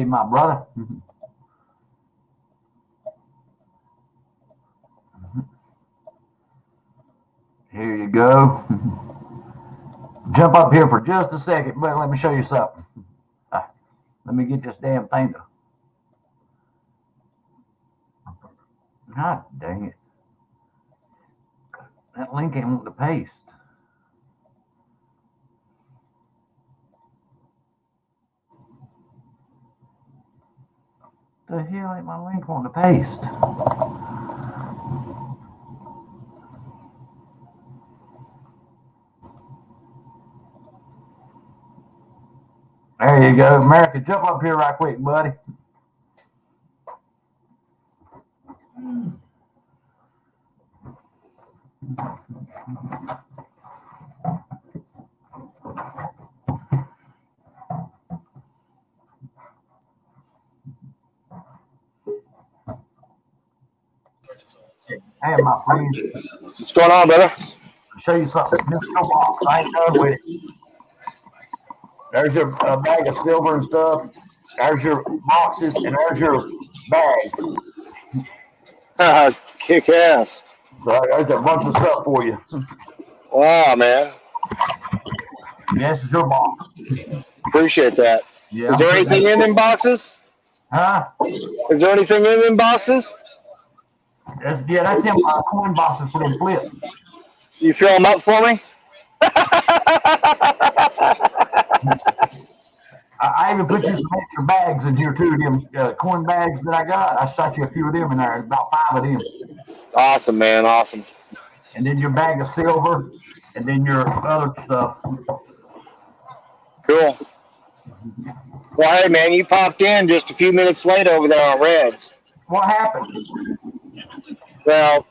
you, my brother. Here you go. Jump up here for just a second, but let me show you something. Let me get this damn thing to. God dang it. That link ain't wanting to paste. The hell ain't my link wanting to paste? There you go. America, jump up here right quick, buddy. Hey, my friend. What's going on, brother? I'll show you something. This is no box. I ain't done with it. There's your bag of silver and stuff. There's your boxes, and there's your bags. Kick ass. So there's a bunch of stuff for you. Wow, man. This is your box. Appreciate that. Yeah. Is there anything in them boxes? Huh? Is there anything in them boxes? That's them coin boxes for them flips. You fill them up for me? I even put you some extra bags in here too. Them coin bags that I got. I shot you a few of them in there. About 5 of them. Awesome, man. Awesome. And then your bag of silver, and then your other stuff. Cool. Well, hey, man, you popped in just a few minutes late over there on Reds. What happened? Well,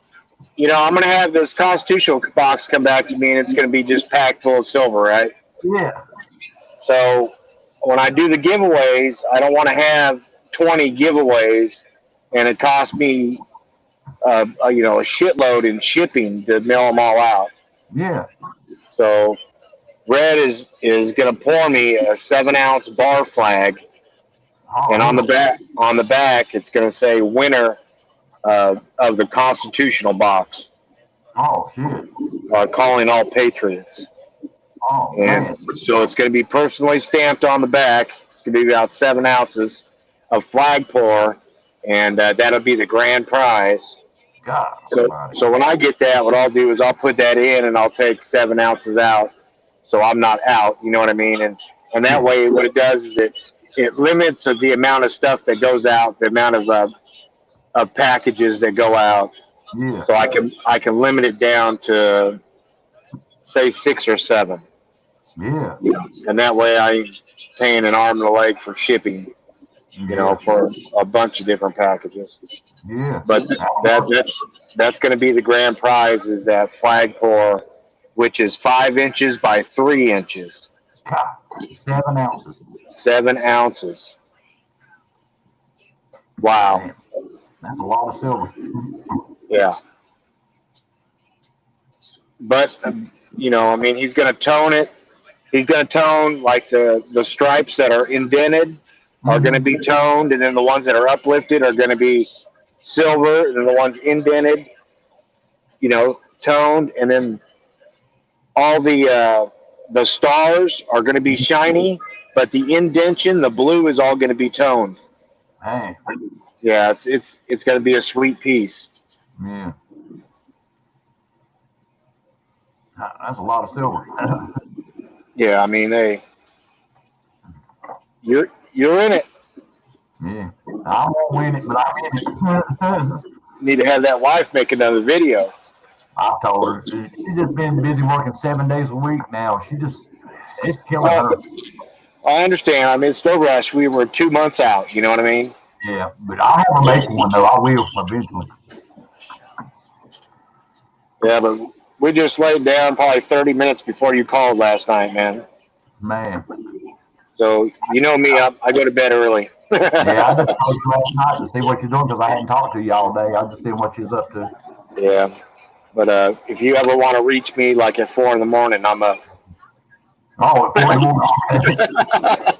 you know, I'm going to have this constitutional box come back to me, and it's going to be just packed full of silver, right? Yeah. So when I do the giveaways, I don't want to have 20 giveaways, and it costs me, a shitload in shipping to mail them all out. Yeah. So Red is going to pour me a 7-ounce bar flag, and on the back it's going to say winner of the constitutional box. Oh shit! Calling all patriots. Oh, and man. So it's going to be personally stamped on the back. It's going to be about 7 ounces of flag pour, and that'll be the grand prize. God. So when I get that, what I'll do is I'll put that in, and I'll take 7 ounces out, so I'm not out. You know what I mean? And that way, what it does is it limits the amount of stuff that goes out, the amount of packages that go out. Yeah. So I can limit it down to say 6 or 7. Yeah. And that way I'm paying an arm and a leg for shipping, for a bunch of different packages. Yeah. But that's going to be the grand prize, is that flag pour, which is 5 inches by 3 inches. God, 7 ounces. 7 ounces. Wow. Man, that's a lot of silver. Yeah. But, he's going to tone it. He's going to tone, like the stripes that are indented are going to be toned, and then the ones that are uplifted are going to be silver, and then the ones indented, toned, and then all the stars are going to be shiny, but the indention, the blue, is all going to be toned. Hey. Yeah, it's going to be a sweet piece. Yeah. That's a lot of silver. Yeah, you're in it. Yeah. I won't win it, but I'm in it. Need to have that wife make another video. I told her. She's just been busy working 7 days a week now. It's killing her. I understand. It's no rush. We were 2 months out. You know what I mean? Yeah, but I'll have her make one, though. I will eventually. Yeah, but we just laid down probably 30 minutes before you called last night, man. Man. So, you know me, I go to bed early. Yeah, I just called you last night to see what you're doing because I hadn't talked to you all day. I just seen what you was up to. Yeah. But if you ever want to reach me, like at 4 in the morning, I'm up. Oh, at 4 in the morning.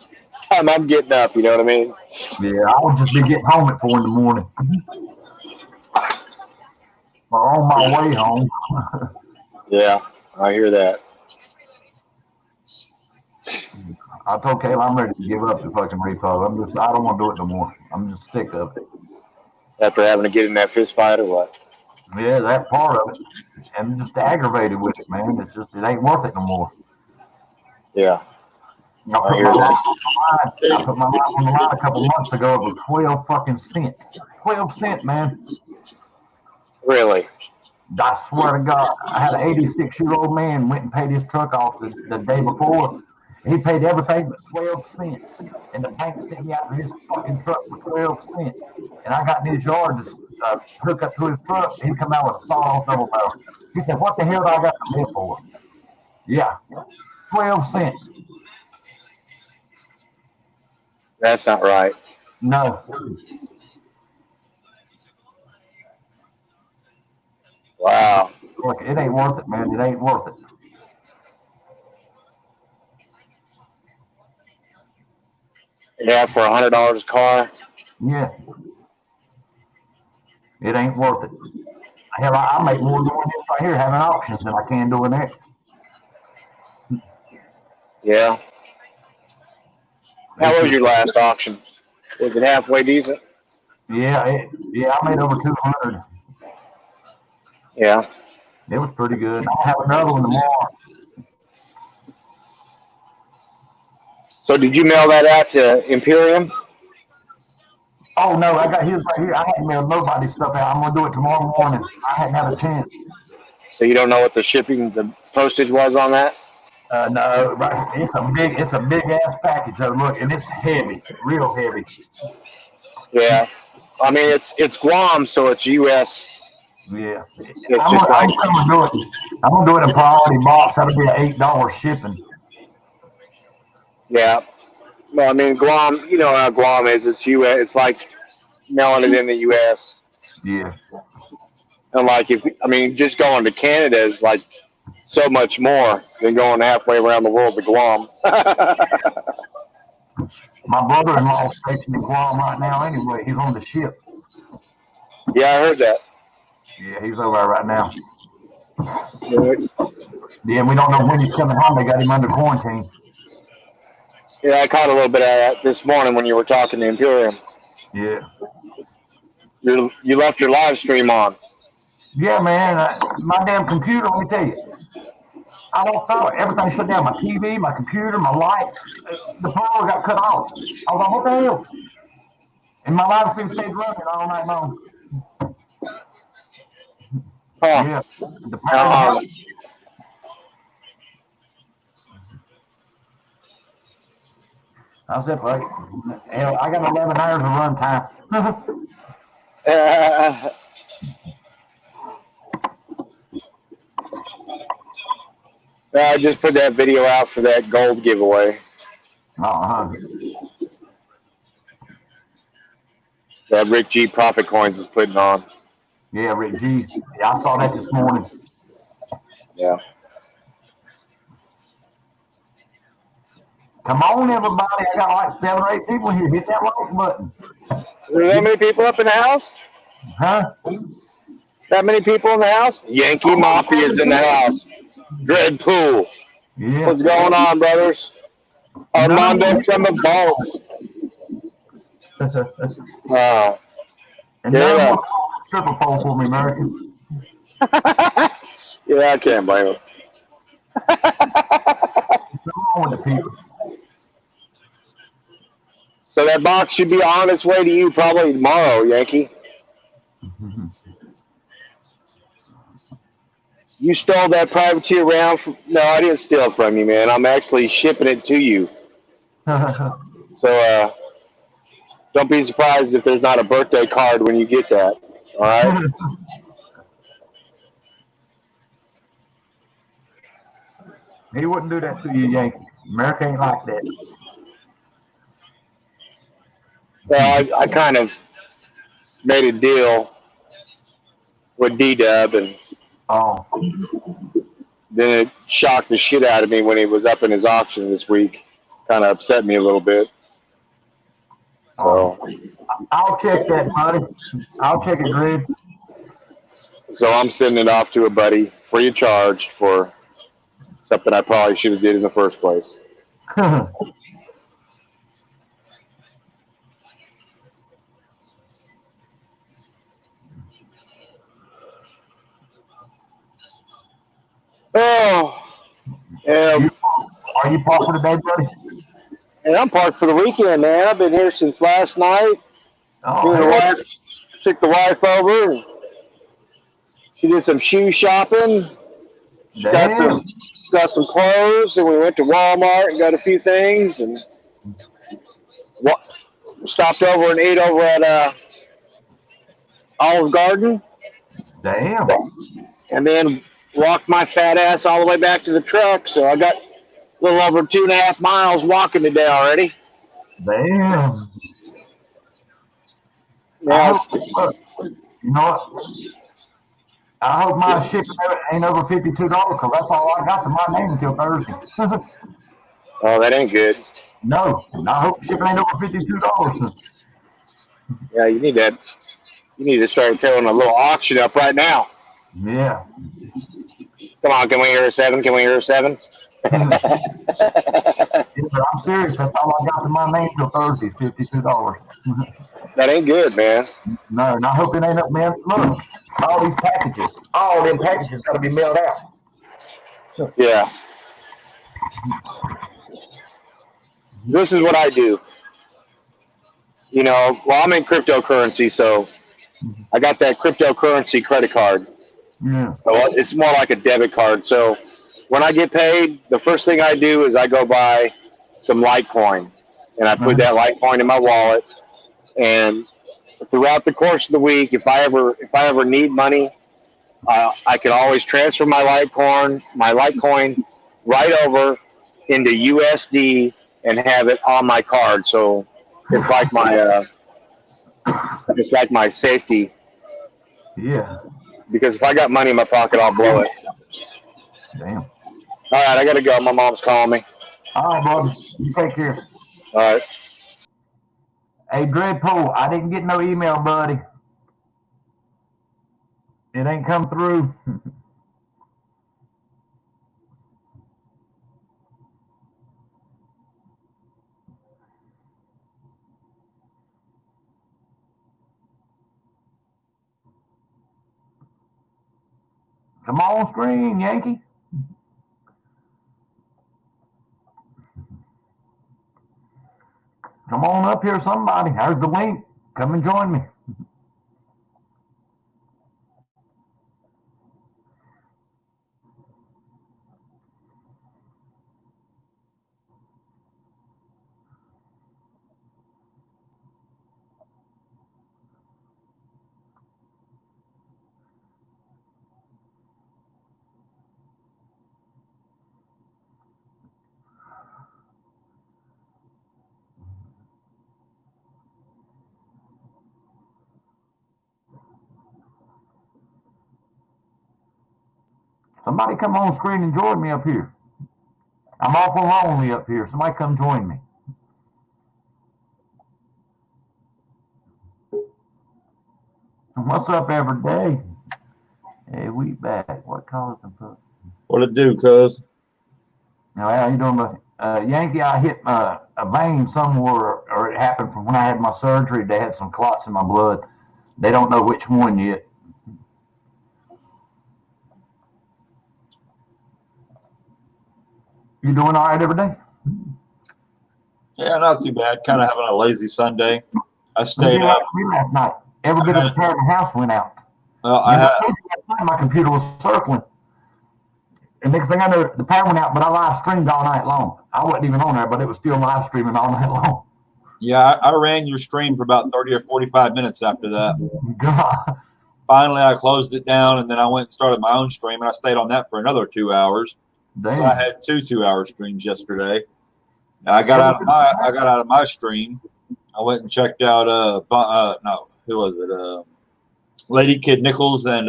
Time I'm getting up, you know what I mean? Yeah, I would just be getting home at 4 in the morning. Or on my way home. Yeah, I hear that. I told Kayla I'm ready to give up the fucking repo. I don't want to do it no more. I'm just sick of it. After having to get in that fist fight or what? Yeah, that part of it. I'm just aggravated with it, man. It ain't worth it no more. Yeah, I I put hear my life that. on the line. I put my life on the line a couple months ago. It was 12 fucking cents. 12 cents, man. Really? I swear to God, I had an 86-year-old man went and paid his truck off the day before. He paid everything but 12 cents. And the bank sent me out to his fucking truck for 12 cents. And I got in his yard to hook up to his truck. And he come out with a sawed-off double barrel. He said, "What the hell do I got to live for?" Yeah, 12 cents. That's not right. No. Wow. Look, it ain't worth it, man. It ain't worth it. Yeah, for $100 a car. Yeah. It ain't worth it. Hell, I make more doing this right here having auctions than I can doing that. Yeah. How was your last auction? Was it halfway decent? Yeah, I made over 200. Yeah. It was pretty good. I'll have another one tomorrow. So did you mail that out to Imperium? Oh no, I got his right here. I hadn't mailed nobody's stuff out. I'm gonna do it tomorrow morning. I hadn't had a chance. So you don't know what the shipping, the postage was on that? No, right. It's a big ass package. Though, look, and it's heavy, real heavy. Yeah. I mean, it's Guam, so it's U.S. Yeah, It's just I'm like, gonna do it. I'm gonna do it in priority box. That'll be an $8 shipping. yeah. Well, I mean, Guam, you know how Guam is. It's U.S. It's like mailing it in the U.S. Yeah. And like, I mean, just going to Canada is like so much more than going halfway around the world to Guam. My brother-in-law is stationed in Guam right now. Anyway, he's on the ship. Yeah, I heard that. Yeah, he's over there right now. Yeah, Yeah, we don't know when he's coming home. They got him under quarantine. yeah, I caught a little bit of that this morning when you were talking to Imperium. Yeah. You left your live stream on. Yeah, man. My damn computer, let me tell you. I lost power. Everything shut down. My TV, my computer, my lights. The power got cut off. I was like, what the hell? And my live stream stayed running all night long. Huh. Yeah. The power was I said, fuck it. Hell, I got 11 hours of run time. I just put that video out for that gold giveaway. Uh-huh. That Rick G Profit Coins is putting on. Yeah, Rick G. Yeah, I saw that this morning. Yeah. Come on, everybody. I got like 7 or 8 people here. Hit that like button. There's that many people up in the house? Huh? That many people in the house? Yankee Mafia's in the house. Dreadpool. Yeah. What's going on, brothers? Armando from the vault. And Yeah. none more stripper pole for me, American. Yeah, I can't blame him. Come on with the people. So that box should be on its way to you probably tomorrow, Yankee. You stole that privateer round from... No, I didn't steal it from you, man. I'm actually shipping it to you. So, don't be surprised if there's not a birthday card when you get that. All right? He wouldn't do that to you, Yankee. America ain't like that. Well, I kind of made a deal with D-Dub, and then it shocked the shit out of me when he was up in his auction this week. Kind of upset me a little bit. So, I'll check that, buddy. I'll check it, Greg. so I'm sending it off to a buddy free of charge for something I probably should have did in the first place. Oh, yeah. Are you parked for the day, buddy? And I'm parked for the weekend, man. I've been here since last night. Oh, Me and the hell. wife took the wife over. And she did some shoe shopping. She Damn. got some clothes, and we went to Walmart and got a few things, and wa- stopped over and ate over at Olive Garden, Damn. and then walked my fat ass all the way back to the truck. So I got a little over 2.5 miles walking today already. Damn. Yeah, You know what? I hope my shipping ain't over $52 because that's all I got to my name until Thursday. oh, that ain't good. No, I hope shipping ain't over $52. Yeah, you need that. You need to start throwing a little auction up right now. Yeah. Come on, can we hear a 7? Can we hear a 7? Yeah, but I'm serious. That's all I got to my name till Thursday is $52. That ain't good, man. No, and I hope it ain't up, man. Look, all these packages, all them packages got to be mailed out. Yeah. This is what I do. You know, well, I'm in cryptocurrency, so I got that cryptocurrency credit card. Yeah. So it's more like a debit card. So when I get paid, the first thing I do is I go buy some Litecoin, and I put that Litecoin in my wallet. And throughout the course of the week, if I ever need money, I can always transfer my Litecoin right over into USD and have it on my card. So it's like my safety. Yeah. Because if I got money in my pocket, I'll blow it. Damn. All right, I gotta go. My mom's calling me. All right, brother. You take care. All right. Hey, Dreadpool, I didn't get no email, buddy. It ain't come through. Come on screen, Yankee. Come on up here, somebody. There's the link. Come and join me. Somebody come on screen and join me up here. I'm awful lonely up here. Somebody come join me. What's up, every day? Hey, Wheatback. What colors and put? What it do, cuz? Now, how you doing, Yankee? I hit a vein somewhere, or it happened from when I had my surgery. They had some clots in my blood. They don't know which one yet. You doing all right every day? Yeah, not too bad. Kind of having a lazy Sunday. I stayed up. Last night. Every bit of the power in the house went out. Well, My computer was circling. And next thing I know, the power went out, but I live streamed all night long. I wasn't even on there, but it was still live streaming all night long. Yeah, I ran your stream for about 30 or 45 minutes after that. God. Finally, I closed it down, and then I went and started my own stream, and I stayed on that for another 2 hours. Damn. So I had two 2-hour streams yesterday. I got out of my stream. I went and checked out who was it? Lady Kid Nichols and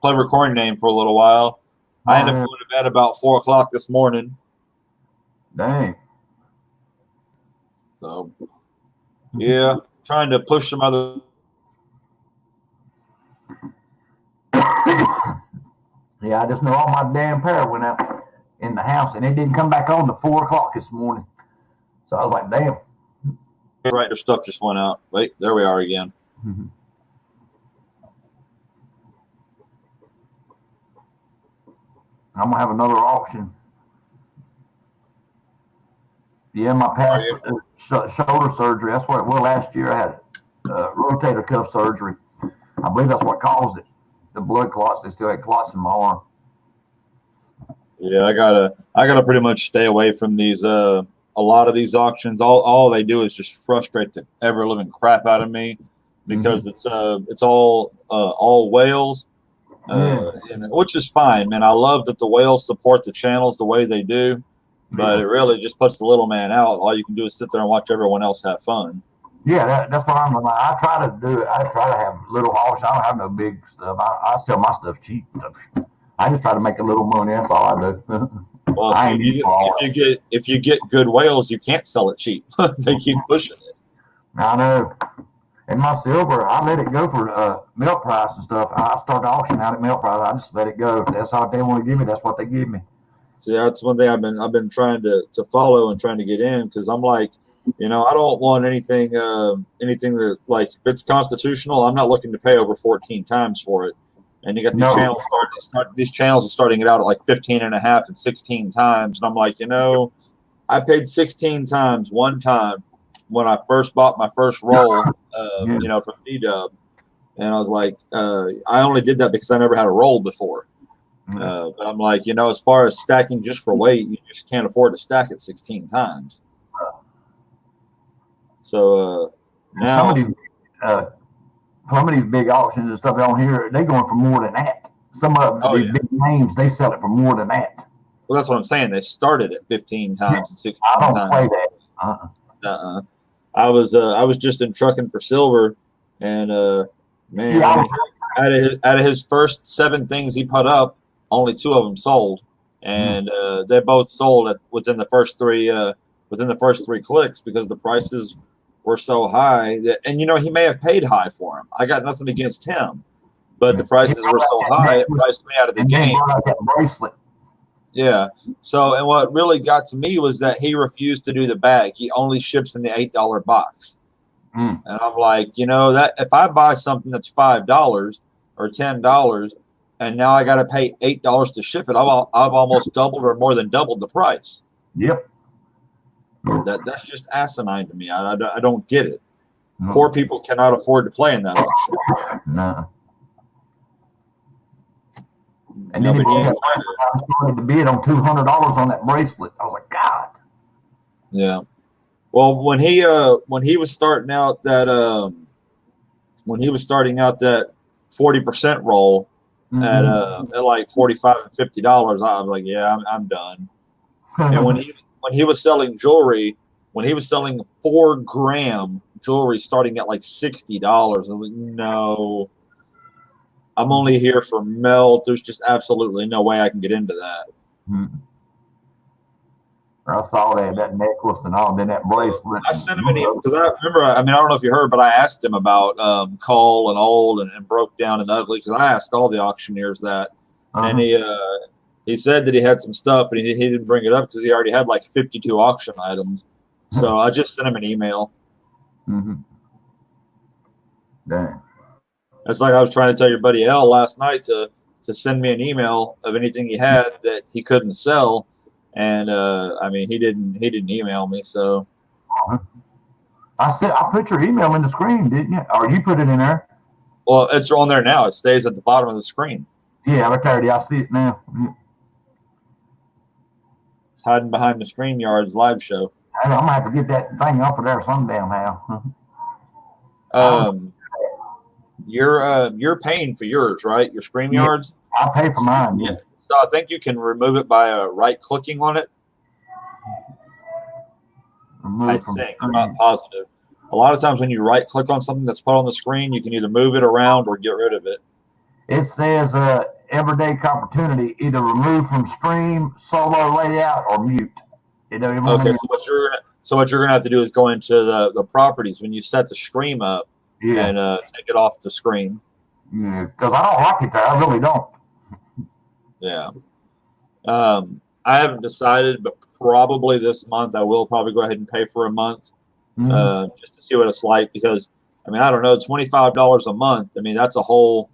Clever Coin Name for a little while. I ended up going to bed about 4 o'clock this morning. Dang. So Yeah, trying to push some other. Yeah, I just know all my damn power went out in the house, and it didn't come back on to 4 o'clock this morning. So I was like, damn. Right, their stuff just went out. Wait, there we are again. I'm gonna have another auction. Yeah, my past shoulder surgery. That's what it was last year. I had rotator cuff surgery. I believe that's what caused it. The blood clots. They still had clots in my arm. Yeah, I gotta pretty much stay away from these. A lot of these auctions. All they do is just frustrate the ever living crap out of me, because it's all whales. Which is fine, man. I love that the whales support the channels the way they do, but it really just puts the little man out. All you can do is sit there and watch everyone else have fun. Yeah, that's what I'm about. I try to do it. I try to have little auctions. I don't have no big stuff. I sell my stuff cheap. I just try to make a little money. That's all I do. Well, see, if you get good whales, you can't sell it cheap. They keep pushing it. I know. And my silver, I let it go for milk price and stuff. I start the auction out at milk price. I just let it go. If that's what they want to give me, that's what they give me. See, that's one thing I've been trying to follow and trying to get in, because I'm like, I don't want anything that, like, if it's constitutional, I'm not looking to pay over 14 times for it. And you got these channels are starting it out at like 15 and a half and 16 times, and I'm like, I paid 16 times one time when I first bought my first roll, from D-Dub, and I was like, I only did that because I never had a roll before. But I'm like, as far as stacking just for weight, you just can't afford to stack it 16 times. So now some of these big auctions and stuff on here, they going for more than that. Some of these big names, they sell it for more than that. Well, that's what I'm saying. They started at 15 times and 16 I don't times. play that. I was just in trucking for silver, and man, out of his first 7 things he put up, only 2 of them sold, and they both sold within the first 3 clicks, because the prices were so high that, and he may have paid high for them. I got nothing against him, but the prices were so high, it priced me out of the game. That bracelet. Yeah. So, and what really got to me was that he refused to do the bag. He only ships in the $8 box. And I'm like, that if I buy something that's $5 or $10, and now I got to pay $8 to ship it, I've almost doubled or more than doubled the price. Yep. That's just asinine to me. I don't get it. Poor people cannot afford to play in that auction. No. And then he started to bid on $200 on that bracelet. I was like, God. Yeah. Well, when he was starting out that 40% roll at like $45 and $50, I was like, yeah, I'm done. And when he was selling jewelry, when he was selling 4-gram jewelry starting at like $60, I was like, no, I'm only here for melt. There's just absolutely no way I can get into that. I saw that necklace and all, and then that bracelet. I sent him an email because I remember. I don't know if you heard, but I asked him about Cull and Old and Broke Down and Ugly, because I asked all the auctioneers that, and he said that he had some stuff, but he didn't bring it up because he already had like 52 auction items. So I just sent him an email. Dang. It's like I was trying to tell your buddy L last night to send me an email of anything he had that he couldn't sell. And he didn't email me, so I put your email in the screen, didn't you? Or you put it in there? Well, it's on there now. It stays at the bottom of the screen. Yeah, right there. I see it now. It's hiding behind the StreamYard's live show. I'm gonna have to get that thing off of there some damn how. You're paying for yours, right? Your StreamYards. Yeah, I pay for mine. Yeah. So I think you can remove it by right-clicking on it. I think. I'm not positive. A lot of times when you right-click on something that's put on the screen, you can either move it around or get rid of it. It says everyday opportunity, either remove from stream, solo layout, or mute. Okay, so So what you're gonna have to do is go into the properties when you set the stream up and take it off the screen. Yeah, because I don't like it there. I really don't. Yeah. I haven't decided, but probably this month I will probably go ahead and pay for a month just to see what it's like. Because I mean, I don't know, $25 a month. I mean, that's a whole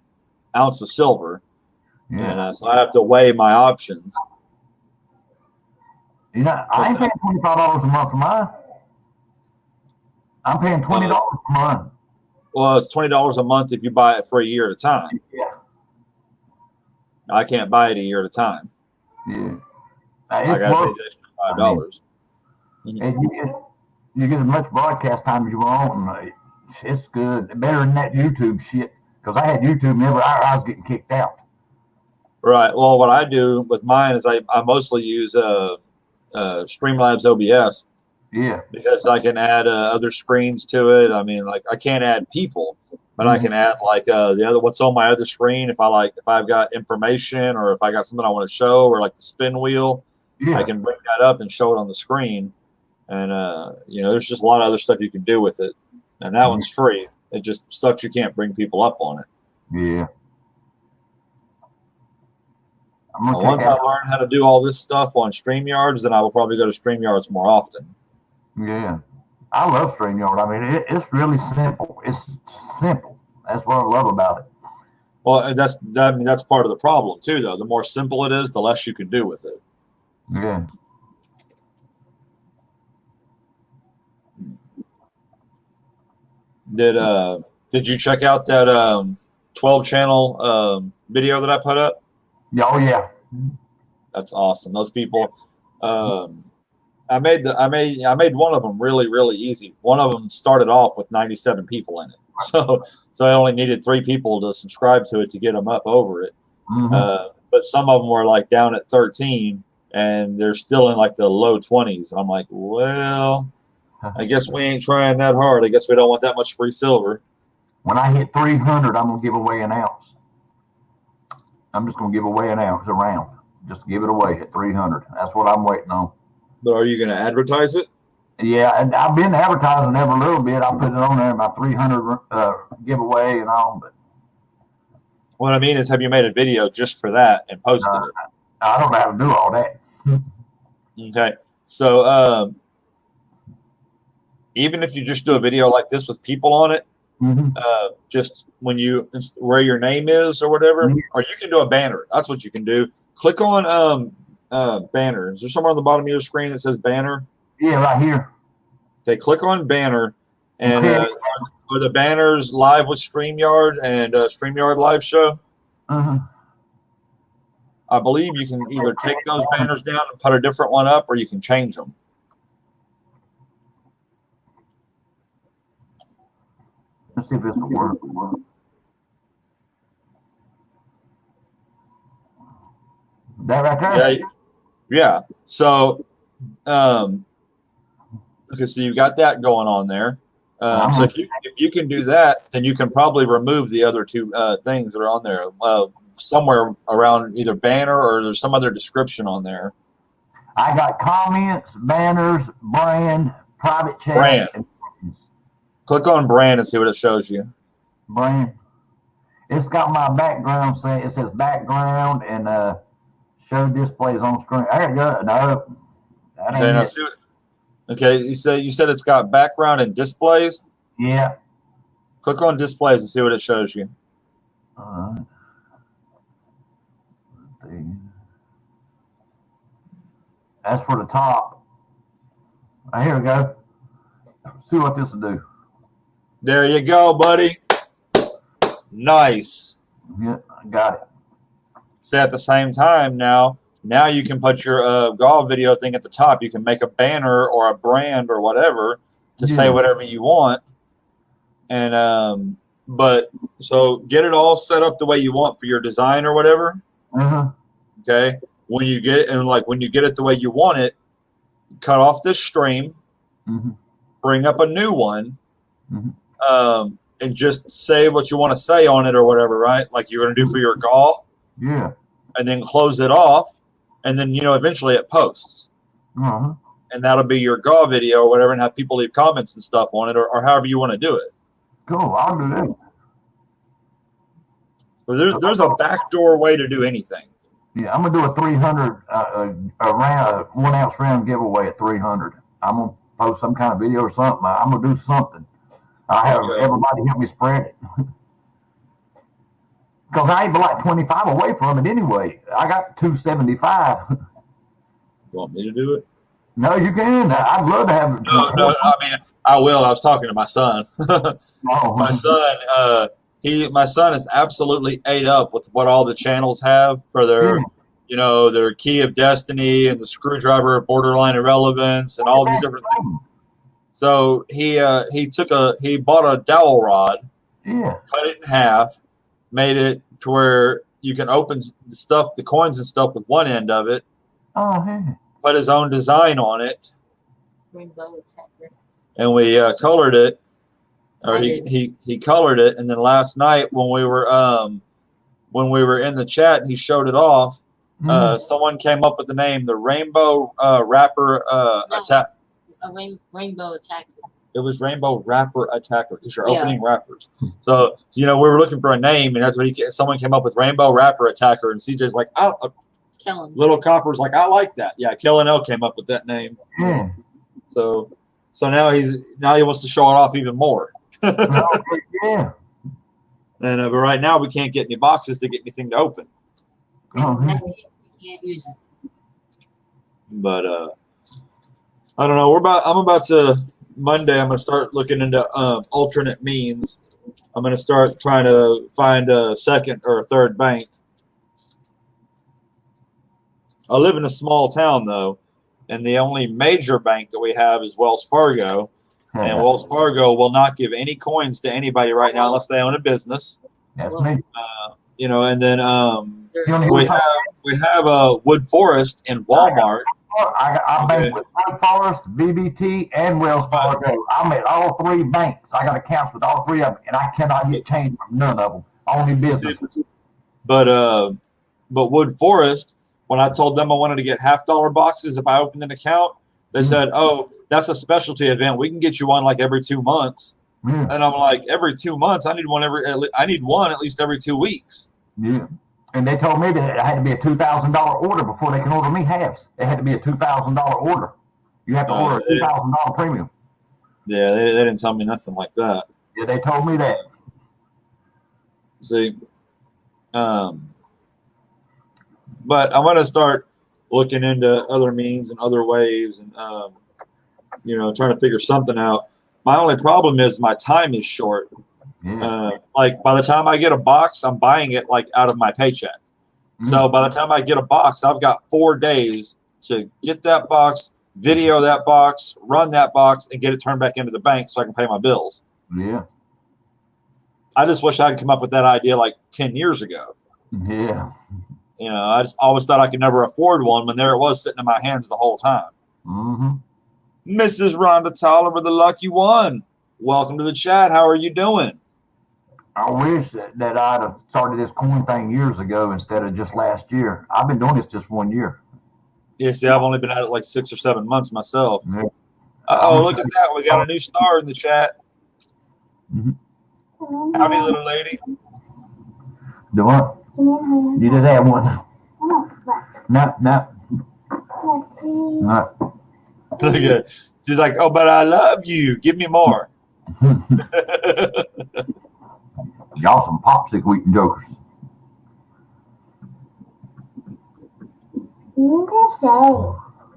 ounce of silver. Yeah. And so I have to weigh my options. You know, I ain't paying $25 a month for mine. I'm paying $20 a month. Well, it's $20 a month if you buy it for a year at a time. Yeah. I can't buy it a year at a time. Yeah. I got to pay the extra $5. You get as much broadcast time as you want, and it's good. Better than that YouTube shit. Because I had YouTube, and every hour I was getting kicked out. Right. Well, what I do with mine is I mostly use Streamlabs OBS. Yeah. Because I can add other screens to it. I mean, like I can't add people, but I can add like the other what's on my other screen. If I've got information or if I got something I want to show or like the spin wheel, I can bring that up and show it on the screen. And you know, there's just a lot of other stuff you can do with it. And that one's free. It just sucks you can't bring people up on it. Yeah. Once I learn how to do all this stuff on StreamYards, then I will probably go to StreamYards more often. Yeah, I love StreamYard. I mean, it's really simple. It's simple. That's what I love about it. Well, that's part of the problem too, though. The more simple it is, the less you can do with it. Yeah. Did you check out that 12-channel video that I put up? Oh yeah. That's awesome. Those people. I made one of them really, really easy. One of them started off with 97 people in it, so I only needed 3 people to subscribe to it to get them up over it. But some of them were like down at 13, and they're still in like the low 20s. I'm like, well, I guess we ain't trying that hard. I guess we don't want that much free silver. When I hit 300, I'm gonna give away an ounce. I'm just gonna give away an ounce around. Just give it away at 300. That's what I'm waiting on. But are you going to advertise it? Yeah, and I've been advertising every little bit. I put it on there, my 300 giveaway and all. But what I mean is, have you made a video just for that and posted it? I don't know how to do all that. Okay, so even if you just do a video like this with people on it, just where your name is or whatever, or you can do a banner. That's what you can do. Click on banner. Is there somewhere on the bottom of your screen that says banner? Yeah, right here. Okay, click on banner. And are the banners live with StreamYard and StreamYard live show? I believe you can either take those banners down and put a different one up, or you can change them. Let's see if this will work. That right there? Yeah. So, okay, so you've got that going on there. So if you can do that, then you can probably remove the other 2 things that are on there somewhere around either banner or there's some other description on there. I got comments, banners, brand, private chat. Brand. Click on brand and see what it shows you. Brand. It's got my background. It says background and show displays on screen. There you go. No, that ain't it. Okay, you said it's got background and displays. Yeah. Click on displays and see what it shows you. All right. That's for the top. Here we go. See what this will do. There you go, buddy. Nice. Yeah, I got it. So at the same time now you can put your golf video thing at the top. You can make a banner or a brand or whatever to say whatever you want. And but so get it all set up the way you want for your design or whatever. Okay. When you get it, and like when you get it the way you want it, cut off this stream, bring up a new one, and just say what you want to say on it or whatever, right? Like you're going to do for your golf. Yeah. And then close it off, and then eventually it posts. and that'll be your GAW video or whatever, and have people leave comments and stuff on it, or however you want to do it. Cool, I'll do that. But there's a backdoor way to do anything. Yeah, I'm gonna do a 300 round, 1 ounce round giveaway at 300. I'm gonna post some kind of video or something. I'm gonna do something. I have everybody help me spread it. Because I ain't but like 25 away from it anyway. I got 275. You want me to do it? No, you can. I'd love to have it. No, I mean, I will. I was talking to my son. Oh. My son is absolutely ate up with what all the channels have for their, their Key of Destiny and the Screwdriver of Borderline Irrelevance and all these different things. So he bought a dowel rod, cut it in half, made it to where you can open the coins and stuff with one end of it. Oh, hey. Put his own design on it. Rainbow Attack. And we colored it. Or he colored it, and then last night when we were in the chat and he showed it off, someone came up with the name, the Rainbow Rapper Attack. Rainbow Attack. It was Rainbow Rapper Attacker because you're opening rappers. So we were looking for a name, and that's when someone came up with Rainbow Rapper Attacker, and CJ's like, Little Copper's like, I like that. Yeah, Kellen L came up with that name. So now he wants to show it off even more. Yeah. And but right now we can't get any boxes to get anything to open. You can't use it. But I don't know. I'm about to Monday. I'm gonna start looking into alternate means. I'm gonna start trying to find a second or a third bank. I live in a small town though, and the only major bank that we have is Wells Fargo. And Wells Fargo will not give any coins to anybody right now unless they own a business. That's me. And then we have Wood Forest in Walmart. I bank with Wood Forest, BBT, and Wells Fargo. I'm at all three banks. I got accounts with all three of them, and I cannot get change from none of them. Only businesses. But Wood Forest, when I told them I wanted to get $50 boxes if I opened an account, they said, "Oh, that's a specialty event. We can get you one like every 2 months." And I'm like, every 2 months? I need one at least every 2 weeks. Yeah. And they told me that it had to be a $2,000 order before they can order me halves. It had to be a $2,000 order. You have to order a $2,000 premium. Yeah, they didn't tell me nothing like that. Yeah, they told me that. See, but I'm going to start looking into other means and other ways and, trying to figure something out. My only problem is my time is short. Like by the time I get a box, I'm buying it like out of my paycheck. So by the time I get a box, I've got 4 days to get that box, video that box, run that box, and get it turned back into the bank so I can pay my bills. Yeah. I just wish I could come up with that idea like 10 years ago. Yeah. I just always thought I could never afford one when there it was sitting in my hands the whole time. Mrs. Rhonda Tolliver, the lucky one. Welcome to the chat. How are you doing? I wish that I'd have started this coin thing years ago instead of just last year. I've been doing this just 1 year. Yeah, see, I've only been at it like 6 or 7 months myself. Uh-oh, look at that. We got a new star in the chat. Howdy, little lady. Do what? You just had one. No. Look at it. She's like, oh, but I love you. Give me more. Y'all some popsicle eating jokers.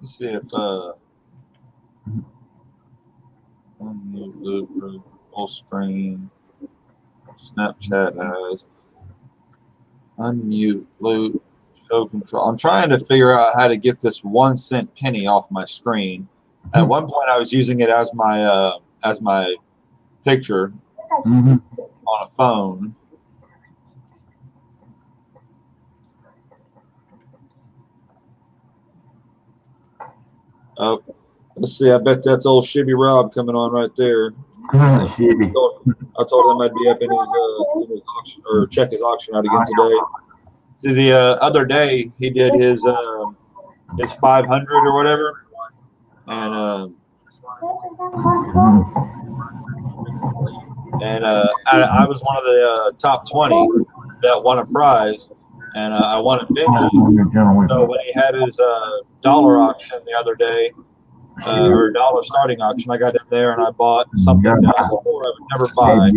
Let's see if unmute full screen. Snapchat has unmute loop show control. I'm trying to figure out how to get this 1 cent penny off my screen. At one point, I was using it as my picture on a phone. Oh, let's see. I bet that's old Shibby Rob coming on right there. Shibby. I told him I'd be up in his auction or check his auction out again today. See, the other day he did his 500 or whatever. and I was one of the top 20 that won a prize, and I won a Benji. So when he had his dollar auction the other day, or dollar starting auction, I got in there and I bought something that I swore I would never buy.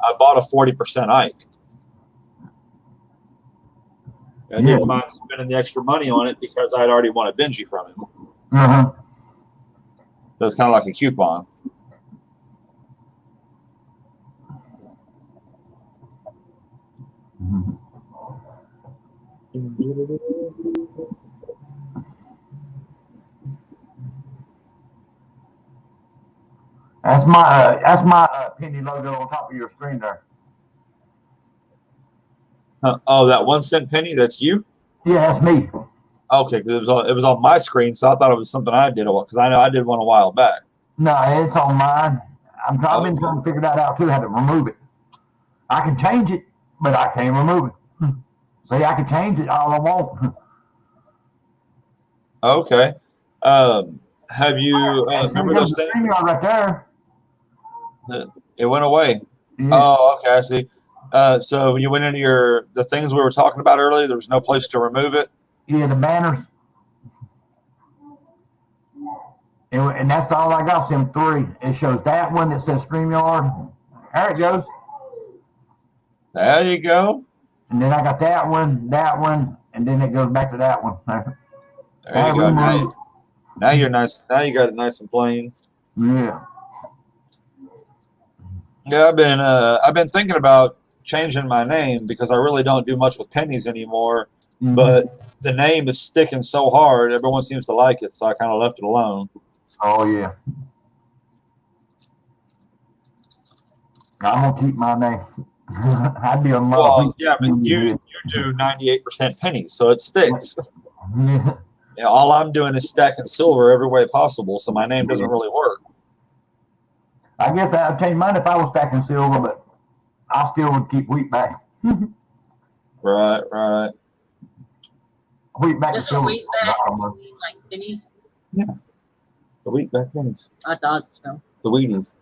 I bought a 40% Ike. I didn't mind spending the extra money on it because I'd already won a Benji from him. So it's kind of like a coupon. That's my penny logo on top of your screen there. Oh, that 1 cent penny, that's you? Yeah, that's me. Okay, because it was on my screen, so I thought it was something I did, because I know I did one a while back. No, it's on mine. I've been trying to figure that out too, how to remove it. I can change it, but I can't remove it. See, I can change it all I want. Okay. Have you remember those things? Right there. It went away. Yeah. Oh, okay, I see. So when you went into the things we were talking about earlier, there was no place to remove it? Yeah, the banners. And that's all I got, them 3. It shows that one that says StreamYard. There it goes. There you go. And then I got that one, and then it goes back to that one. There you go. Now you're nice. Now you got it nice and plain. Yeah. Yeah, I've been thinking about changing my name because I really don't do much with pennies anymore. Mm-hmm. But the name is sticking so hard, everyone seems to like it, so I kind of left it alone. Oh yeah. I'm gonna keep my name. I'd be on my. Well, yeah, but you do 98% pennies, so it sticks. Yeah. Yeah, all I'm doing is stacking silver every way possible, so my name doesn't really work. I guess I'd change mine if I was stacking silver, but I still would keep Wheatback. Right. Wheatback There's a silver. Wheatback, like pennies. Yeah. The Wheatback pennies. I thought so. The Wheaties.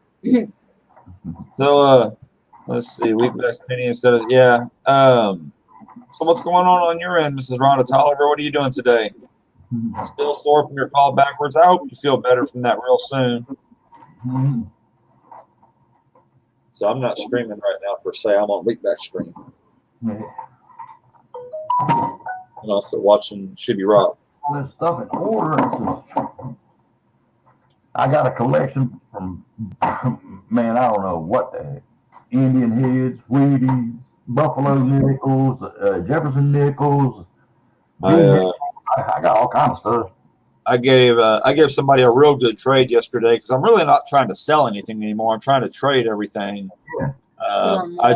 So let's see, Wheatback penny instead of so what's going on your end, Mrs. Rhonda Tolliver? What are you doing today? Still sore from your fall backwards? I hope you feel better from that real soon. So I'm not streaming right now per se. I'm on Wheatback stream. And also watching Shibby Rock. This stuff in order. I got a collection from, man, I don't know what the heck. Indian heads, Wheaties, Buffalo nickels, Jefferson nickels. I got all kinds of stuff. I gave somebody a real good trade yesterday because I'm really not trying to sell anything anymore. I'm trying to trade everything. Yeah. I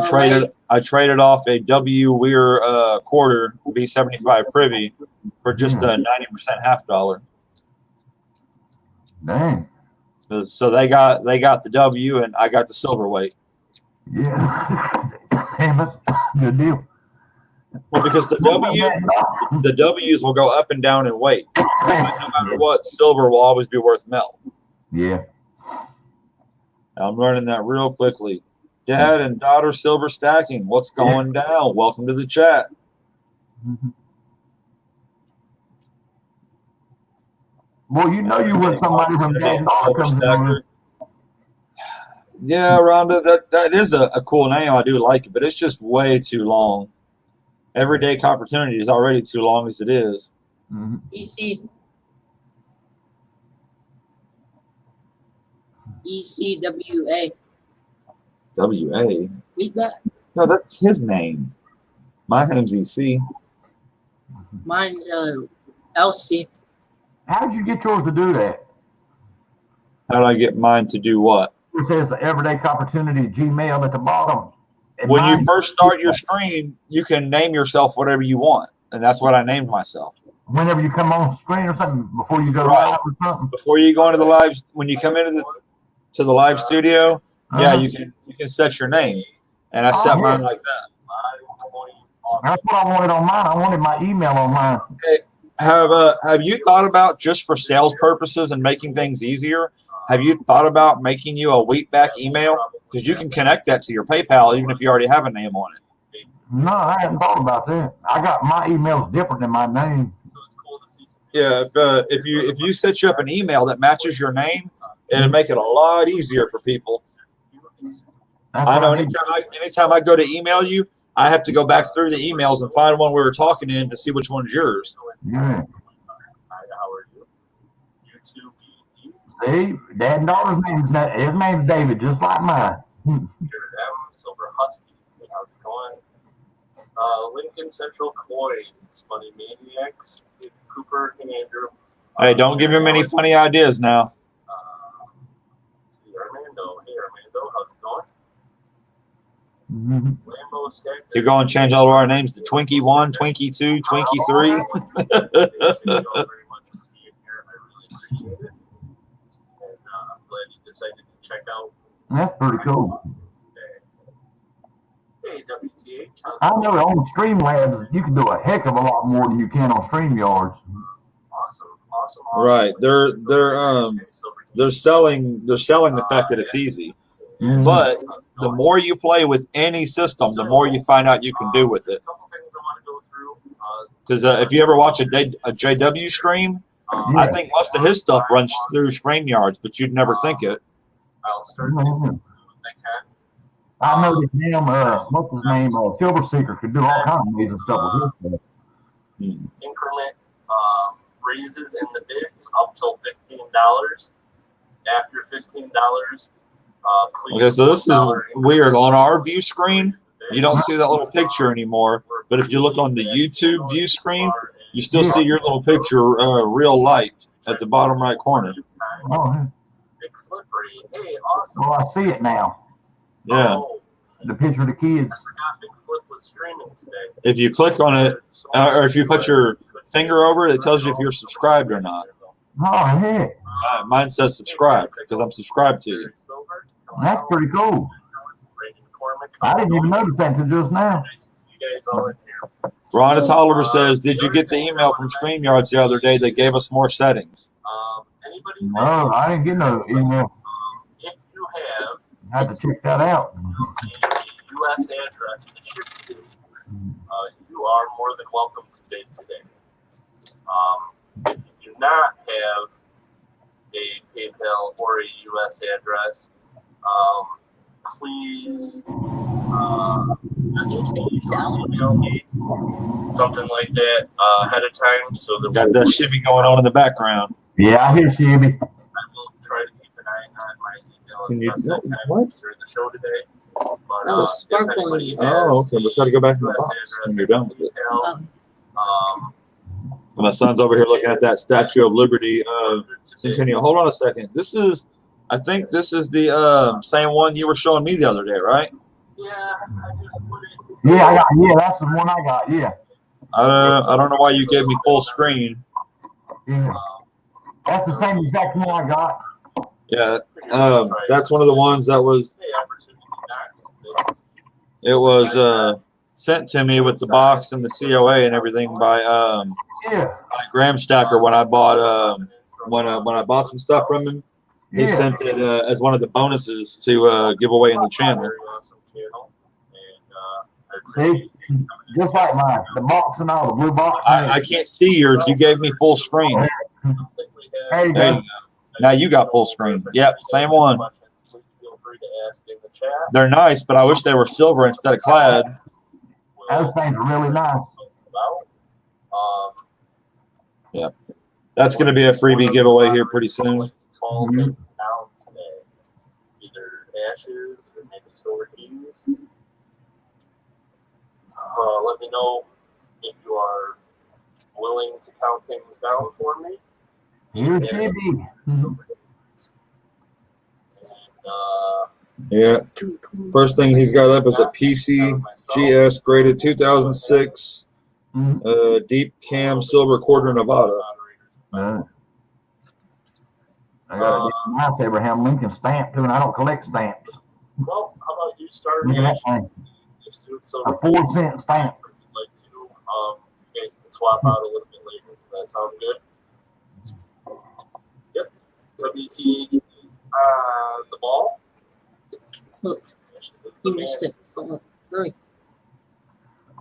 traded off a W Weir quarter B75 privy for just a 90% half dollar. Dang. So they got the W and I got the silver weight. Yeah. Damn, that's a good deal. Well, because the W's will go up and down in weight. But no matter what, silver will always be worth melt. Yeah. I'm learning that real quickly. Dad and daughter silver stacking. What's going down? Welcome to the chat. Well, you know you want somebody from Dad and daughter comes in. Yeah, Rhonda, that is a cool name. I do like it, but it's just way too long. Everyday Opportunity is already too long as it is. ECWA. WA? Wheatback? No, that's his name. My name's EC. Mine's LC. How did you get yours to do that? How did I get mine to do what? It says Everyday Opportunity Gmail at the bottom. And when you first start your stream, you can name yourself whatever you want. And that's what I named myself. Whenever you come on screen or something, before you go live or something? Before you go into the live, when you come into the live studio, yeah, you can set your name. And I set mine like that. That's what I wanted on mine. I wanted my email on mine. Have you thought about, just for sales purposes and making things easier, have you thought about making you a Wheatback email? Because you can connect that to your PayPal even if you already have a name on it. No, I hadn't thought about that. I got my emails different than my name. Yeah, if you set you up an email that matches your name, it'll make it a lot easier for people. I know anytime I go to email you, I have to go back through the emails and find one we were talking in to see which one's yours. Yeah. See, Dad and daughter's his name's David, just like mine. Silver Husky. How's it going? Lincoln Central Coins, Money Maniacs, Cooper and Andrew. Hey, don't give him any funny ideas now. Armando. Hey, Armando, how's it going? Mhm. Lambo Stack. You're going to change all of our names to Twinkie 1, Twinkie 2, Twinkie 3. Thank you all very much for being here. I really appreciate it. And I'm glad you decided to check out. That's pretty cool. Hey, WTH. I know on Streamlabs you can do a heck of a lot more than you can on StreamYards. Awesome. Right. They're selling the fact that it's easy. Mhm. But the more you play with any system, the more you find out you can do with it. Because if you ever watch a JW stream, I think most of his stuff runs through StreamYards, but you'd never think it. I'll start Mhm. I know that him, what's his name, Silver Seeker could do all kinds of amazing stuff with his stuff. increment raises in the bids up till $15. After $15, please. Okay, so this is weird. On our view screen, you don't see that little picture anymore. But if you look on the YouTube view screen, you still see your little picture real light at the bottom right corner. Oh, Big Flippery. Hey, awesome. well, I see it now. Yeah. Oh, The picture of the kids. I forgot Big Flip was streaming today. If you click on it, or if you put your finger over it, it tells you if you're subscribed or not. Oh, heck. Mine says subscribe because I'm subscribed to you. That's pretty cool. I didn't even notice that until just now. You guys all in here. Rhonda Tolliver says, "Did you get the email from StreamYards the other day? They gave us more settings." Anybody? No, I didn't get no email. If you have I had to check that out. a U.S. address to ship to, you are more than welcome to bid today. If you do not have a PayPal or a U.S. address, please message me or email me, something like that, ahead of time, so that Got that shit be going on in the background. Yeah, I hear Shabby. I will try to keep an eye on my email Can as you- best I can what? during the show today. But, That was if sparkling. anybody has Oh, okay. Let's try to go back in the US box address when you're done with it. PayPal, Um, My son's over here looking at that Statue of Liberty Centennial. Hold on a second. I think this is the same one you were showing me the other day, right? Yeah, I just put it. Yeah, that's the one I got. Yeah. I don't know why you gave me full screen. Yeah. That's the same exact one I got. Yeah, that's one of the ones that was. Hey, opportunity knocks. It was sent to me with the box and the COA and everything by Yeah. Graham Stacker when I bought when I bought some stuff from him. He Yeah. sent it as one of the bonuses to give away in the channel. Very awesome channel. And I See? appreciate you coming Just like mine. The box and all, the blue box. I can't see yours. You gave me full screen. in. There you There you go. go. Now you got full screen. Yep, same one. Please feel free to ask in the chat. They're nice, but I wish they were silver instead of clad. Those things are really nice. That's going to be a freebie giveaway here pretty soon. Call Mhm. them down today. Either ashes or maybe silver keys. Let me know if you are willing to count things down for me. Here's Shabby. And Yeah. First thing he's got up is a PC GS graded 2006 deep cam silver quarter Nevada. I got a nice Abraham Lincoln stamp too, and I don't collect stamps. Well, how about you start Look at that ashes? thing. If Suit Silver A 4-cent stamp. would like to, you guys can swap out a little bit later. that sound good? Yep. WT, the ball. Look, you missed it. So, hurry.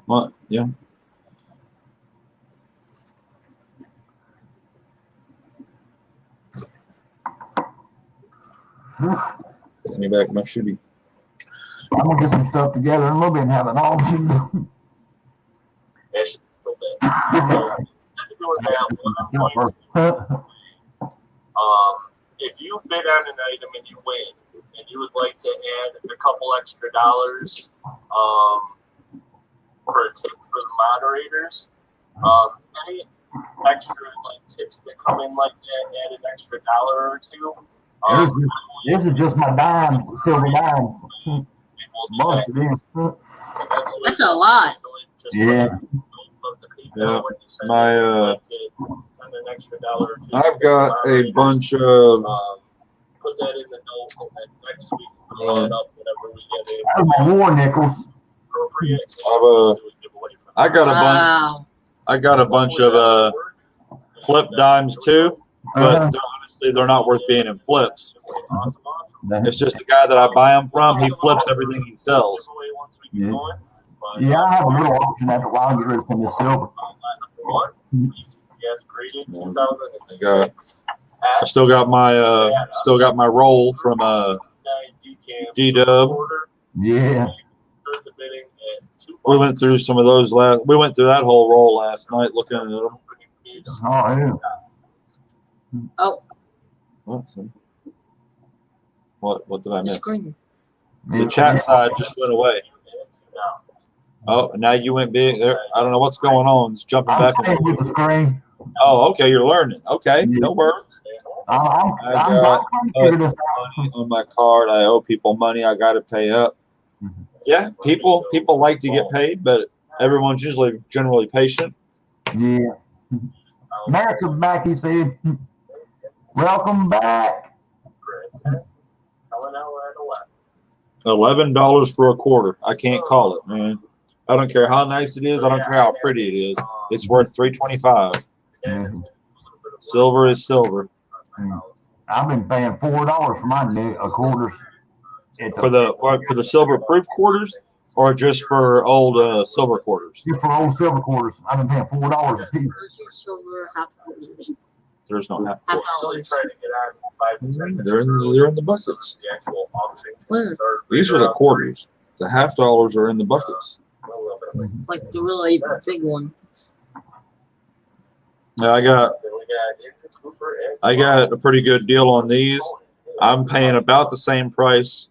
What? Yeah. Get me back my shitty. I'm gonna get some stuff together in a little bit and have an auction. Yeah, should feel bad. So, instead of doing that, what I'm going to do, if you bid on an item and you win, and you would like to add a couple extra dollars for a tip for the moderators, any extra like tips that come in like that, add an extra dollar or two. This is just my dime, silver dime. We'll do that. That's a lot. Yeah. Yeah. My I've got a bunch of put that in the note, and then next week we'll round up whatever we get That's my war nickels. appropriate. I got a bunch. Wow. I got a bunch of flip dimes too, but honestly, they're not worth being in flips. It's just the guy that I buy them from. He flips everything he sells. Yeah. Yeah, I have a little auction after a while. Get rid of some of this silver. Yes, graded 2006. I still got my roll from D-Dub. Yeah. We went through some of those we went through that whole roll last night looking at them. Oh, yeah. Oh, What did I miss? screen. The chat side just went away. Oh, now you went big there. I don't know what's going on. It's jumping back. With the screen. Oh, okay, you're learning. Okay, no worries. I got money on my card. I owe people money. I got to pay up. Yeah, people like to get paid, but everyone's usually generally patient. Yeah. America's back, he said. Welcome back. $11 for a quarter. I can't call it, man. I don't care how nice it is. I don't care how pretty it is. It's worth $3.25. Silver is silver. I've been paying $4 for my quarters. For the silver proof quarters, or just for old silver quarters? Just for old silver quarters. I've been paying $4 a piece. Where's your silver half quarters? There's no half Half quarters. dollars. They're in the buckets. Where? These are the quarters. The half dollars are in the buckets. Like the really big one. Yeah, I got a pretty good deal on these. I'm paying about the same price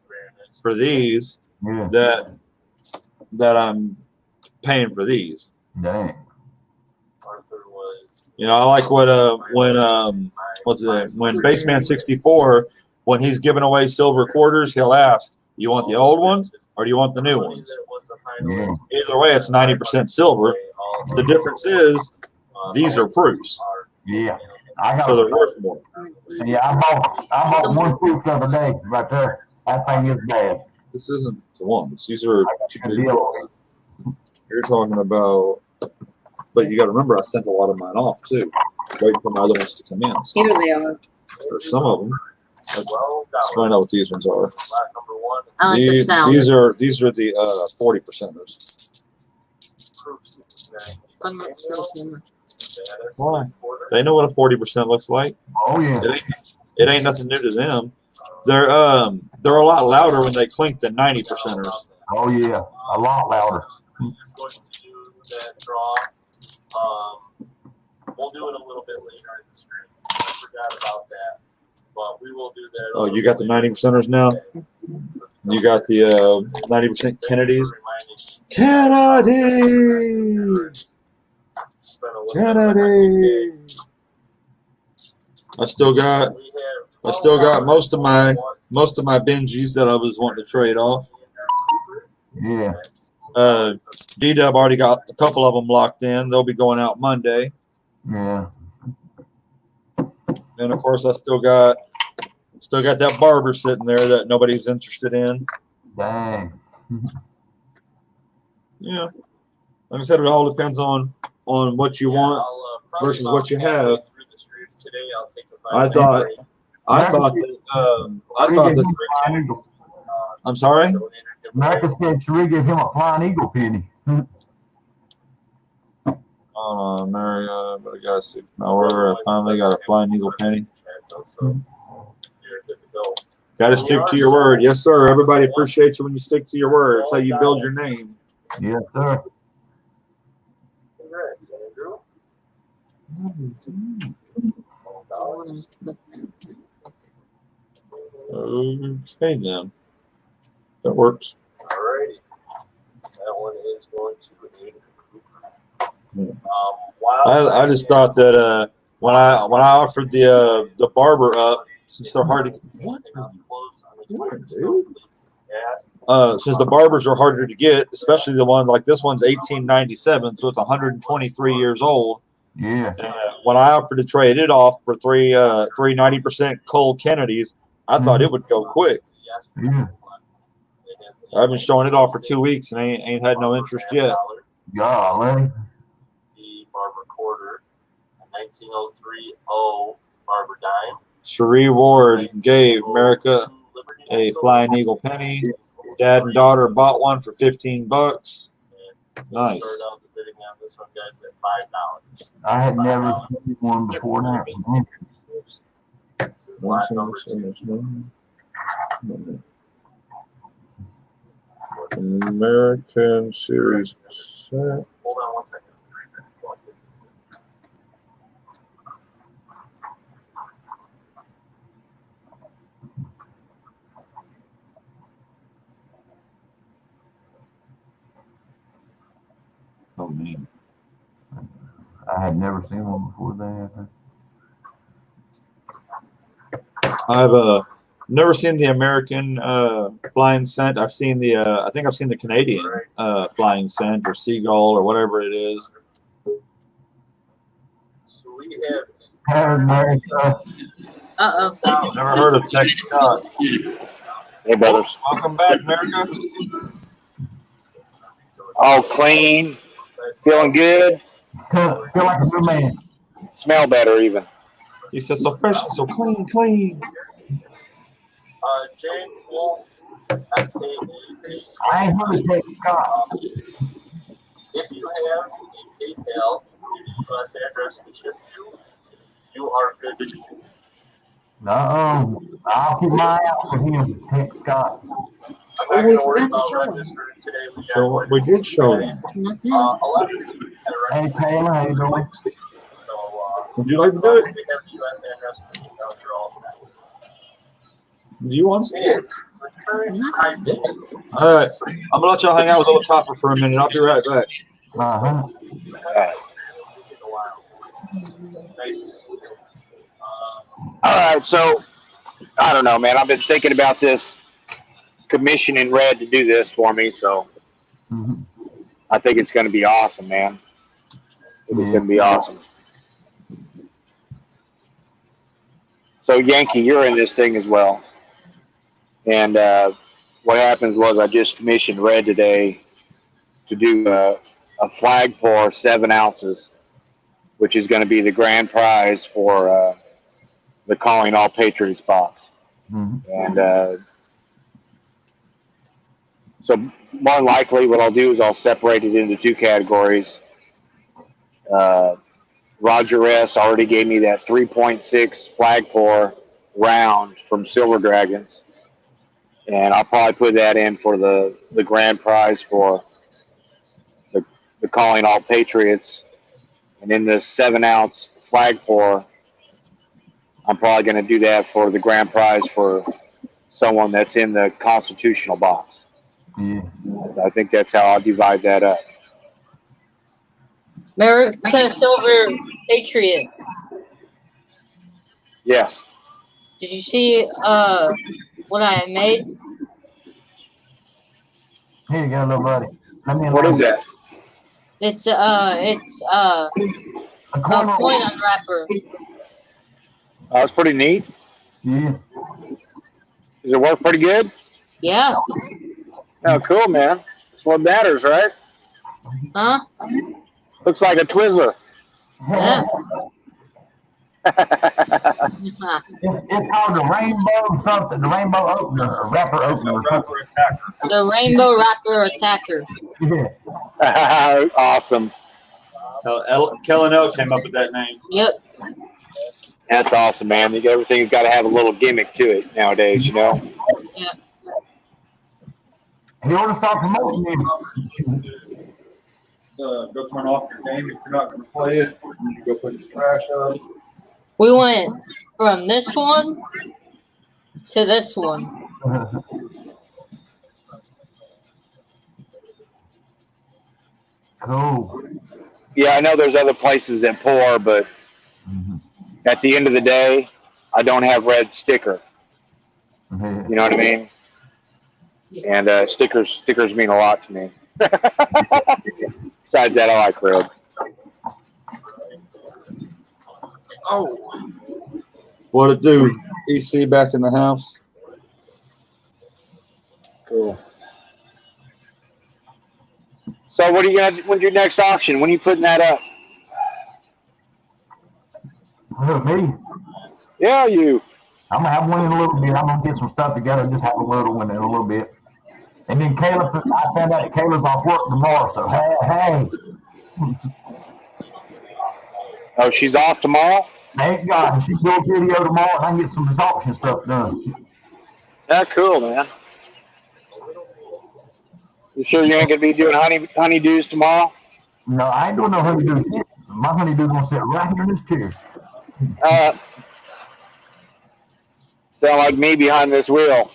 for these that I'm paying for these. Dang. You know, I like when Baseman 64, when he's giving away silver quarters, he'll ask, "You want the old ones or do you want the new ones?" Yeah. Either way, it's 90% silver. The difference is these are proofs, Yeah. I got so they're worth more. Yeah, I bought one proof the other day right there. That thing is bad. This isn't the ones. These are two Good big. deal. You're talking about, but you got to remember, I sent a lot of mine off too, waiting for my other ones to come in. So Here they are. for some of them, let's find out what these ones are. I like the sound. These are the 40%ers. I'm not sure. Why? They know what a 40% looks like. Oh yeah. It ain't nothing new to them. They're a lot louder when they clink than 90%ers. Oh yeah. A lot louder. We'll do it a little bit later in the stream. I forgot about that, but we will do that. Oh, you got the 90%ers now? You got the 90% Kennedys? Kennedy! I still got most of my Benjis that I was wanting to trade off. Yeah. D-Dub already got a couple of them locked in. They'll be going out Monday. Yeah. And of course, I still got that barber sitting there that nobody's interested in. Dang. Yeah. Like I said, it all depends on what you want. probably versus what you about halfway have. through the stream today. I'll take a I 5-second thought break. I thought that Flying Eagle. I'm sorry. So America said Cherie gave him a Flying Eagle penny. Mary, but I got a 6 hour. I finally got a Flying Eagle penny. So you're good to go. Got to stick to your word. Yes, sir. Everybody appreciates you when you stick to your word. It's how you build your name. Yes, sir. Congrats, Andrew. Okay, then. That works. Alrighty. That one is going to Andrew. I just thought that when I offered the barber up, since they're hard to since the barbers are harder to get, especially the one like this one's 1897, so it's 123 years old. Yeah. When I offered to trade it off for three 90% Cole Kennedys, I thought it would go quick. Yeah. I've been showing it off for 2 weeks and ain't had no interest yet. Golly. The barber quarter, 1903 barber dime. Cherie Ward gave America a Flying Eagle penny. Dad and daughter bought one for $15. Nice. Start out the bidding on this one, guys, at $5. I had never seen one before that. This is lot number 2. American Series. Hold on 1 second. Oh man. I had never seen one before that. I've never seen the American flying cent. I've seen the I think I've seen the Canadian flying cent or seagull or whatever it is. So we have America. Uh-oh. Never heard of Tex Scott. Hey, brothers. Welcome back, America. All clean, feeling good, Feel like a new man. smell better even. He said so fresh and so clean. Jane Wolf, FKA. I ain't heard of Tex Scott. If you have a PayPal US address to ship to, you are good to go. No, I'll keep my eye out for him, Tex Scott. I'm not going to worry about registering today. We did show him. Not that. 11 people had Hey, Taylor, how you doing? So, Would you like to as do long it? as we have the US address, you're all set. Do you want to? And return high bid. All right. I'm gonna let y'all hang out with Little Copper for a minute. I'll be right back. Uh-huh. All right. It'll take a while. Nice. All right, so I don't know, man. I've been thinking about this, commissioning Red to do this for me, so Mm-hmm. I think it's going to be awesome, man. It's going to be awesome. So, Yankee, you're in this thing as well. And what happens was I just commissioned Red today to do a flag pour 7 ounces, which is going to be the grand prize for the Calling All Patriots box. Mm-hmm. And so more than likely what I'll do is I'll separate it into 2 categories. Roger S. already gave me that 3.6 flag pour round from Silver Dragons. And I'll probably put that in for the grand prize for the Calling All Patriots. And in the 7-ounce flag pour, I'm probably going to do that for the grand prize for someone that's in the constitutional box. Yeah. I think that's how I'll divide that up. America Silver Patriot. Yes. Did you see what I made? Here you go, little buddy. Let me What is that? It's A a coin. coin unwrapper. That's pretty neat. Yeah. Does it work pretty good? Yeah. Oh, cool, man. That's what matters, right? Huh? Looks like a Twizzler. Yeah. It's called the Rainbow something, the Rainbow Opener, or Rapper Opener. Or something. Rapper Attacker. The Rainbow Rapper Attacker. Yeah. Awesome. Kellen O came up with that name. Yep. That's awesome, man. Everything's got to have a little gimmick to it nowadays, you know? Yep. He ought to start promoting him. Go turn off your game if you're not going to play it. You need to go put your trash up. We went from this one to this one. Oh. Yeah, I know there's other places that pour, but at the end of the day, I don't have red sticker. You know what I mean? And stickers mean a lot to me. Besides that, I like red. Oh. What it do? EC back in the house. Cool. So what are you gonna? When's your next auction? When are you putting that up? Me? Yeah, you. I'm gonna have one in a little bit. I'm gonna get some stuff together, just have a little one in a little bit. And then Caleb, I found out that Caleb's off work tomorrow, so hey. Oh, she's off tomorrow? Thank God. She do a video tomorrow and I can get some auction stuff done. Yeah, cool, man. You sure you ain't gonna be doing honeydews tomorrow? No, I ain't doing no honeydew shit. My honeydew's gonna sit right here in this chair. Sound like me behind this wheel.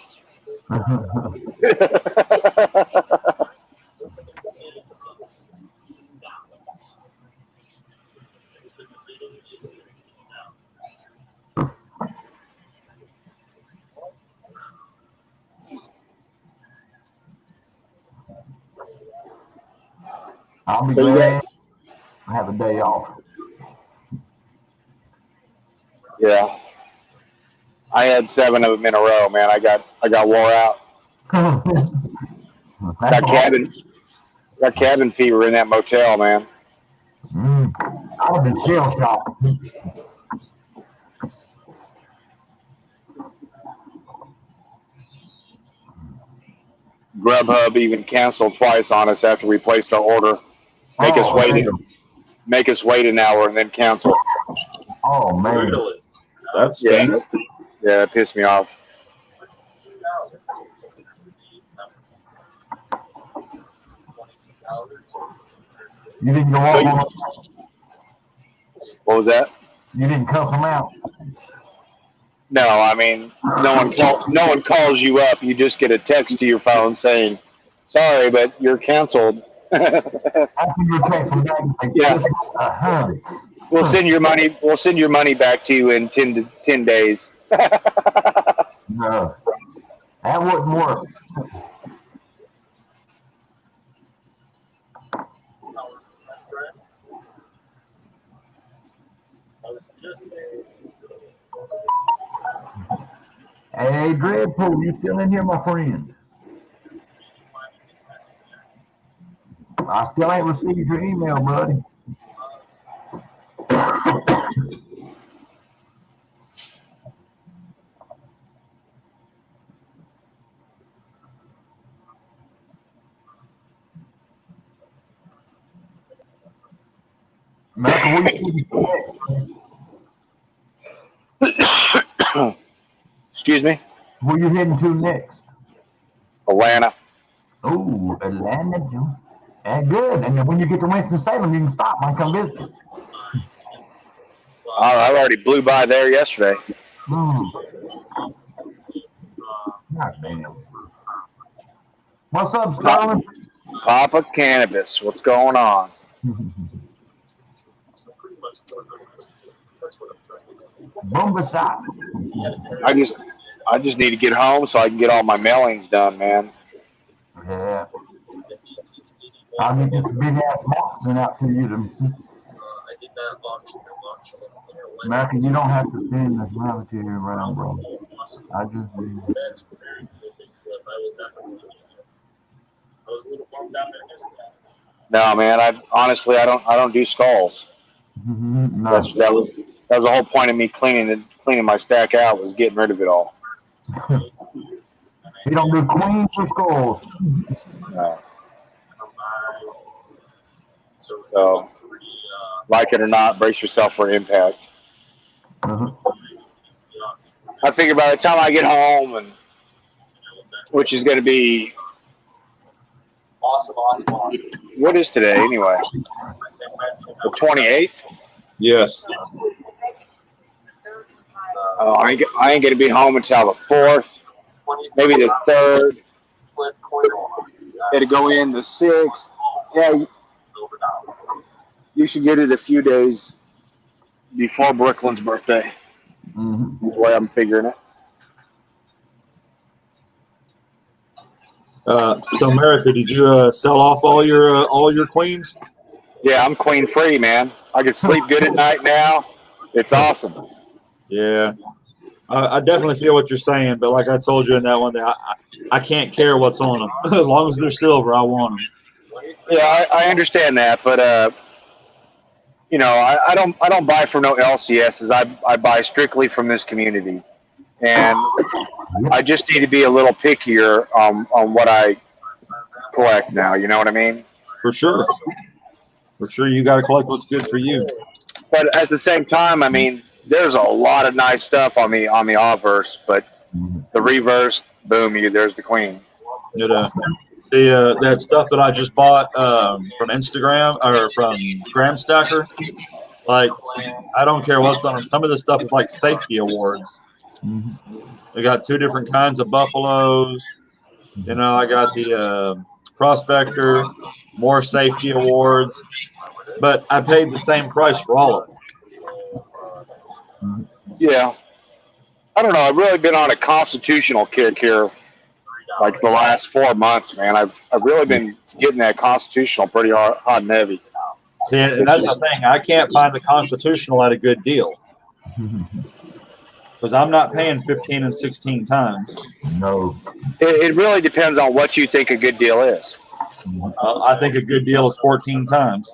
I'll be glad I have a day off. Yeah. I had 7 of them in a row, man. I got wore out. Got cabin fever in that motel, man. I've been shell shocked. Grubhub even canceled twice on us after we placed our order. Make us wait an hour and then cancel. Oh man. Really? That stinks. Yeah, it pissed me off. You didn't go off on them? What was that? You didn't cuss them out? No, I mean, no one calls you up. You just get a text to your phone saying, "Sorry, but you're canceled." After you text them back, like, yeah. We'll send your money back to you in 10 days. No, that wouldn't work. Hey, Dreadpool, you still in here, my friend? I still ain't received your email, buddy. Excuse me? Where you heading to next? Atlanta. Oh, Atlanta. That's good. And then when you get to Winston-Salem, you can stop and come visit you. I already blew by there yesterday. God damn. What's up, Sterling? Papa Cannabis. What's going on? Boomba shot. I just need to get home so I can get all my mailings done, man. Yeah. I'll get this big ass box sent out to you. American, you don't have to send this around to you around, bro. I just need. I was a little bummed out I missed that. No, man. I don't do skulls. No. That was the whole point of me cleaning my stack out, was getting rid of it all. You don't do queens or skulls. So, like it or not, brace yourself for impact. Uh-huh. I figure by the time I get home, and which is going to be Awesome. what is today anyway? The 28th. Yes. I ain't going to be home until the 4th, maybe the 3rd. It'll go in the 6th. Yeah, you should get it a few days before Brooklyn's birthday. Mm-hmm. That's the way I'm figuring it. So America, did you sell off all your queens? Yeah, I'm queen free, man. I can sleep good at night now. It's awesome. Yeah. I definitely feel what you're saying, but like I told you in that one, that I can't care what's on them. As long as they're silver, I want them. Yeah, I understand that, but I don't buy from no LCSs. I buy strictly from this community, and I just need to be a little pickier on what I collect now. You know what I mean? For sure. For sure, you got to collect what's good for you. But at the same time, I mean, there's a lot of nice stuff on the obverse, but the reverse, boom, there's the queen. That stuff that I just bought from Instagram or from Gram Stacker, like I don't care what's on them. Some of this stuff is like safety awards. We got 2 different kinds of buffaloes. I got the prospector, more safety awards, but I paid the same price for all of them. Yeah. I don't know. I've really been on a constitutional kick here, like the last 4 months, man. I've really been getting that constitutional pretty hot and heavy. See, and that's the thing. I can't find the constitutional at a good deal because I'm not paying 15 and 16 times. No. It really depends on what you think a good deal is. I think a good deal is 14 times.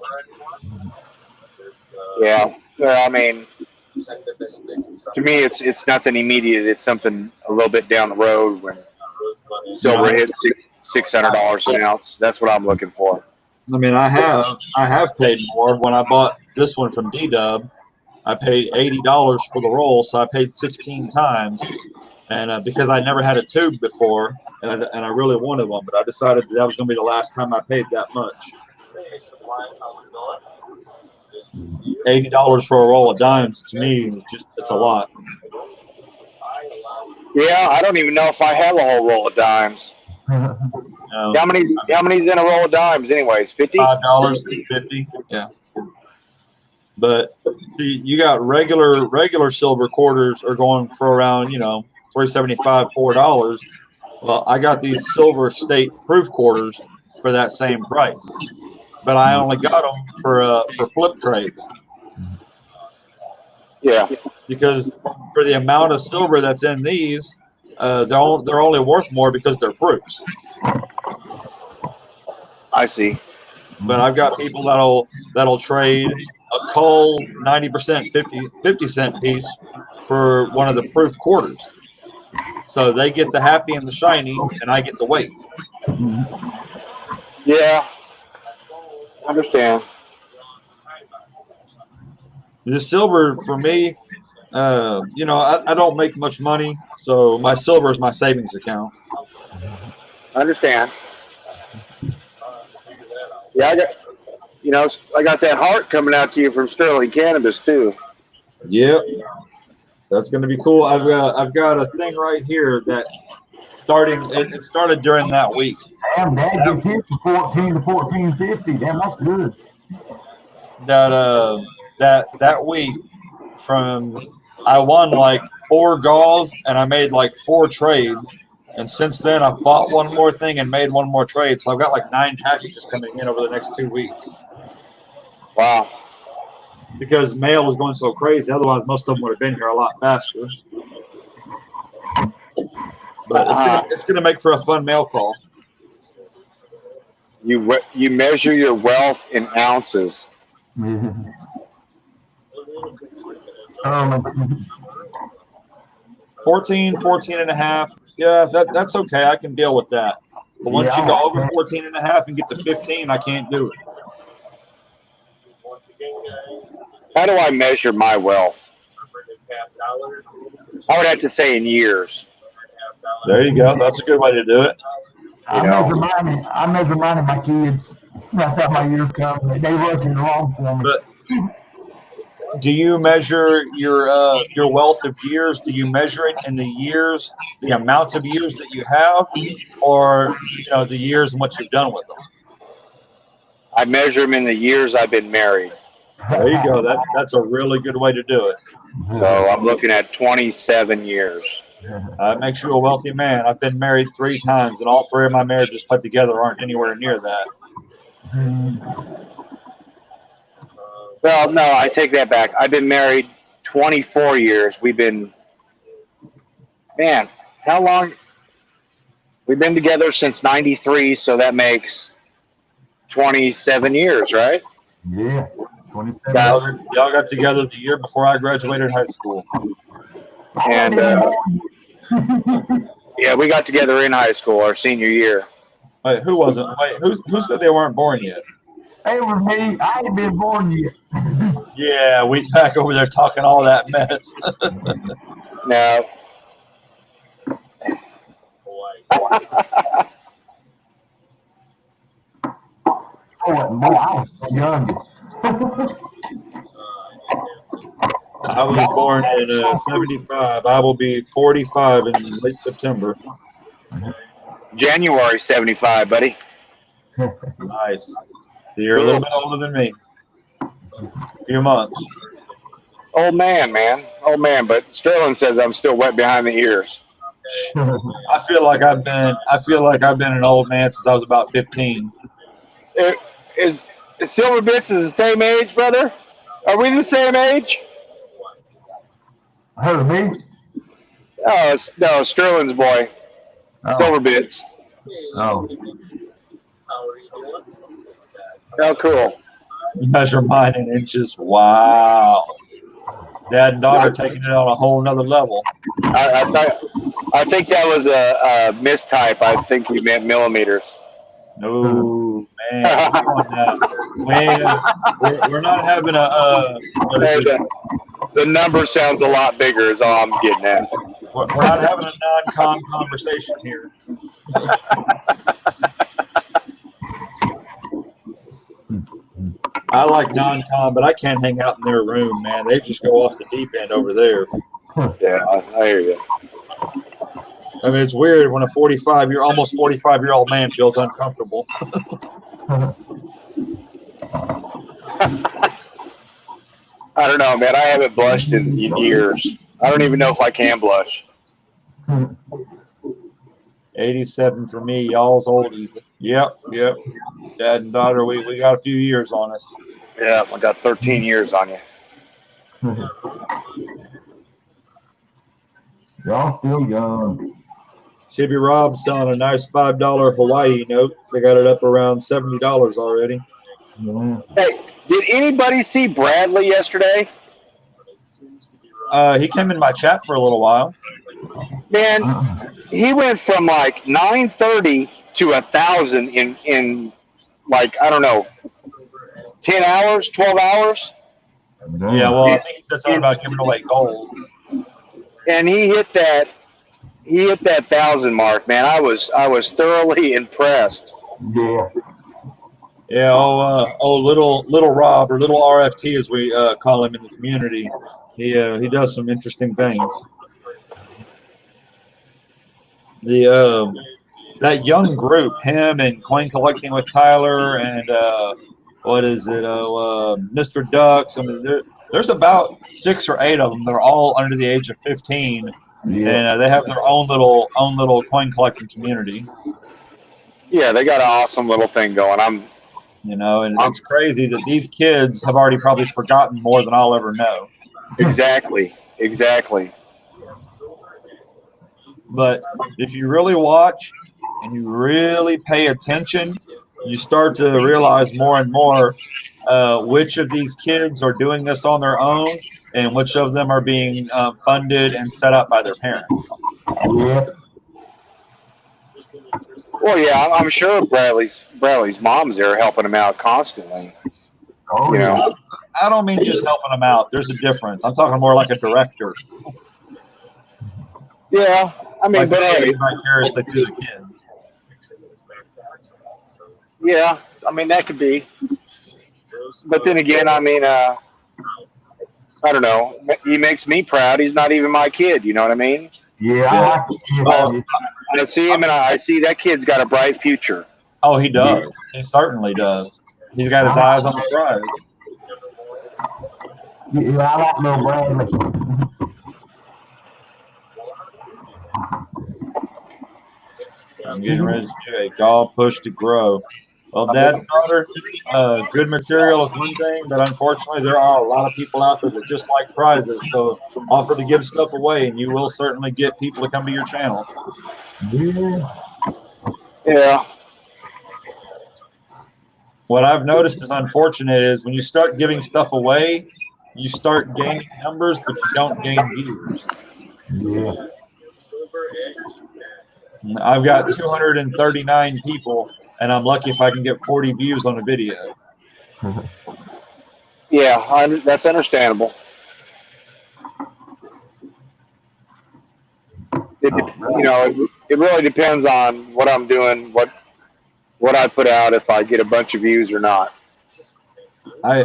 Yeah. Well, I mean, to me, it's nothing immediate. It's something a little bit down the road when silver hits $600 an ounce. That's what I'm looking for. I mean, I have paid more. When I bought this one from D-Dub, I paid $80 for the roll, so I paid 16 times. And because I never had a tube before, and I really wanted one, but I decided that was going to be the last time I paid that much. $80 for a roll of dimes, to me, it's a lot. Yeah, I don't even know if I have a whole roll of dimes. How many's in a roll of dimes anyways? 50? $5, 50, yeah. But see, you got regular silver quarters are going for around, $3.75, $4. Well, I got these silver state proof quarters for that same price, but I only got them for flip trades. Yeah. Because for the amount of silver that's in these, they're only worth more because they're proofs. I see. But I've got people that'll trade a coal 90% 50 cent piece for one of the proof quarters. So they get the happy and the shiny, and I get the weight. Yeah. I understand. The silver for me, I don't make much money, so my silver is my savings account. I understand. Yeah, I got that heart coming out to you from Sterling Cannabis too. Yep, that's going to be cool. I've got a thing right here that it started during that week. Damn, Dad gets hit from 14 to 14.50. Damn, that's good. That week I won like 4 galls and I made like 4 trades. And since then, I've bought one more thing and made one more trade. So I've got like 9 packages coming in over the next 2 weeks. Wow. Because mail was going so crazy. Otherwise, most of them would have been here a lot faster. But it's gonna make for a fun mail call. You measure your wealth in ounces. 14 and a half. Yeah, that's okay. I can deal with that. But once you go over 14 and a half and get to 15, I can't do it. How do I measure my wealth? I would have to say in years. There you go. That's a good way to do it. I measure mine in my kids. That's how my years come. They rush it along for me. But do you measure your wealth of years? Do you measure it in the years, the amount of years that you have, or the years and what you've done with them? I measure them in the years I've been married. There you go. That's a really good way to do it. So I'm looking at 27 years. That makes you a wealthy man. I've been married 3 times, and all 3 of my marriages put together aren't anywhere near that. Well, no, I take that back. I've been married 24 years. How long? We've been together since 93, so that makes 27 years, right? Yeah, 27. Y'all got together the year before I graduated high school. And yeah, we got together in high school, our senior year. Wait, who wasn't? Wait, who said they weren't born yet? It was me. I ain't been born yet. Yeah, Wheatback over there talking all that mess. No. I was young. I was born in 75. I will be 45 in late September. January 75, buddy. Nice. So you're a little bit older than me. A few months. Old man. But Sterling says I'm still wet behind the ears. I feel like I've been an old man since I was about 15. Is Silver Bits is the same age, brother? Are we the same age? Who, me? Oh, no, Sterling's boy. Oh. Silver Bits. Oh. Oh, cool. Measure mine in inches. Wow. Dad and daughter taking it on a whole nother level. I think that was a mistype. I think you meant millimeters. No, man. Come on now. We're not having the number sounds a lot bigger is all I'm getting at. We're not having a non-con conversation here. I like non-con, but I can't hang out in their room, man. They just go off the deep end over there. Yeah, I hear you. I mean, it's weird when almost 45-year-old man feels uncomfortable. I don't know, man. I haven't blushed in years. I don't even know if I can blush. 87 for me. Y'all's oldies. Yep. Dad and daughter, we got a few years on us. Yeah, I got 13 years on you. Y'all still young. Shibby Rob's selling a nice $5 Hawaii note. They got it up around $70 already. Yeah. Hey, did anybody see Bradley yesterday? He came in my chat for a little while. Man, he went from like 930 to 1,000 in like, I don't know, 10 hours, 12 hours. Yeah, well, I think he said something about giving away gold. And he hit that 1,000 mark, man. I was thoroughly impressed. Yeah. Yeah, little Rob, or little RFT as we call him in the community. He does some interesting things. That young group, him and Coin Collecting with Tyler and Mr. Ducks. I mean, there's about 6 or 8 of them. They're all under the age of 15, and they have their own little coin collecting community. Yeah, they got an awesome little thing going. And it's crazy that these kids have already probably forgotten more than I'll ever know. Exactly. But if you really watch and you really pay attention, you start to realize more and more which of these kids are doing this on their own and which of them are being funded and set up by their parents. Yeah. Well, yeah, I'm sure Bradley's mom's there helping him out constantly. Oh, You know? yeah. I don't mean just helping them out. There's a difference. I'm talking more like a director. Yeah, I mean, Like but they're hey, living vicariously through the kids. yeah, I mean that could be. But then again, I mean, I don't know. He makes me proud. He's not even my kid. You know what I mean? Yeah, Yeah. I like Well, it. I see him, and I see that kid's got a bright future. oh, he does. He certainly does. He's got his eyes on the prize. Yeah, I like little Bradley. I'm getting ready to do a gall push to grow. Well, Dad and daughter, good material is one thing, but unfortunately, there are a lot of people out there that just like prizes. So offer to give stuff away, and you will certainly get people to come to your channel. Yeah. Yeah. What I've noticed is unfortunate is when you start giving stuff away, you start gaining numbers, but you don't gain viewers. Yeah. I've got 239 people, and I'm lucky if I can get 40 views on a video. Yeah, that's understandable. It really depends on what I'm doing, what I put out, if I get a bunch of views or not. I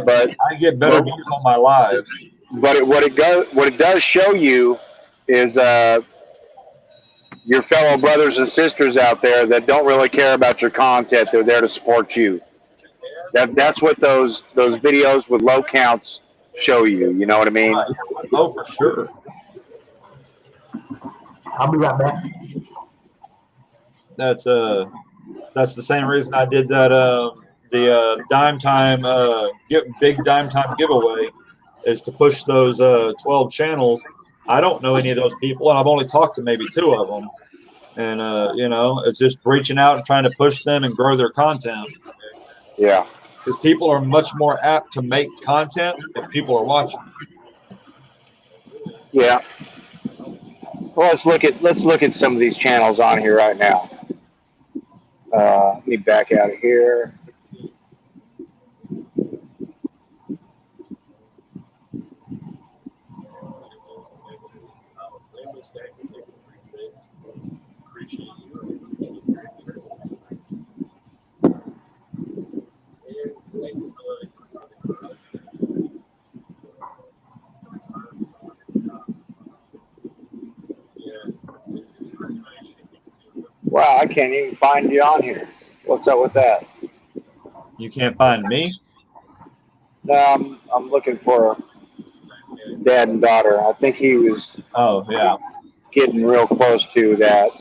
get better views on my lives. But what it does show you is your fellow brothers and sisters out there that don't really care about your content. They're there to support you. That's what those videos with low counts show you. You know what I mean? Right. Oh, for sure. I'll be right back. That's the same reason I did that the big dime time giveaway is to push those 12 channels. I don't know any of those people, and I've only talked to maybe 2 of them. And it's just reaching out and trying to push them and grow their content. Yeah. Because people are much more apt to make content if people are watching. Yeah. Well, let's look at some of these channels on here right now. Let me back out of here. Wow, I can't even find you on here. What's up with that? You can't find me? No, I'm looking for Dad and Daughter. I think he was getting real close to that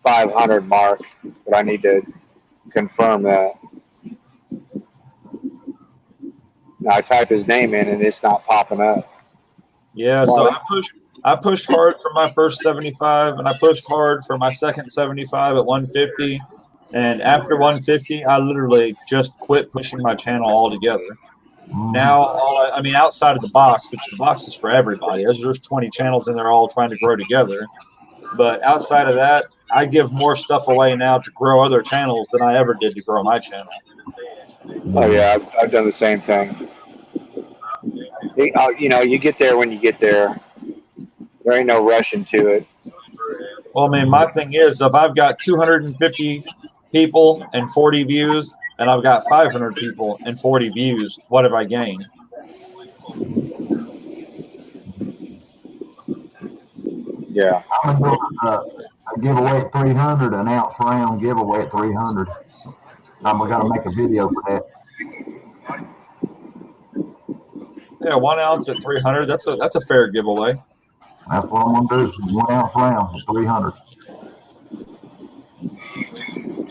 500 mark, but I need to confirm that. Now I type his name in and it's not popping up. Yeah, so I pushed hard for my first 75, and I pushed hard for my second 75 at 150. And after 150, I literally just quit pushing my channel altogether. Now, outside of the box, which the box is for everybody. There's 20 channels in there all trying to grow together. But outside of that, I give more stuff away now to grow other channels than I ever did to grow my channel. Oh, yeah, I've done the same thing. You get there when you get there. There ain't no rushing to it. Well, my thing is, if I've got 250 people and 40 views, and I've got 500 people and 40 views, what have I gained? Yeah. I'm going to do a giveaway at 300, an ounce round giveaway at 300. I'm going to make a video for that. Yeah, 1 ounce at 300. That's a fair giveaway. That's what I'm going to do. 1 ounce round at 300.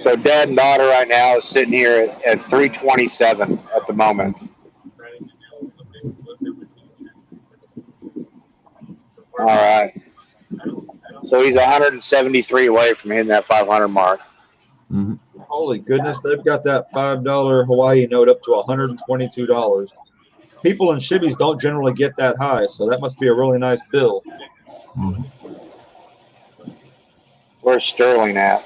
So Dad and Daughter right now is sitting here at 327 at the moment. All right. So he's 173 away from hitting that 500 mark. Mm-hmm. Holy goodness, they've got that $5 Hawaii note up to $122. People in shivvies don't generally get that high, so that must be a really nice bill. Where's Sterling at?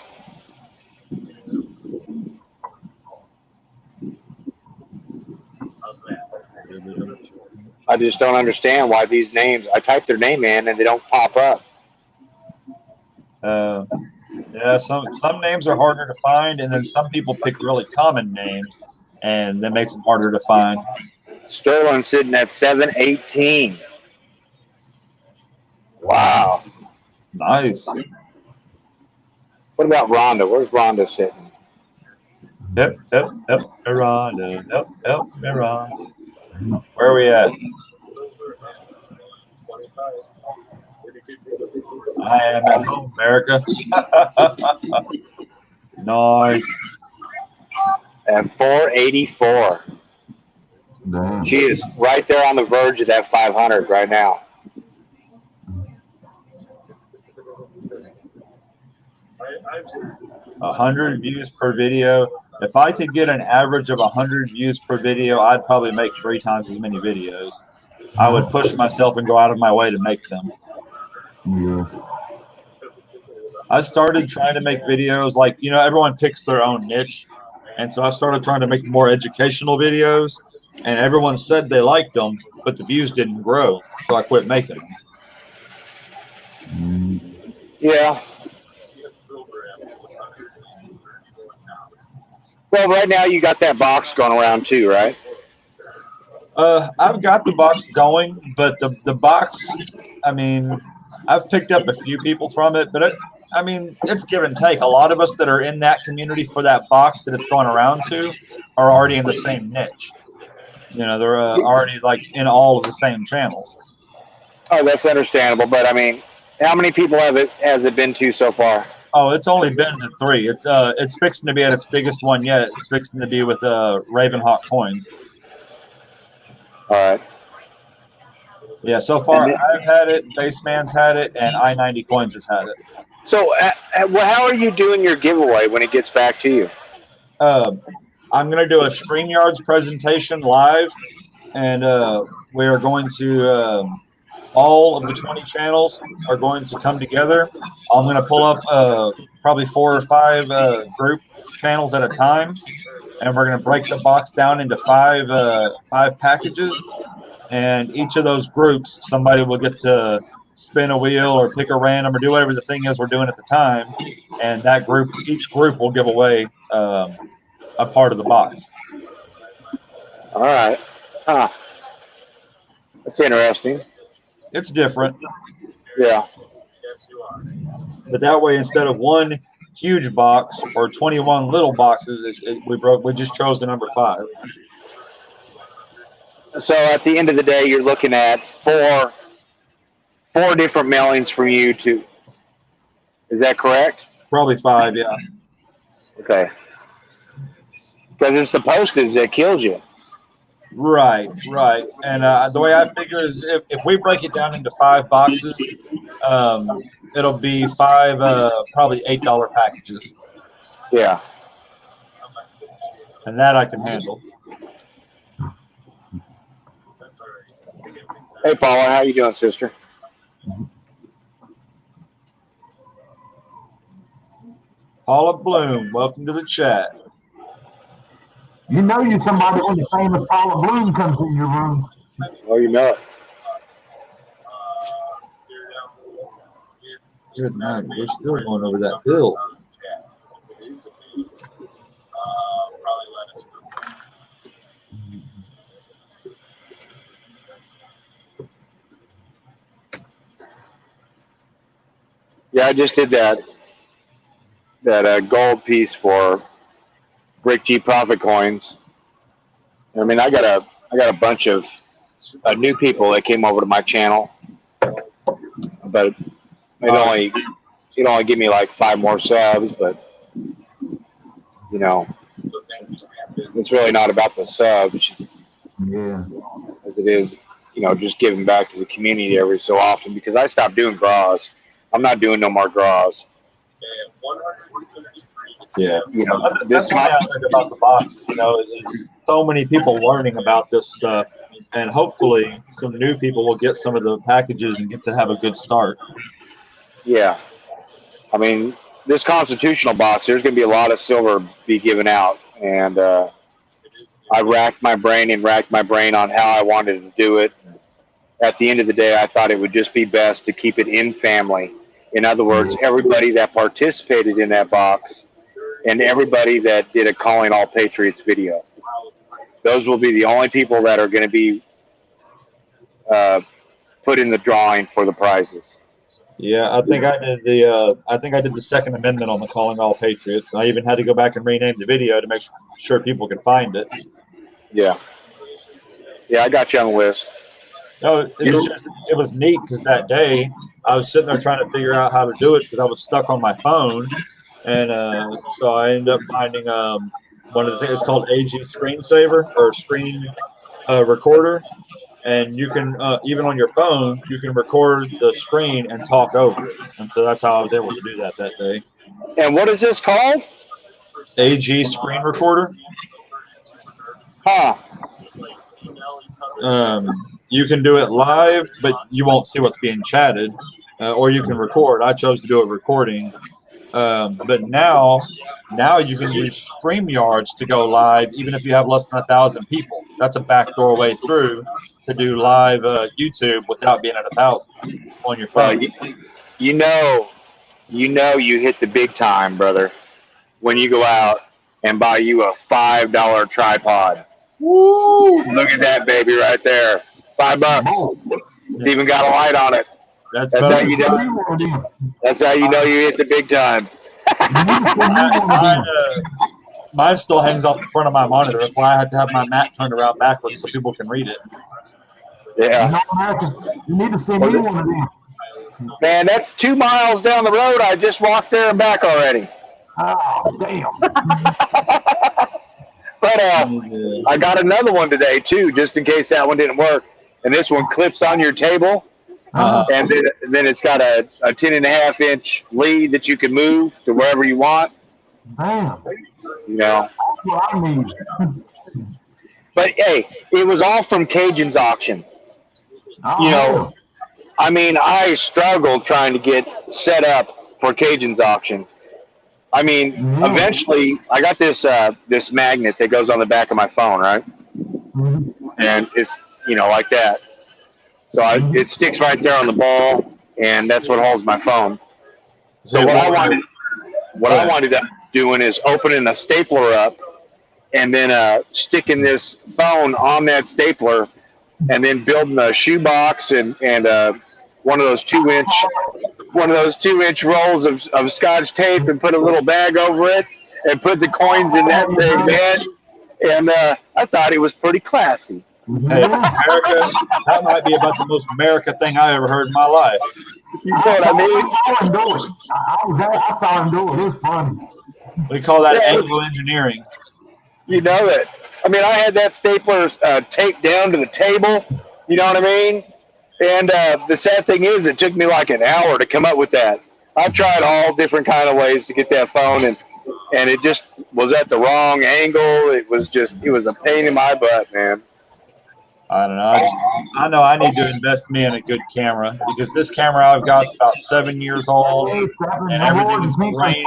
I just don't understand why these names. I type their name in and they don't pop up. Yeah, some names are harder to find, and then some people pick really common names, and that makes them harder to find. Sterling sitting at 718. Wow. Nice. What about Rhonda? Where's Rhonda sitting? Yep, Miranda. Yep, Miranda. Where are we at? I am at home, America. Nice. At 484. Damn. She is right there on the verge of that 500 right now. I've 100 views per video. If I could get an average of 100 views per video, I'd probably make 3 times as many videos. I would push myself and go out of my way to make them. Yeah. I started trying to make videos like, everyone picks their own niche. And so I started trying to make more educational videos, and everyone said they liked them, but the views didn't grow. So I quit making them. Yeah. Well, right now you got that box going around too, right? I've got the box going, but the box, I mean, I've picked up a few people from it, but it's give and take. A lot of us that are in that community for that box that it's going around to are already in the same niche. They're already like in all of the same channels. Oh, that's understandable. But I mean, how many people has it been to so far? Oh, it's only been to 3. It's fixing to be at its biggest one yet. It's fixing to be with Ravenhawk coins. All right. Yeah, so far I've had it, Baseman's had it, and I-90 Coins has had it. So, how are you doing your giveaway when it gets back to you? I'm going to do a StreamYards presentation live, and we are going to all of the 20 channels are going to come together. I'm going to pull up probably 4 or 5 group channels at a time, and we're going to break the box down into 5 packages. And each of those groups, somebody will get to spin a wheel or pick a random or do whatever the thing is we're doing at the time. And that group, each group will give away a part of the box. All right. Huh. That's interesting. It's different. Yeah. But that way, instead of 1 huge box or 21 little boxes, we just chose the number 5. So at the end of the day, you're looking at 4 different mailings from you to. Is that correct? Probably 5, yeah. Okay. Because it's the postage that kills you. Right. And the way I figure is if we break it down into 5 boxes, it'll be 5 probably $8 packages. Yeah. And that I can handle. Hey, Paula, how you doing, sister? Paula Bloom, welcome to the chat. You know you're somebody when the famous Paula Bloom comes in your room. Oh, you know it. Good night. We're still going over that bill. Yeah, I just did that gold piece for Rick G Profit Coins. I mean, I got a bunch of new people that came over to my channel, but it only give me like 5 more subs. But it's really not about the subs, Yeah. as it is, just giving back to the community every so often. Because I stopped doing draws. I'm not doing no more draws. And 133 is Yeah, You know, that's one thing I like about the box. You know, is so many people learning about this stuff, and hopefully some new people will get some of the packages and get to have a good start. yeah. I mean, this constitutional box, there's going to be a lot of silver be given out, and I racked my brain on how I wanted to do it. At the end of the day, I thought it would just be best to keep it in family. In other words, everybody that participated in that box and everybody that did a Calling All Patriots video. Those will be the only people that are going to be put in the drawing for the prizes. Yeah, I think I did the Second Amendment on the Calling All Patriots. I even had to go back and rename the video to make sure people could find it. Yeah. Yeah, I got you on the list. No, it was neat because that day I was sitting there trying to figure out how to do it because I was stuck on my phone, and so I ended up finding one of the things. It's called AG Screensaver or Screen Recorder, and you can even on your phone you can record the screen and talk over it, and so that's how I was able to do that day. And what is this called? AG Screen Recorder. Huh. You can do it live, but you won't see what's being chatted, or you can record. I chose to do a recording, but now you can use StreamYards to go live, even if you have less than 1,000 people. That's a backdoor way through to do live YouTube without being at 1,000 on your phone. You hit the big time, brother, when you go out and buy you a $5 tripod. Woo! Look at that baby right there. $5. It's even got a light on it. That's how you know. That's how you know you hit the big time. Mine still hangs off the front of my monitor. That's why I had to have my mat turned around backwards so people can read it. Yeah. You need to send me one of them. Man, that's 2 miles down the road. I just walked there and back already. Oh, damn. But I got another one today, too, just in case that one didn't work. And this one clips on your table. And then it's got a 10.5-inch lead that you can move to wherever you want. Damn. You know. That's what I need. But, hey, it was all from Cajun's auction. Oh, You know, I mean, I struggled trying to get set up for Cajun's auction. I mean, eventually, I got this this magnet that goes on the back of my phone, right? And it's, you know, like that. So it sticks right there on the ball, and that's what holds my phone. So what I wanted to doing is opening a stapler up, and then sticking this phone on that stapler, and then building a shoebox and one of those 2-inch rolls of Scotch tape and put a little bag over it and put the coins in that thing, man. And I thought it was pretty classy. Hey, America, that might be about the most America thing I ever heard in my life. You know what I mean? I saw him do it. It was funny. We call that Anglo engineering. You know it. I mean, I had that stapler taped down to the table. You know what I mean? And the sad thing is, it took me like an hour to come up with that. I tried all different kind of ways to get that phone, and it just was at the wrong angle. It was a pain in my butt, man. I don't know. I know I need to invest me in a good camera because this camera I've got is about 7 years old, and everything is grainy.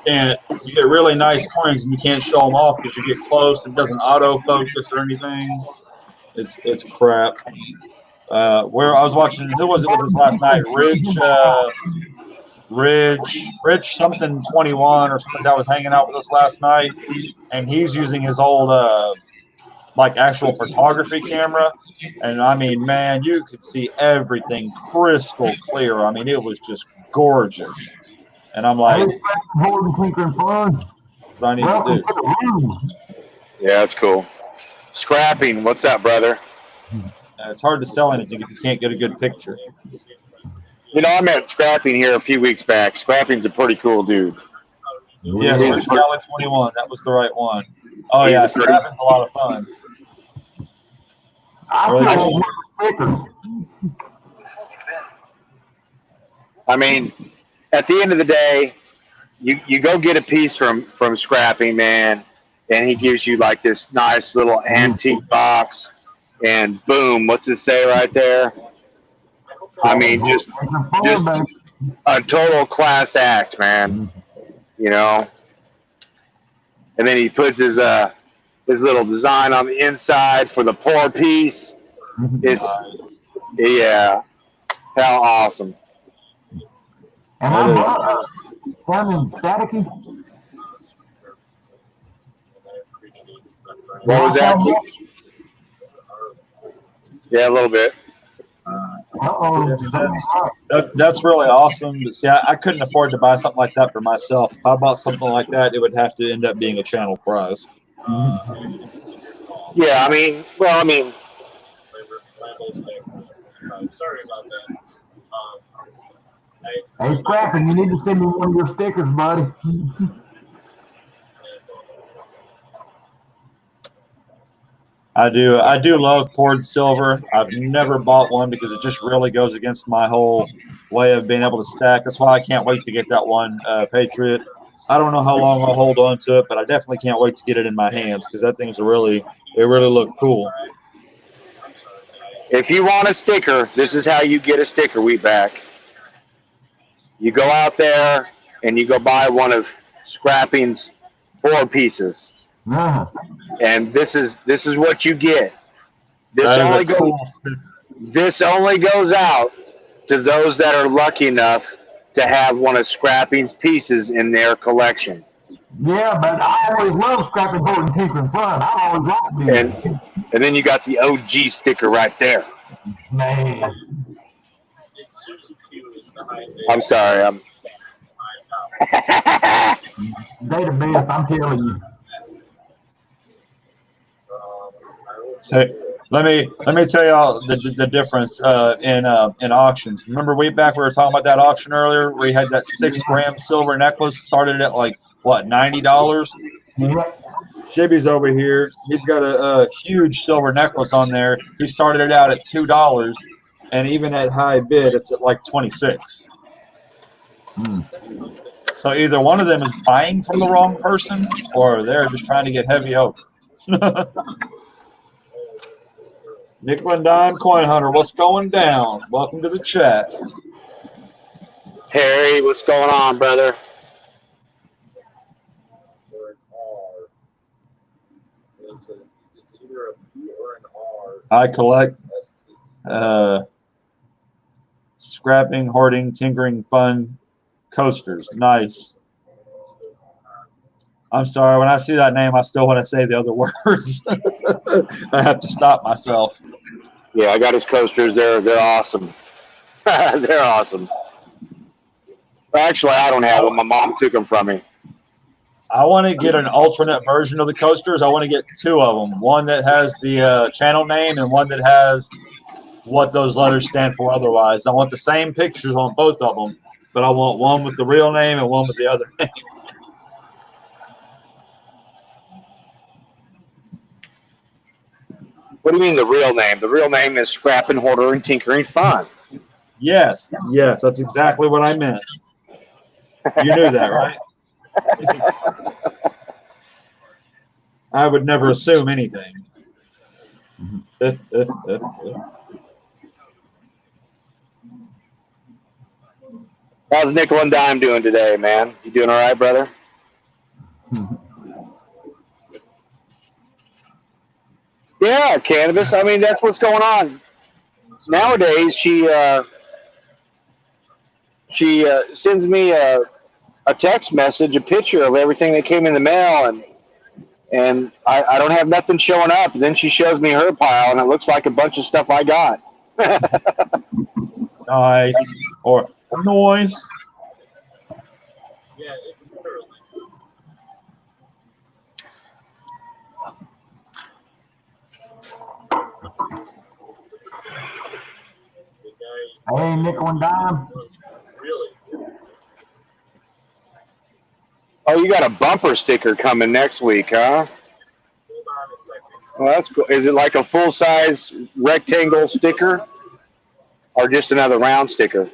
And you get really nice coins, and you can't show them off because you get close and it doesn't autofocus or anything. It's crap. Where I was watching, who was it with us last night? Rich something 21 or something that was hanging out with us last night, and he's using his old like actual photography camera, and I mean, man, you could see everything crystal clear. I mean, it was just gorgeous, and I'm like, what I need to do. Yeah, that's cool. Scrapping, what's up, brother? It's hard to sell anything if you can't get a good picture. You know, I met Scrapping here a few weeks back. Scrapping's a pretty cool dude. Yes, Rich Galley 21. That was the right one. Oh, yeah, Scrapping's a lot of fun. I mean, at the end of the day, you go get a piece from scrapping, man, and he gives you like this nice little antique box, and boom, what's it say right there? I mean, just a total class act, man. You know. And then he puts his little design on the inside for the pour piece. It's yeah, how awesome. And I bought sounding staticky. What was that? Yeah, a little bit. That's really awesome. But see, I couldn't afford to buy something like that for myself. If I bought something like that, it would have to end up being a channel prize. Yeah, I mean, Sorry about that. Hey, Scrapping, you need to send me one of your stickers, buddy. I do love poured silver. I've never bought one because it just really goes against my whole way of being able to stack. That's why I can't wait to get that one Patriot. I don't know how long I'll hold on to it, but I definitely can't wait to get it in my hands because that thing's really look cool. if you want a sticker, this is how you get a sticker, Wheatback. You go out there and you go buy one of Scrapping's 4 pieces. And this is what you get. This only goes out to those that are lucky enough to have one of Scrapping's pieces in their collection. Yeah, but I always love Scrapping, Horton, Tinkering Fun. I always loved these. And then you got the OG sticker right there. Man. I'm sorry. They the best, I'm telling you. Hey, let me tell y'all the difference in auctions. Remember way back we were talking about that auction earlier where he had that 6-gram silver necklace started at like what, $90? Yeah. Jibby's over here. He's got a huge silver necklace on there. He started it out at $2, and even at high bid, it's at like 26. So either one of them is buying from the wrong person, or they're just trying to get heavy over. Nickel and Dime Coin Hunter, what's going down? Welcome to the chat. Terry, what's going on, brother? It's either a P or an R. I collect scrapping, hoarding, tinkering, fun coasters. Nice. I'm sorry, when I see that name, I still want to say the other words. I have to stop myself. Yeah, I got his coasters. They're awesome. They're awesome. Actually, I don't have them. My mom took them from me. I want to get an alternate version of the coasters. I want to get 2 of them. One that has the channel name and one that has what those letters stand for otherwise. I want the same pictures on both of them, but I want one with the real name and one with the other name. What do you mean the real name? The real name is Scrapping, Hoarder, and Tinkering Fun. Yes, that's exactly what I meant. You knew that, right? I would never assume anything. How's Nickel and Dime doing today, man? You doing all right, brother? Yeah, cannabis. I mean, that's what's going on. Nowadays, she sends me a text message, a picture of everything that came in the mail, and I don't have nothing showing up. And then she shows me her pile, and it looks like a bunch of stuff I got. Nice. Or noise. Yeah, it's early. Hey, Nickel and Dime. Really? Oh, you got a bumper sticker coming next week, huh? Hold on a second. Well, that's cool. Is it like a full-size rectangle sticker or just another round sticker?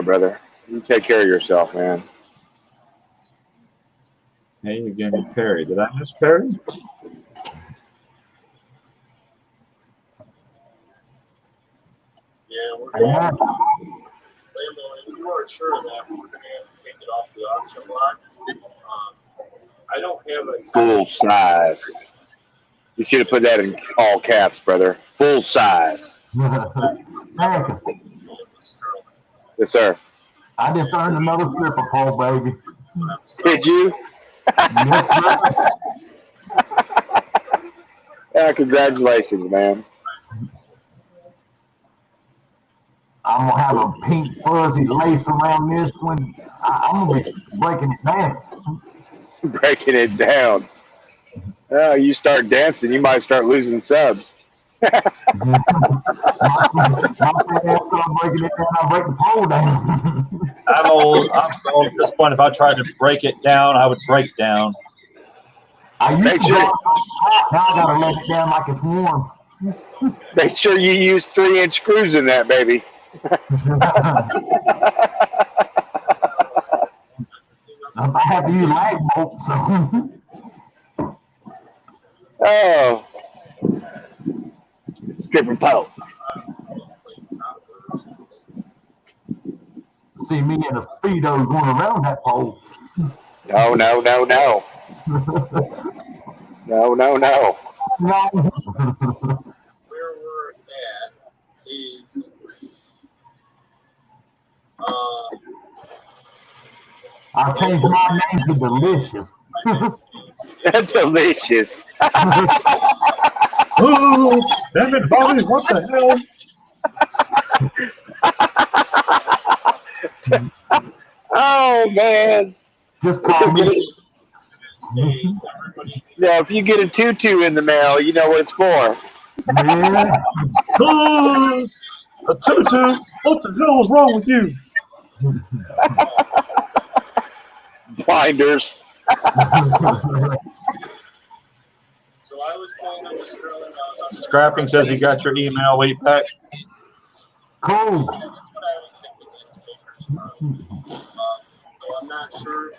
brother. You take care of yourself, man. Hey, again, Perry. Did I miss Perry? Yeah, we're going to, if you are sure of that, we're going to have to take it off the auction block. I don't have a Full size. You should have put that in all caps, brother. Full size. America, Yes, sir. I just earned another stripper pole, baby. Did you? Yes, sir. Congratulations, man. I'm gonna have a pink fuzzy lace around this one. I'm gonna be breaking it down. Breaking it down. You start dancing, you might start losing subs. My friend start breaking it down. I break the pole down. I'm old. I'm so old at this point. If I tried to break it down, I would break down. I used Make to sure- go hot. Now I gotta let it down like it's warm. Make sure you use 3-inch screws in that, baby. I have to use lag bolts. So. Oh. Stripper pole. See me in a Speedo going around that pole. No. No. No. where we're at is I've changed my name to Delicious. Delicious. Oh, damn it, Bobby! What the hell? Oh, man. Just call me. Yeah, if you get a tutu in the mail, you know what it's for. Yeah. Oh, a tutu! What the hell was wrong with you? Blinders. So I was telling him this girl and I was on Scrapping says he got your email. Wheatback. Cool. that's what I was thinking it's bakers. So I'm not sure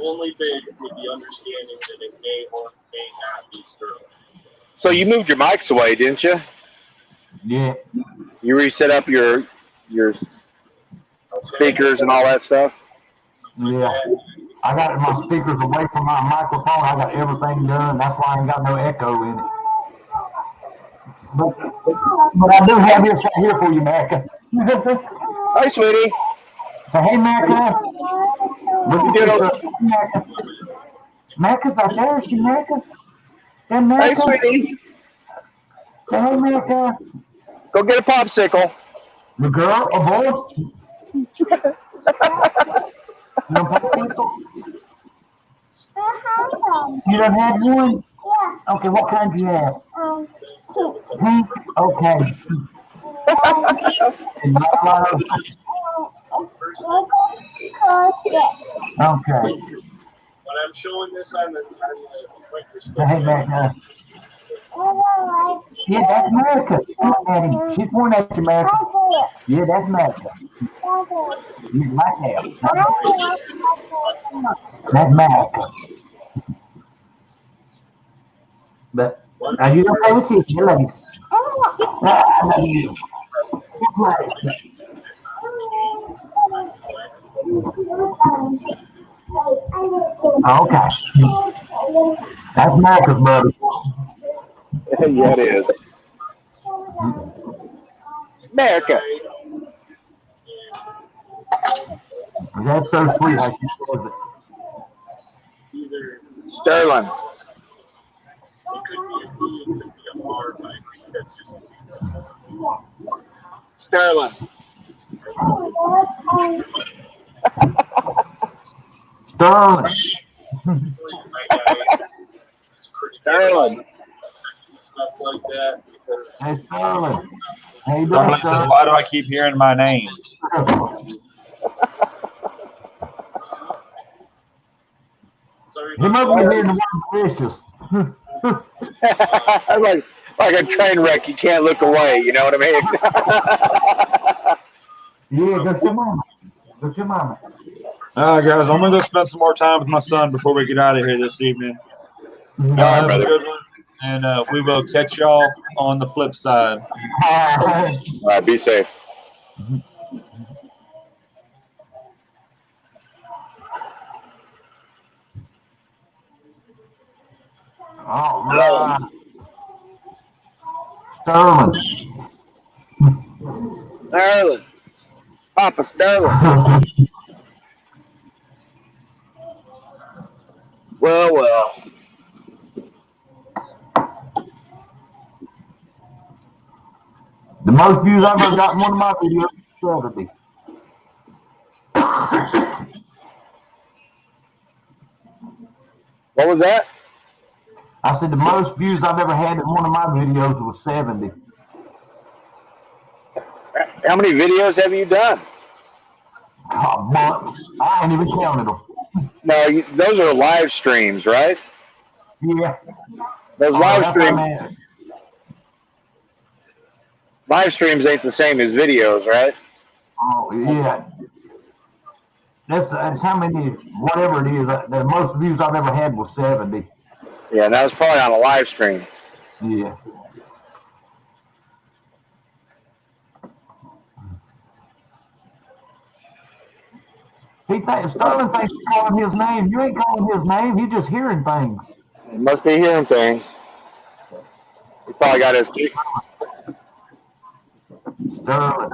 only big with the understanding that it may or may not be sterling. So you moved your mics away, didn't you? Yeah. You reset up your speakers and all that stuff? Yeah. I got my speakers away from my microphone. I got everything done. That's why I ain't got no echo in it. But I do have this right here for you, Macca. Hi, sweetie. So, hey, Macca. Look at this. Macca. Macca's right there. Is she Macca? Hey, Macca. Hey, sweetie. Say, hey, Macca. Go get a popsicle. The girl, a boy? No popsicle? You don't have one? Yeah. Okay, what kind do you have? Pink? Okay. And okay. When I'm showing this on the microscope. So, hey, Macca. Yeah, that's America. Daddy. She's pointing at you, America. Yeah, that's America. You like that. That's America. But are you okay with it? You love it. I love you. That's right. Okay. That's America's, buddy. Yeah, it is. America. That's so sweet how she says it. Either Sterling. it could be a B, it could be a R, but I think that's just Sterling. Sterling. usually my guy is pretty good Sterling. at stuff like that because Hey, Sterling. How you doing, Starling says, why do I keep hearing my name? sorry He about must be hearing the word delicious. like a train wreck. You can't look away. You know what I mean? Yeah, go to your mama. Go to your mama. All right, guys, I'm gonna go spend some more time with my son before we get out of here this evening. Y'all have brother. a good one, and we will catch y'all on the flip side. All right, be safe. All right. Sterling. Sterling, Papa Sterling. Well. The most views I've ever got in one of my videos was 70. What was that? I said the most views I've ever had in one of my videos was 70. How many videos have you done? A bunch. I ain't even counted them. No, those are live streams, right? Yeah. Those That's live streams ain't the same as videos, right? Oh, yeah. That's how many, whatever it is. The most views I've ever had was 70. Yeah, that was probably on a live stream. Yeah. Sterling thinks you're calling his name. You ain't calling his name. He's just hearing things. He must be hearing things. He probably got his. Sterling.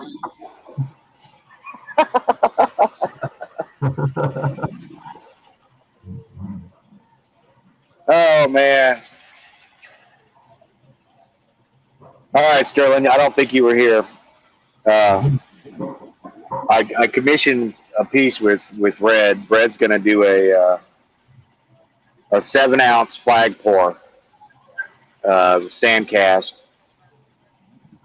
Oh man. All right, Sterling. I don't think you were here. I commissioned a piece with Red. Red's going to do a 7-ounce flag pour sand cast,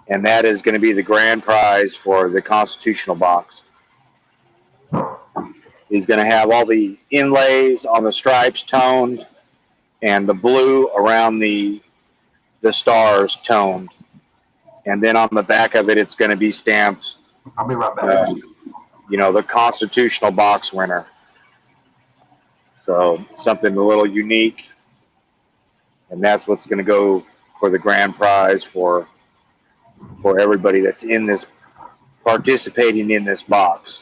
and that is going to be the grand prize for the constitutional box. He's going to have all the inlays on the stripes toned, and the blue around the stars toned, and then on the back of it, it's going to be stamped. I'll be right back. The constitutional box winner. So something a little unique, and that's what's going to go for the grand prize for everybody that's participating in this box.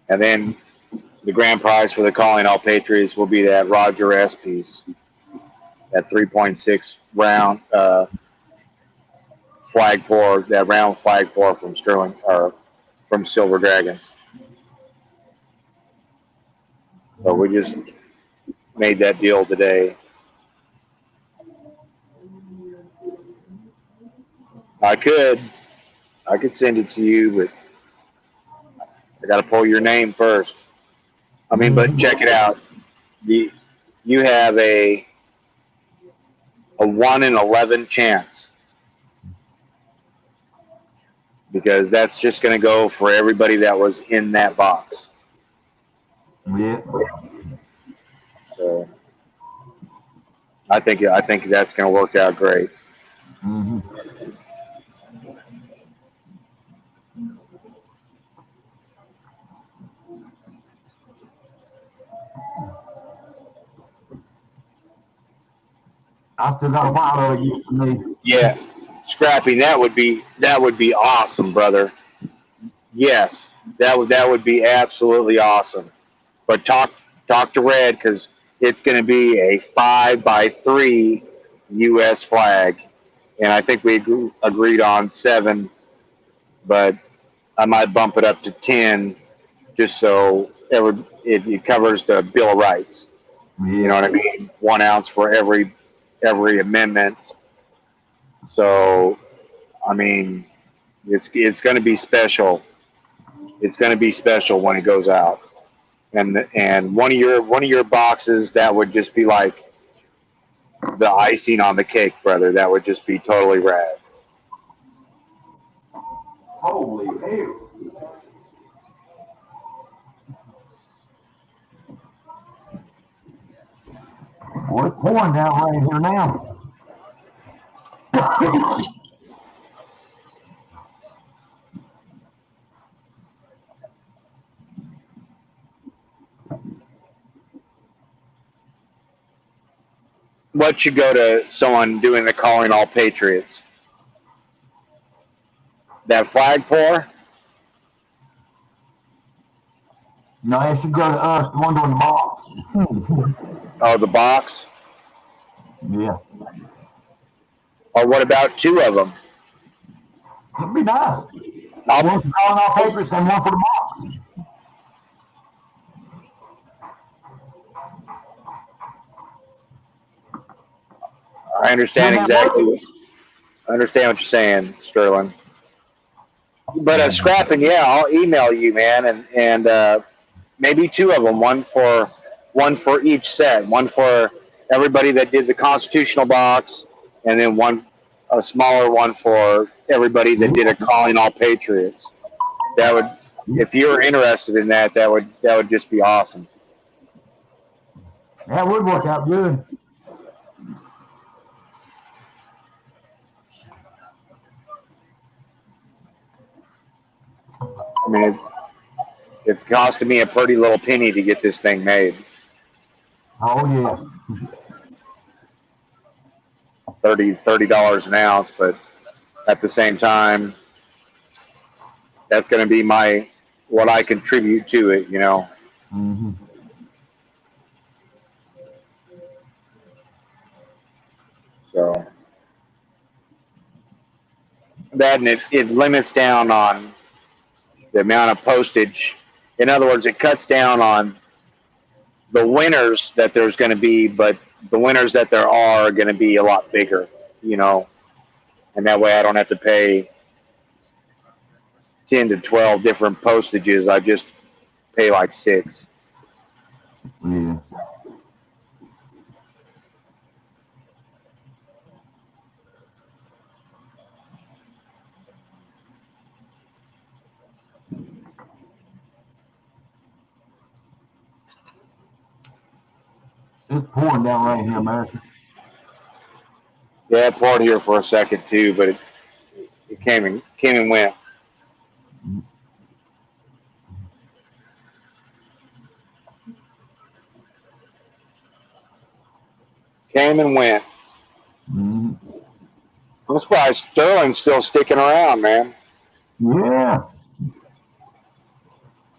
And then the grand prize for the Calling All Patriots will be that Roger S piece, that 3.6 round flag pour, that round flag pour from Sterling or from Silver Dragons. So we just made that deal today. I could send it to you, but I got to pull your name first. But check it out. You have a 1 in 11 chance, because that's just going to go for everybody that was in that box. Yeah. So I think that's going to work out great. Mm-hmm. I still got a while to get to me. Yeah, Scrappy, that would be awesome, brother. Yes, that would be absolutely awesome. But talk to Red, because it's going to be a 5x3 U.S. flag, and I think we agreed on 7, but I might bump it up to 10, just so it covers the Bill of Rights. Yeah. You know what I mean? 1 ounce for every amendment. So, it's going to be special. It's going to be special when it goes out. And one of your boxes, that would just be like the icing on the cake, brother. That would just be totally rad. Holy hell. Well, it's pouring down right here now. What should go to someone doing the calling all patriots? That flag pour? No, it should go to us, the one doing the box. Oh, the box? Yeah. Or what about two of them? It'd be nice. I'll, One for calling all patriots and one for the box. I understand exactly. I understand what you're saying, Sterling. But scrapping, yeah, I'll email you, man, and maybe two of them, one for each set, one for everybody that did the constitutional box, and then a smaller one for everybody that did a calling all patriots. That would, if you're interested in that, that would just be awesome. That would work out good. I mean, it's costing me a pretty little penny to get this thing made. Oh yeah. $30 an ounce, but at the same time, that's going to be what I contribute to it, you know. Mm-hmm. So that, and it limits down on the amount of postage. In other words, it cuts down on the winners that there's going to be, but the winners that there are going to be a lot bigger, you know. And that way I don't have to pay 10 to 12 different postages. I just pay like 6. Yeah. It's pouring down right here, America. Yeah, it poured here for a second too, but it came and went. Came and went. Mm-hmm. I'm surprised Sterling's still sticking around, man. Yeah.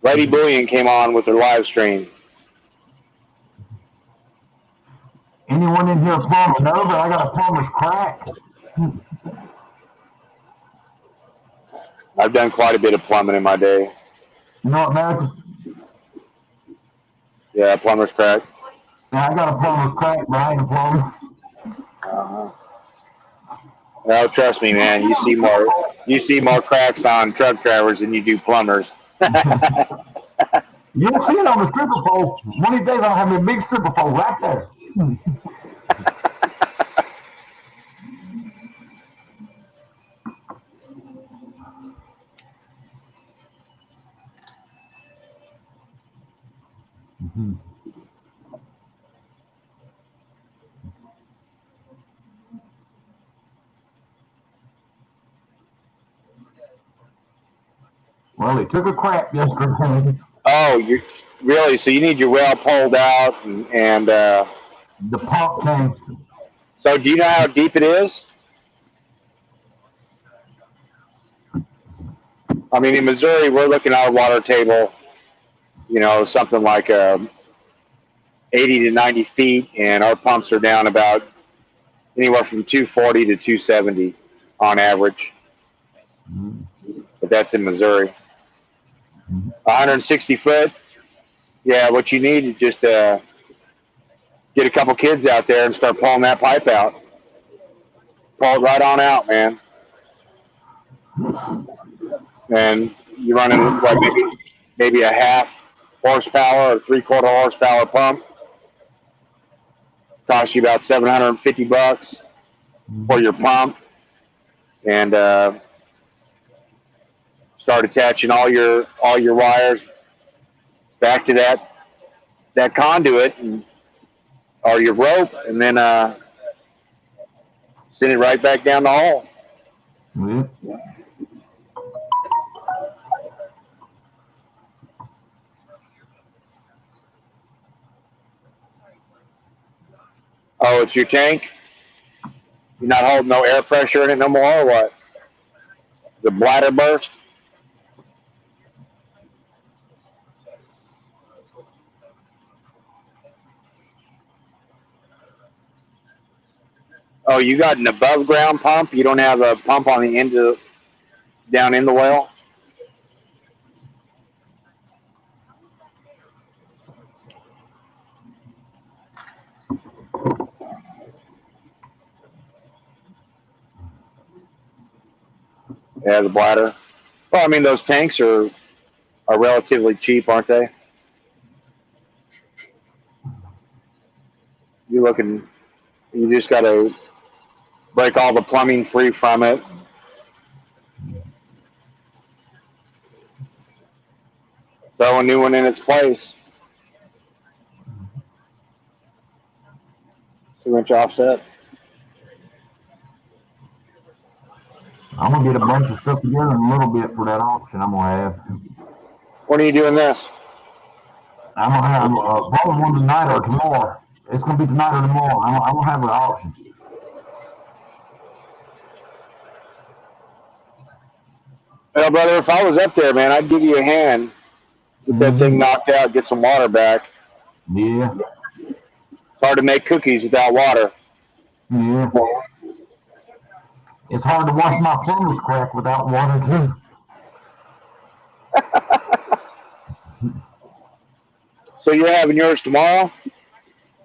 Lady Bullion came on with her live stream. Anyone in here a plumber? No, but I got a plumber's crack. I've done quite a bit of plumbing in my day. You know what, America? Yeah, plumber's crack. Yeah, I got a plumber's crack, but I ain't a plumber. Well, trust me, man. You see more cracks on truck drivers than you do plumbers. You don't see it on the stripper pole. One of these days I'll have a big stripper pole right there. Mm-hmm. Well, he took a crap yesterday. Oh, you really? So you need your well pulled out and The pump changed. so do you know how deep it is? I mean, in Missouri, we're looking at our water table, you know, something like 80 to 90 feet, and our pumps are down about anywhere from 240 to 270 on average. Mm-hmm. But that's in Missouri. 160 foot. Yeah, what you need is just get a couple kids out there and start pulling that pipe out. Pull it right on out, man. And you're running like maybe a half horsepower or 3/4 horsepower pump. Costs you about $750 for your pump, and start attaching all your wires back to that conduit, and or your rope, and then send it right back down the hole. Yeah. Oh, it's your tank? You're not holding no air pressure in it no more, or what? The bladder burst? Oh, you got an above ground pump? You don't have a pump on the end of down in the well? Yeah, the bladder. Well, I mean, those tanks are relatively cheap, aren't they? You just got to break all the plumbing free from it. Throw a new one in its place. 2-inch offset. I'm gonna get a bunch of stuff together in a little bit for that auction I'm gonna have. When are you doing this? I'm gonna have probably one tonight or tomorrow. It's gonna be tonight or tomorrow. I'm gonna have an auction. Well, brother, if I was up there, man, I'd give you a hand. Get that thing knocked out, get some water back. Yeah. It's hard to make cookies without water. Yeah. It's hard to wash my plumber's crack without water too. So you're having yours tomorrow?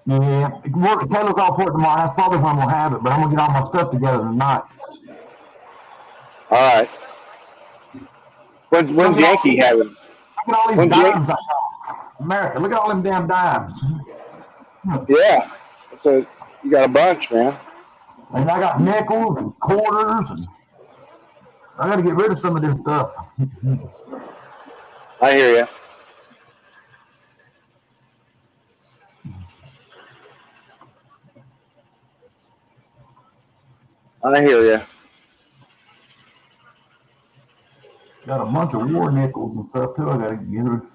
Yeah. Taylor's all for it tomorrow. That's probably when I'm gonna have it, but I'm gonna get all my stuff together tonight. All right. When's Yankee having? Look at all these dimes I got. America, look at all them damn dimes. Yeah. So you got a bunch, man. And I got nickels and quarters, and I got to get rid of some of this stuff. I hear you. I hear you. Got a bunch of war nickels and stuff too. I got to get rid of.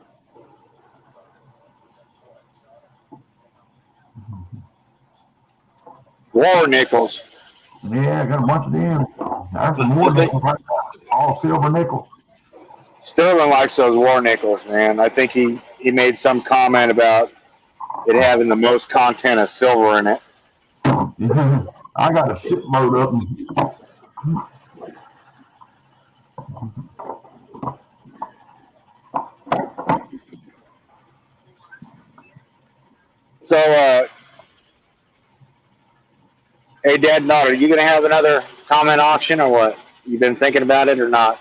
War nickels. Yeah, I got a bunch of them. There's some war nickels right now. All silver nickels. Sterling likes those war nickels, man. I think he made some comment about it having the most content of silver in it. Yeah, I got a shipload of them. So, hey, Dad and daughter, are you going to have another comment auction or what? You been thinking about it or not?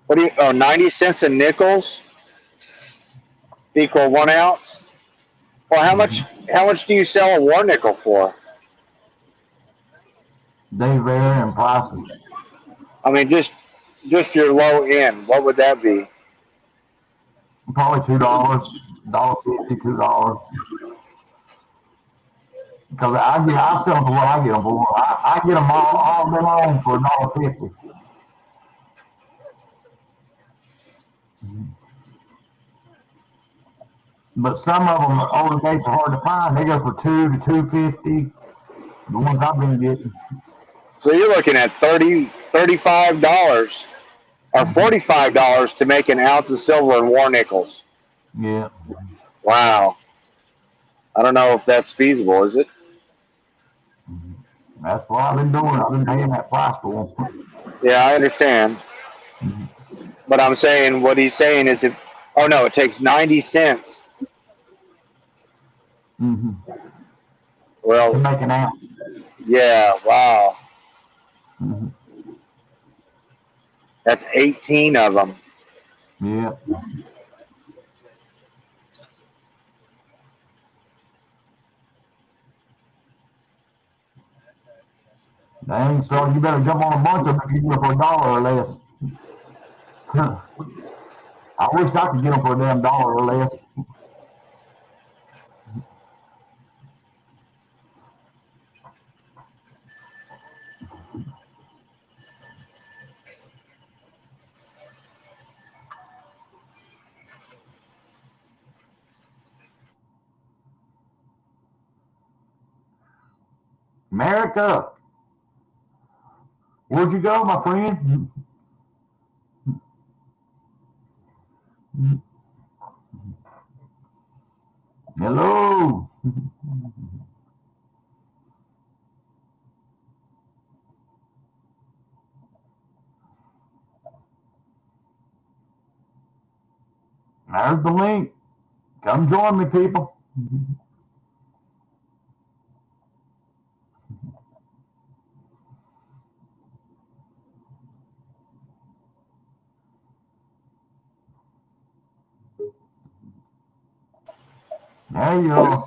What do you? Oh, 90 cents a nickels equal 1 ounce. Well, how much do you sell a war nickel for? They vary in prices. I mean, just your low end. What would that be? Probably $2, $1.50, $2. Because I sell them for what I get them for. I get them all day long for $1.50. But some of them, older dates are hard to find. They go for $2 to $2.50. The ones I've been getting. So you're looking at $35 or $45 to make an ounce of silver in war nickels. Yeah. Wow. I don't know if that's feasible, is it? That's what I've been doing. I've been paying that price for them. Yeah, I understand. But I'm saying, what he's saying is it takes 90 cents. Well, to make an ounce. Yeah, wow. That's 18 of them. Yeah. Dang, so you better jump on a bunch of them if you get them for $1 or less. I wish I could get them for a damn $1 or less. America, where'd you go, my friend? Hello. There's the link. Come join me, people. There you are.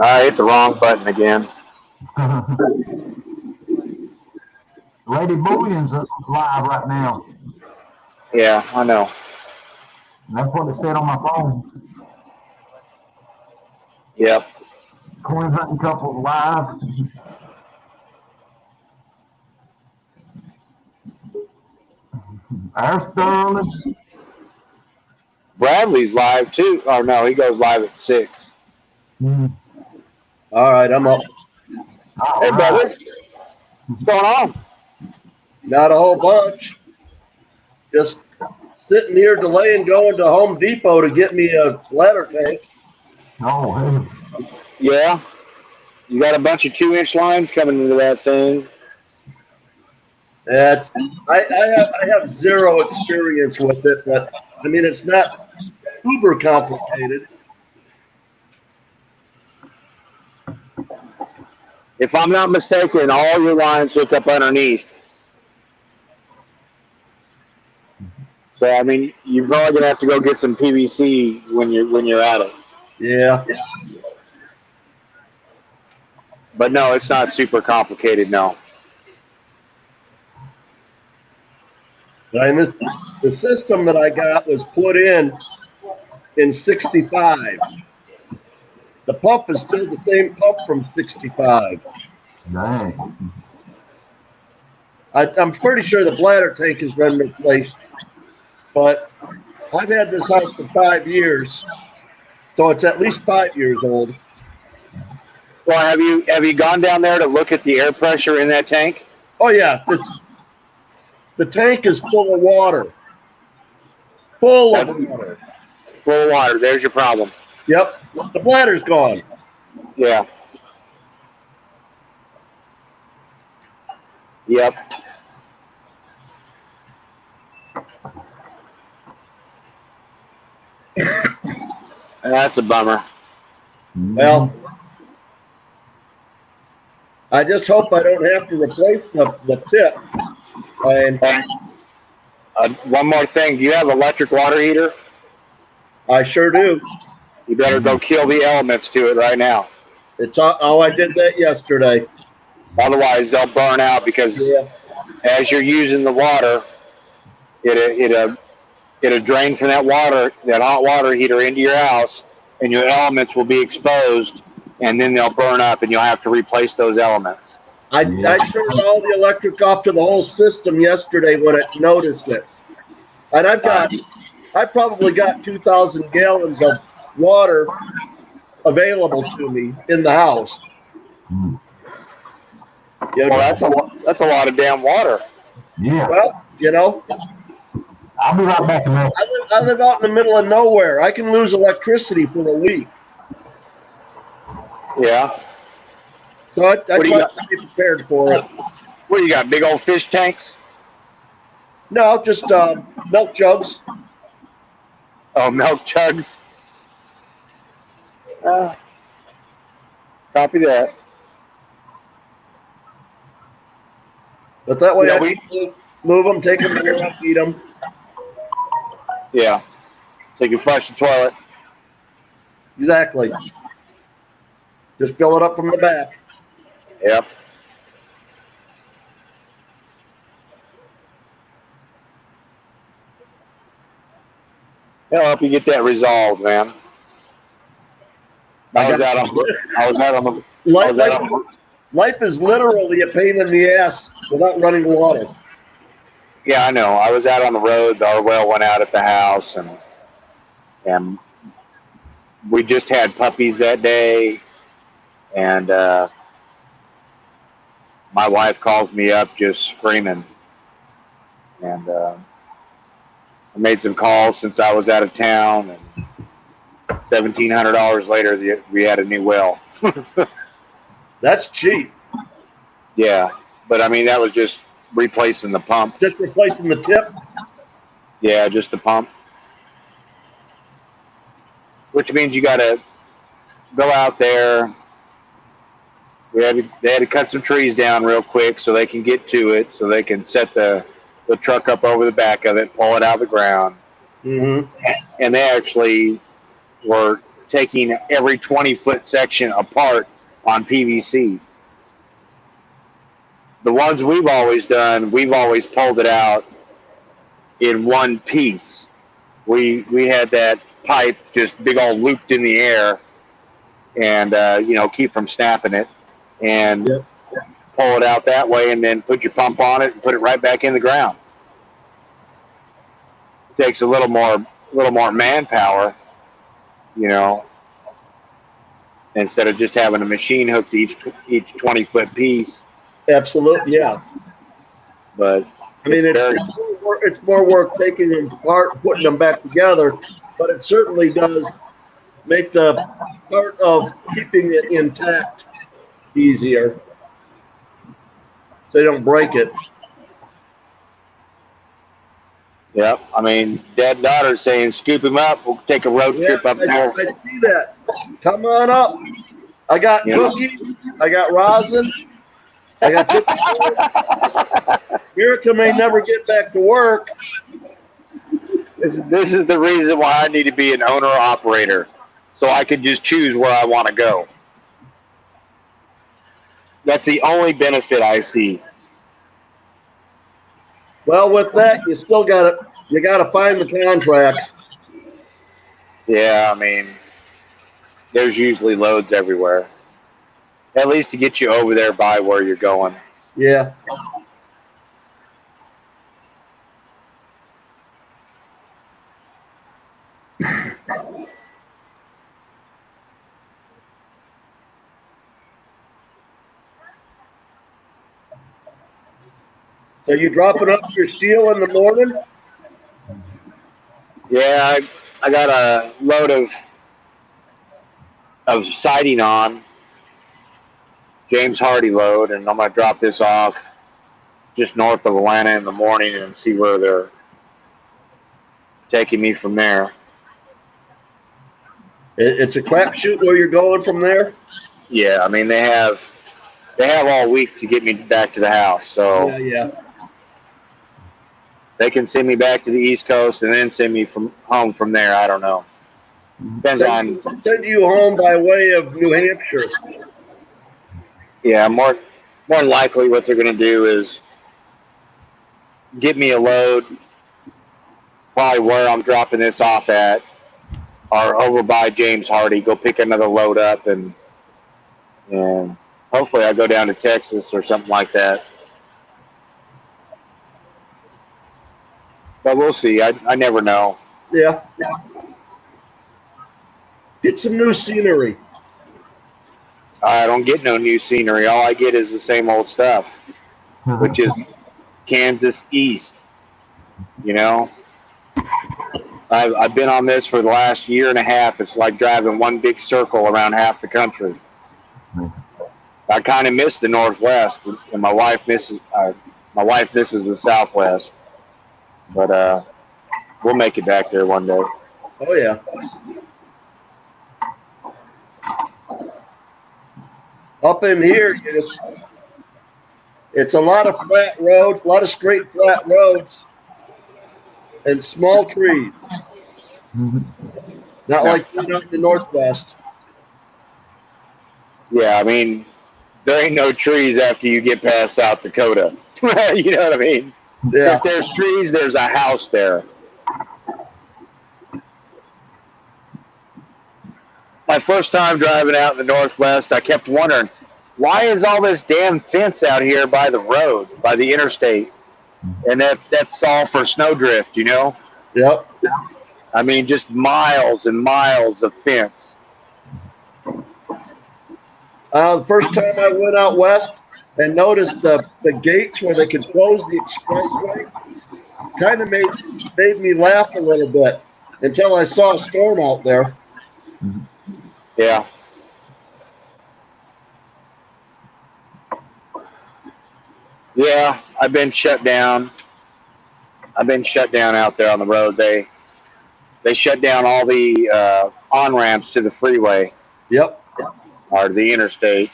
I hit the wrong button again. Lady Bullion's live right now. Yeah, I know. And that's what it said on my phone. Yep. Coin hunting couple live. There's Sterling. Bradley's live too. Oh no, he goes live at 6. All right, I'm up. Hey, brother. What's going on? Not a whole bunch. Just sitting here delaying going to Home Depot to get me a ladder tank. Oh, hey. Yeah. You got a bunch of 2-inch lines coming into that thing. That's I have zero experience with it, but I mean it's not uber complicated. If I'm not mistaken, all your lines hook up underneath. So I mean, you're probably gonna have to go get some PVC when you're at it. Yeah. But no, it's not super complicated. No. I mean, the system that I got was put in '65. The pump is still the same pump from '65. Dang. I'm pretty sure the bladder tank has been replaced, but I've had this house for 5 years, so it's at least 5 years old. Well, have you gone down there to look at the air pressure in that tank? Oh yeah, the tank is full of water. Full of water. Full of water. There's your problem. Yep, the bladder's gone. Yeah. Yep. That's a bummer. Well, I just hope I don't have to replace the tip. And One more thing. Do you have electric water heater? I sure do. You better go kill the elements to it right now. It's oh, I did that yesterday. Otherwise, they'll burn out because as you're using the water, it'll drain from that hot water heater into your house, and your elements will be exposed, and then they'll burn up, and you'll have to replace those elements. I turned all the electric off to the whole system yesterday when it noticed it. And I probably got 2,000 gallons of water available to me in the house. Well, that's a lot of damn water. Yeah. Well, you know, I'll be right back in there. I live out in the middle of nowhere. I can lose electricity for a week. Yeah. So I try to be prepared for it. What, you got, big old fish tanks? No, just milk jugs. Oh, milk jugs. Copy that. But that way Yeah, I can move them, take them to the feed them. Yeah. So you can flush the toilet. Exactly. Just fill it up from the back. Yep. I'll help you get that resolved, man. I was out on the Life is literally a pain in the ass without running water. Yeah, I know. I was out on the road. Our well went out at the house, and we just had puppies that day. And my wife calls me up just screaming. And I made some calls since I was out of town. And $1,700 later, we had a new well. That's cheap. Yeah, but I mean that was just replacing the pump. Just replacing the tip. Yeah, just the pump. Which means you got to go out there. They had to cut some trees down real quick so they can get to it, so they can set the truck up over the back of it, pull it out of the ground. Mm-hmm. And they actually were taking every 20-foot section apart on PVC. The ones we've always done, we've always pulled it out in one piece. We had that pipe just big old looped in the air, and keep from snapping it, and pull it out that way, and then put your pump on it and put it right back in the ground. It takes a little more manpower, instead of just having a machine hooked to each 20-foot piece. Absolutely, yeah. But I mean, it's more work taking them apart, putting them back together, but it certainly does make the part of keeping it intact easier, so they don't break it. Yep. I mean, dad and daughter saying, scoop him up. We'll take a road trip up there. I see that. Come on up. I got cookies. I got rosin. I got Erica may never get back to work. This is the reason why I need to be an owner or operator, so I can just choose where I want to go. That's the only benefit I see. Well, with that, you still got to find the contracts. Yeah, I mean, there's usually loads everywhere. At least to get you over there by where you're going. Yeah. So you dropping up your steel in the morning? Yeah, I got a load of siding on, James Hardy load, and I'm going to drop this off just north of Atlanta in the morning and see where they're taking me from there. It's a crapshoot where you're going from there? Yeah, I mean, they have all week to get me back to the house, so Yeah. they can send me back to the East Coast and then send me from home from there. I don't know. Depends on. Send you home by way of New Hampshire. Yeah, more likely what they're going to do is get me a load, probably where I'm dropping this off at, or over by James Hardy. Go pick another load up, and hopefully I go down to Texas or something like that. But we'll see. I never know. Yeah. Get some new scenery. I don't get no new scenery. All I get is the same old stuff, which is Kansas East. I've been on this for the last year and a half. It's like driving one big circle around half the country. I kind of miss the Northwest, and my wife misses the Southwest. But we'll make it back there one day. Oh yeah. Up in here, It's a lot of flat roads, a lot of straight flat roads, and small trees. Mhm. Not like out in the Northwest. Yeah, I mean, there ain't no trees after you get past South Dakota. You know what I mean? Yeah. If there's trees, there's a house there. My first time driving out in the Northwest, I kept wondering, why is all this damn fence out here by the road, by the interstate? And that's all for snowdrift, you know? Yep. I mean, just miles and miles of fence. The first time I went out west and noticed the gates where they could close the expressway, kind of made me laugh a little bit until I saw a storm out there. Yeah. Yeah, I've been shut down. I've been shut down out there on the road. They shut down all the on ramps to the freeway Yep. or the interstate.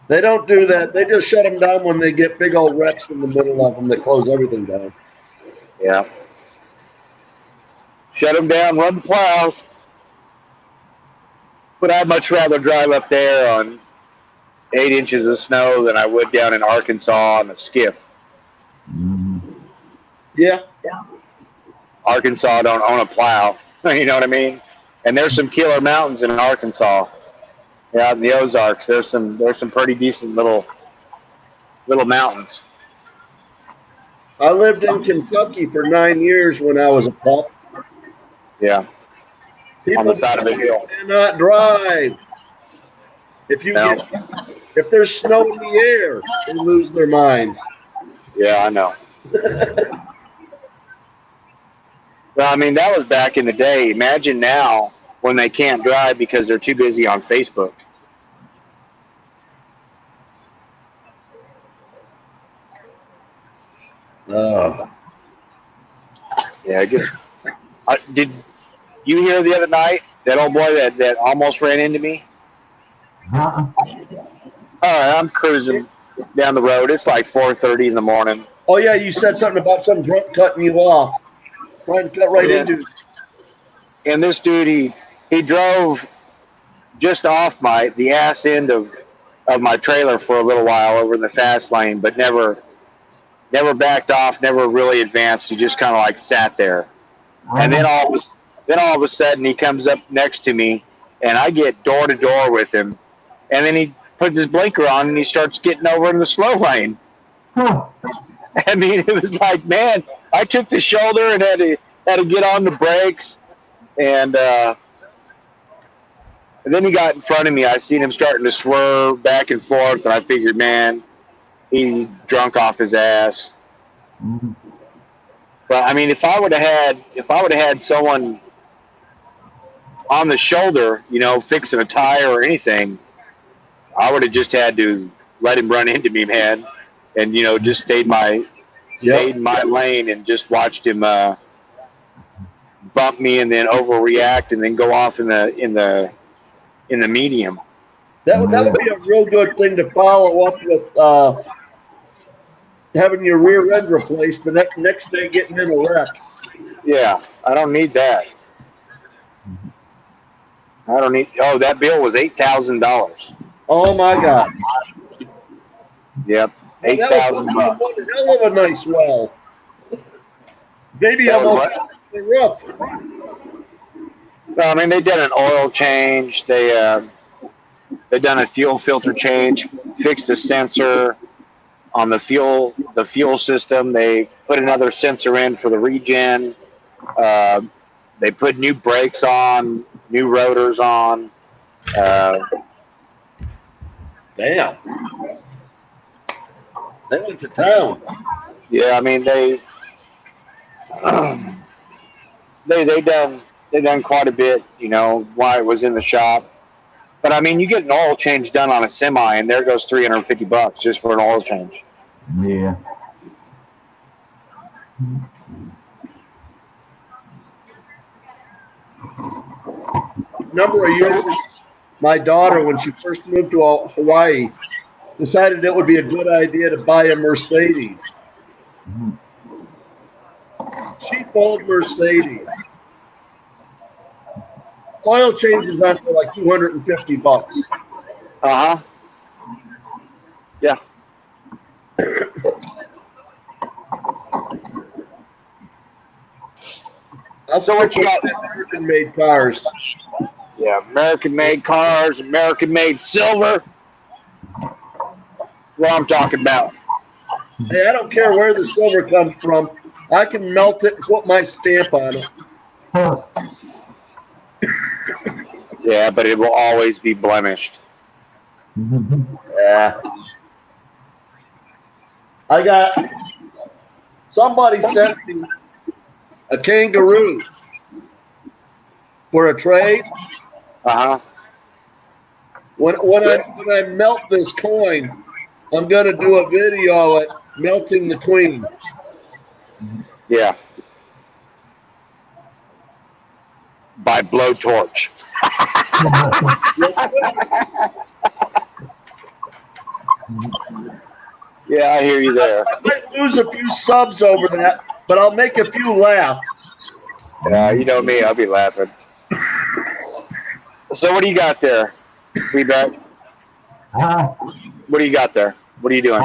They don't do that. They just shut them down when they get big old wrecks in the middle of them that close everything down. Yeah. Shut them down, run the plows. But I'd much rather drive up there on 8 inches of snow than I would down in Arkansas on a skiff. Yeah. Arkansas don't own a plow. You know what I mean? And there's some killer mountains in Arkansas. Yeah, out in the Ozarks, there's some pretty decent little mountains. I lived in Kentucky for 9 years when I was a pup. Yeah. On the side of a hill. Cannot drive. If there's snow in the air, they lose their minds. Yeah, I know. Well, I mean, that was back in the day. Imagine now when they can't drive because they're too busy on Facebook. Yeah, did you hear the other night that old boy that almost ran into me? Uh-uh. All right, I'm cruising down the road. It's like 4:30 in the morning. Oh, yeah, you said something about some drunk cutting you off. Trying to cut right into you. And this dude, he drove just off the ass end of my trailer for a little while over in the fast lane, but never backed off, never really advanced. He just kind of like sat there. And then all of a sudden he comes up next to me, and I get door to door with him, and then he puts his blinker on and he starts getting over in the slow lane. Huh. I mean, it was like, man, I took the shoulder and had to get on the brakes, and then he got in front of me. I seen him starting to swerve back and forth, and I figured, man, he's drunk off his ass. Mhm. But I mean, if I would have had someone on the shoulder, you know, fixing a tire or anything, I would have just had to let him run into me, man, and you know, just stayed in my lane and just watched him bump me and then overreact and then go off in the medium. That would be a real good thing to follow up with having your rear end replaced the next day getting in a wreck. Yeah, I don't need that. Oh, that bill was $8,000. Oh, my God. Yep, $8,000. One hell of a nice well. Maybe almost the roof. Well, I mean, they did an oil change. They done a fuel filter change, fixed a sensor on the fuel system. They put another sensor in for the regen. They put new brakes on, new rotors on. Damn. They went to town. Yeah, I mean they done quite a bit, you know, while it was in the shop. But I mean, you get an oil change done on a semi, and there goes $350 just for an oil change. Yeah. Number of years, my daughter, when she first moved to Hawaii, decided it would be a good idea to buy a Mercedes. Cheap old Mercedes. Oil changes on for like $250. Uh huh. Yeah. So what you got? American-made cars. Yeah, American-made cars, American-made silver. What I'm talking about. Hey, I don't care where the silver comes from. I can melt it and put my stamp on it. Huh. Yeah, but it will always be blemished. Yeah. I got somebody sent me a kangaroo for a trade. Uh huh. When I melt this coin, I'm gonna do a video at melting the queen. Yeah. By blowtorch. Yeah, I hear you there. I might lose a few subs over that, but I'll make a few laugh. Yeah, you know me, I'll be laughing. So what do you got there, Wheatback? What do you got there? What are you doing?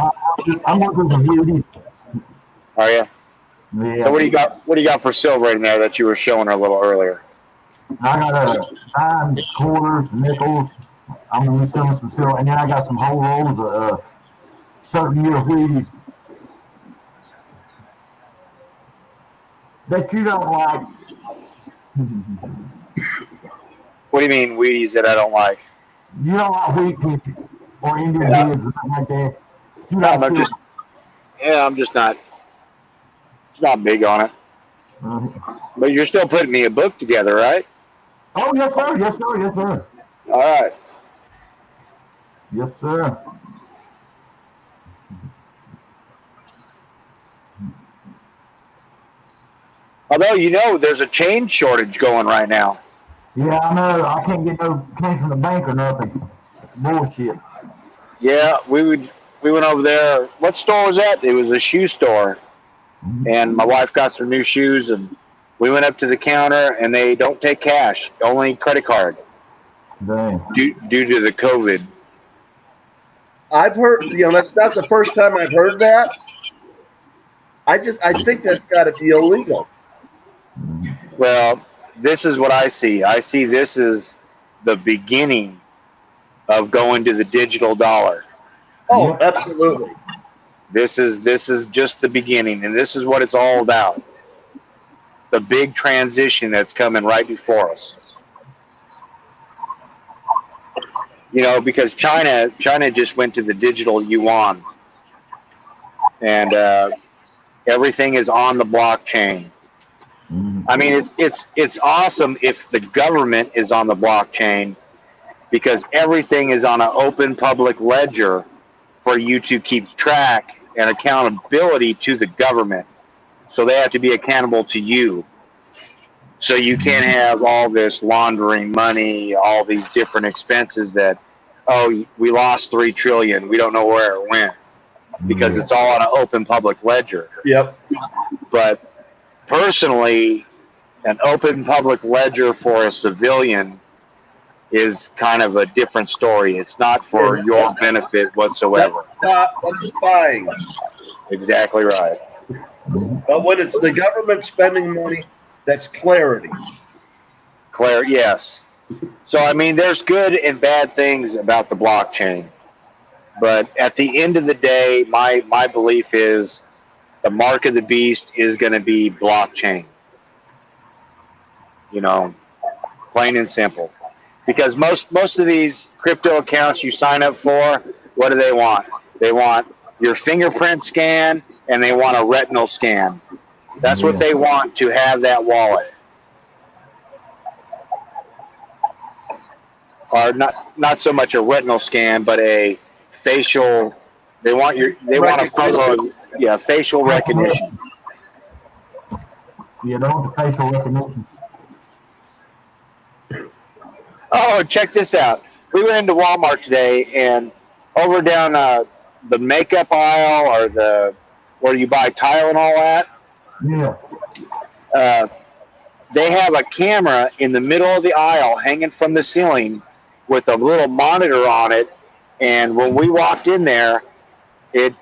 I'm working for beauty. Are you? Yeah. So what do you got? What do you got for silver in there that you were showing her a little earlier? I got dimes, quarters, nickels. I'm gonna be selling some silver, and then I got some whole rolls of certain year Wheaties that you don't like. What do you mean Wheaties that I don't like? You don't like wheat picks or Indian Yeah. heads or something like that. You No, like I'm just. Yeah, I'm just not big on it. But you're still putting me a book together, right? Oh yes sir, yes sir, yes sir, All right. yes sir. Although you know there's a chain shortage going right now. Yeah, I know. I can't get no change from the bank or nothing. Bullshit. Yeah, we went over there. What store was that? It was a shoe store, and my wife got some new shoes, and we went up to the counter, and they don't take cash, only credit card. Dang. Due to the COVID. I've heard, that's not the first time I've heard that. I think that's got to be illegal. Well, this is what I see. I see this is the beginning of going to the digital dollar. Oh, absolutely. This is just the beginning, and this is what it's all about. The big transition that's coming right before us. Because China just went to the digital yuan, and everything is on the blockchain. I mean, it's awesome if the government is on the blockchain, because everything is on an open public ledger for you to keep track and accountability to the government. So they have to be accountable to you. So you can't have all this laundering money, all these different expenses that, oh, we lost $3 trillion. We don't know where it went, because it's all on an open public ledger. Yep. But personally, an open public ledger for a civilian is kind of a different story. It's not for your benefit whatsoever. That's spying. Exactly right. But when it's the government spending money, that's clarity. Yes. So, I mean, there's good and bad things about the blockchain. But at the end of the day, my belief is the mark of the beast is going to be blockchain. Plain and simple. Because most of these crypto accounts you sign up for, what do they want? They want your fingerprint scan, and they want a retinal scan. That's what they want to have that wallet. Or not so much a retinal scan, but a facial. They want a photo. Yeah, facial recognition. You don't want the facial recognition. Oh, check this out. We went into Walmart today, and over down the makeup aisle or the where you buy tile and all that. Yeah. They have a camera in the middle of the aisle hanging from the ceiling with a little monitor on it. And when we walked in there, it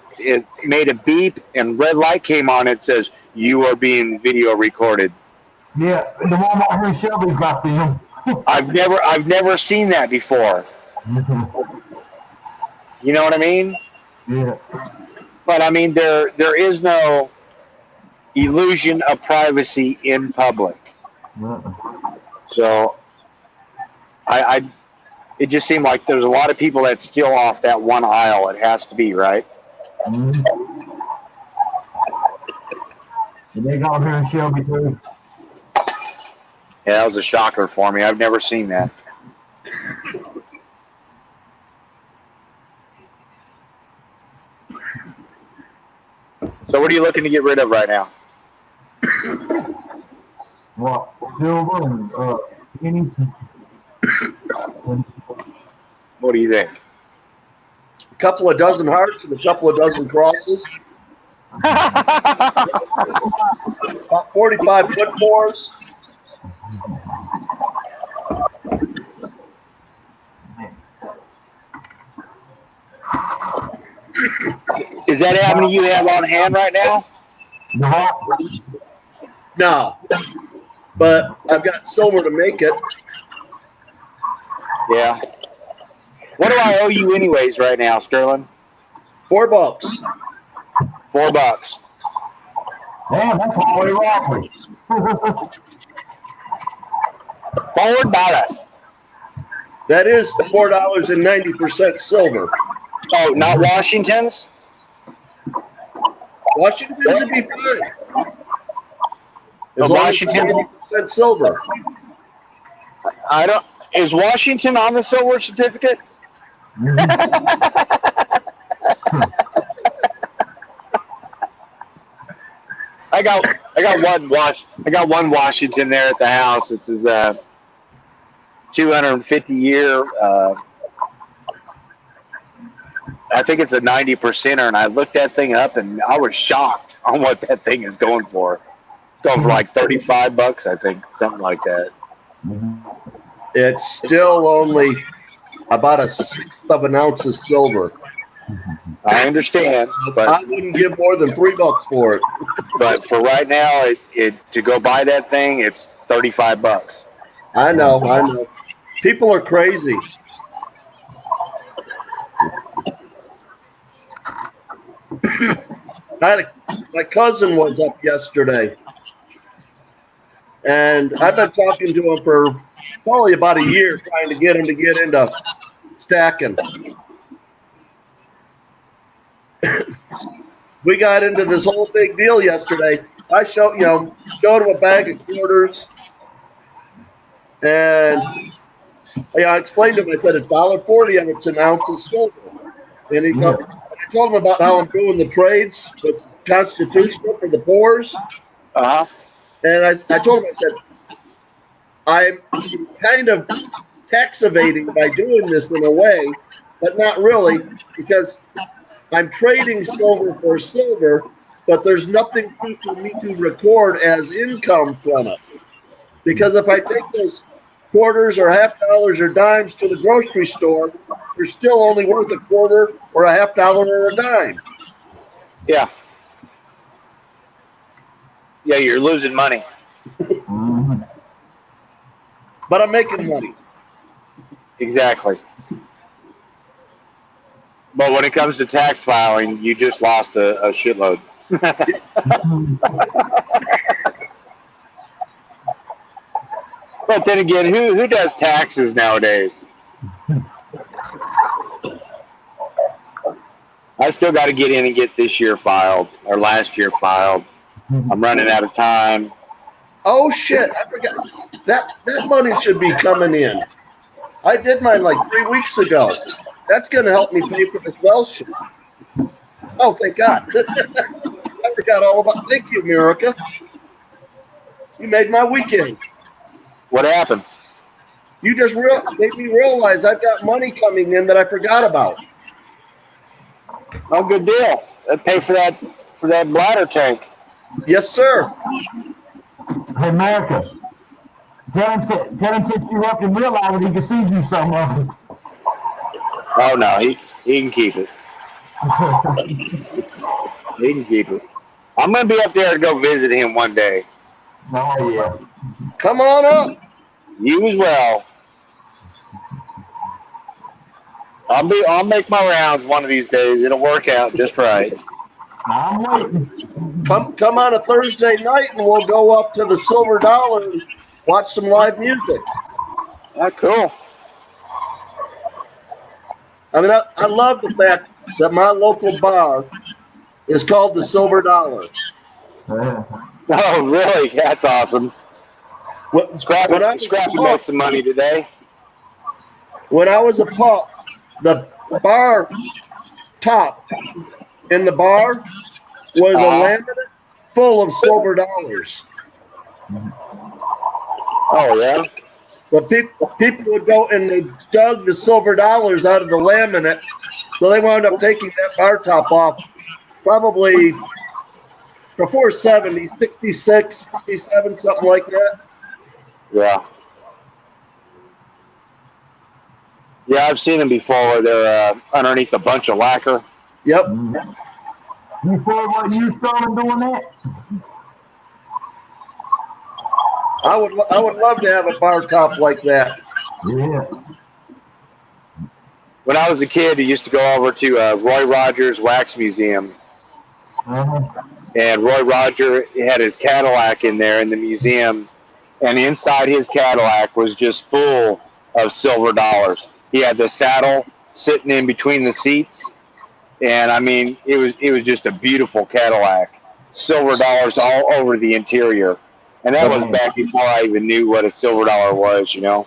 made a beep and red light came on. It says, "You are being video recorded." Yeah. The Walmart here in Shelby's got them. I've never seen that before. You know what I mean? Yeah. But I mean, there is no illusion of privacy in public. So it just seemed like there's a lot of people that steal off that one aisle. It has to be, right? Mm-hmm. And they got them here in Shelby too. Yeah, that was a shocker for me. I've never seen that. So what are you looking to get rid of right now? What? Silver and pennies. What do you think? A couple of dozen hearts and a couple of dozen crosses. About 45 foot fours. Is that how many you have on hand right now? No. But I've got silver to make it. Yeah. What do I owe you anyways right now, Sterling? $4. $4. Damn, that's all we robbery. $4. That is $4.90 silver. Oh, not Washington's? Washington's would be fine. As long Washington? as it's 90% silver. I don't. Is Washington on the silver certificate? I got one Washington there at the house. It's his 250 year. I think it's a 90%er, and I looked that thing up, and I was shocked on what that thing is going for. It's going for like $35, I think, something like that. It's still only about 1/6 of an ounce of silver. I understand, but I wouldn't give more than $3 for it. But for right now, it to go buy that thing, it's $35. I know. People are crazy. My cousin was up yesterday, and I've been talking to him for probably about a year, trying to get him to get into stacking. We got into this whole big deal yesterday. I showed him a bag of quarters, and I explained to him. I said $1.40 and it's an ounce of silver. And I told him about how I'm doing the trades with Constitutional for the poors. And I told him, I said, I'm kind of tax evading by doing this in a way, but not really, because I'm trading silver for silver, but there's nothing for me to record as income from it. Because if I take those quarters or $half or dimes to the grocery store, they're still only worth a quarter or a $half or a dime. Yeah. Yeah, you're losing money. But I'm making money. Exactly. But when it comes to tax filing, you just lost a shitload. But then again, who does taxes nowadays? I still got to get in and get this year filed or last year filed. I'm running out of time. Oh shit! I forgot that money should be coming in. I did mine like 3 weeks ago. That's going to help me pay for this well shit. Oh, thank God! I forgot all about. Thank you, Mirica. You made my weekend. What happened? You just made me realize I've got money coming in that I forgot about. Oh, good deal. That'd pay for that bladder tank. Yes, sir. Hey, America, tell him since you helped him realize it, he can send you some of it. Oh no, he can keep it. He can keep it. I'm gonna be up there to go visit him one day. Oh, yeah. Come on up. You as well. I'll make my rounds one of these days. It'll work out just right. I'm waiting. Come on a Thursday night and we'll go up to the Silver Dollar and watch some live music. Cool. I mean, I love the fact that my local bar is called the Silver Dollar. Oh, really? That's awesome. Scrappy made some money today. When I was a pup, the bar top in the bar was a laminate full of silver dollars. Oh, yeah? But people would go and they dug the silver dollars out of the laminate, so they wound up taking that bar top off probably before 70, 66, 67, something like that. Yeah. Yeah, I've seen them before where they're underneath a bunch of lacquer. Yep. You said what you started doing that? I would love to have a bar top like that. Yeah. When I was a kid, I used to go over to Roy Rogers Wax Museum. And Roy Roger had his Cadillac in there in the museum, and inside his Cadillac was just full of silver dollars. He had the saddle sitting in between the seats, and I mean, it was just a beautiful Cadillac. Silver dollars all over the interior, and that was back before I even knew what a silver dollar was, you know.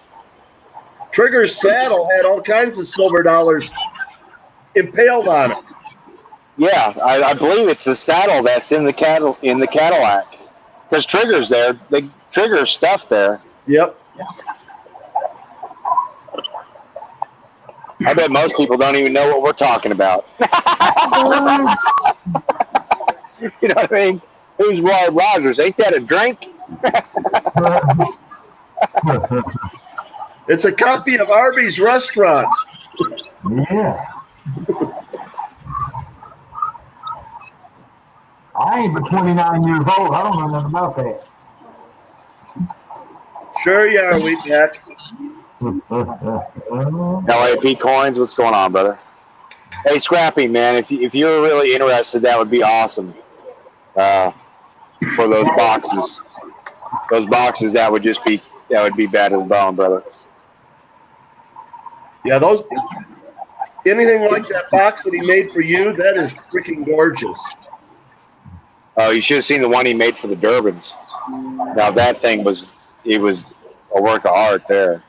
Trigger's saddle had all kinds of silver dollars impaled on it. Yeah, I believe it's the saddle that's in the Cadillac, because Trigger's there. The Trigger's stuff there. Yep. I bet most people don't even know what we're talking about. You know what I mean? Who's Roy Rogers? Ain't that a drink? It's a copy of Arby's Restaurant. Yeah. I ain't but 29 years old. I don't know nothing about that. Sure you are, Wheatback. LAP coins, what's going on, brother? Hey, Scrappy, man, if you're really interested, that would be awesome. For those boxes. Those boxes, that would be bad as a bone, brother. Yeah, anything like that box that he made for you, that is freaking gorgeous. Oh, you should have seen the one he made for the Durbans. Now that thing was a work of art there.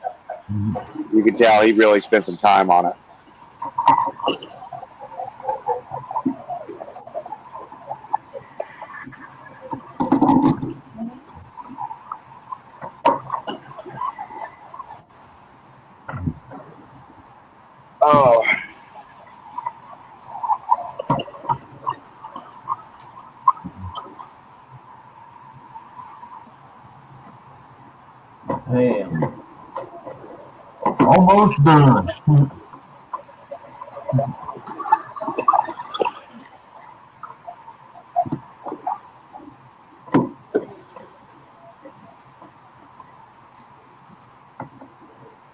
You can tell he really spent some time on it. Oh. Damn. Almost done.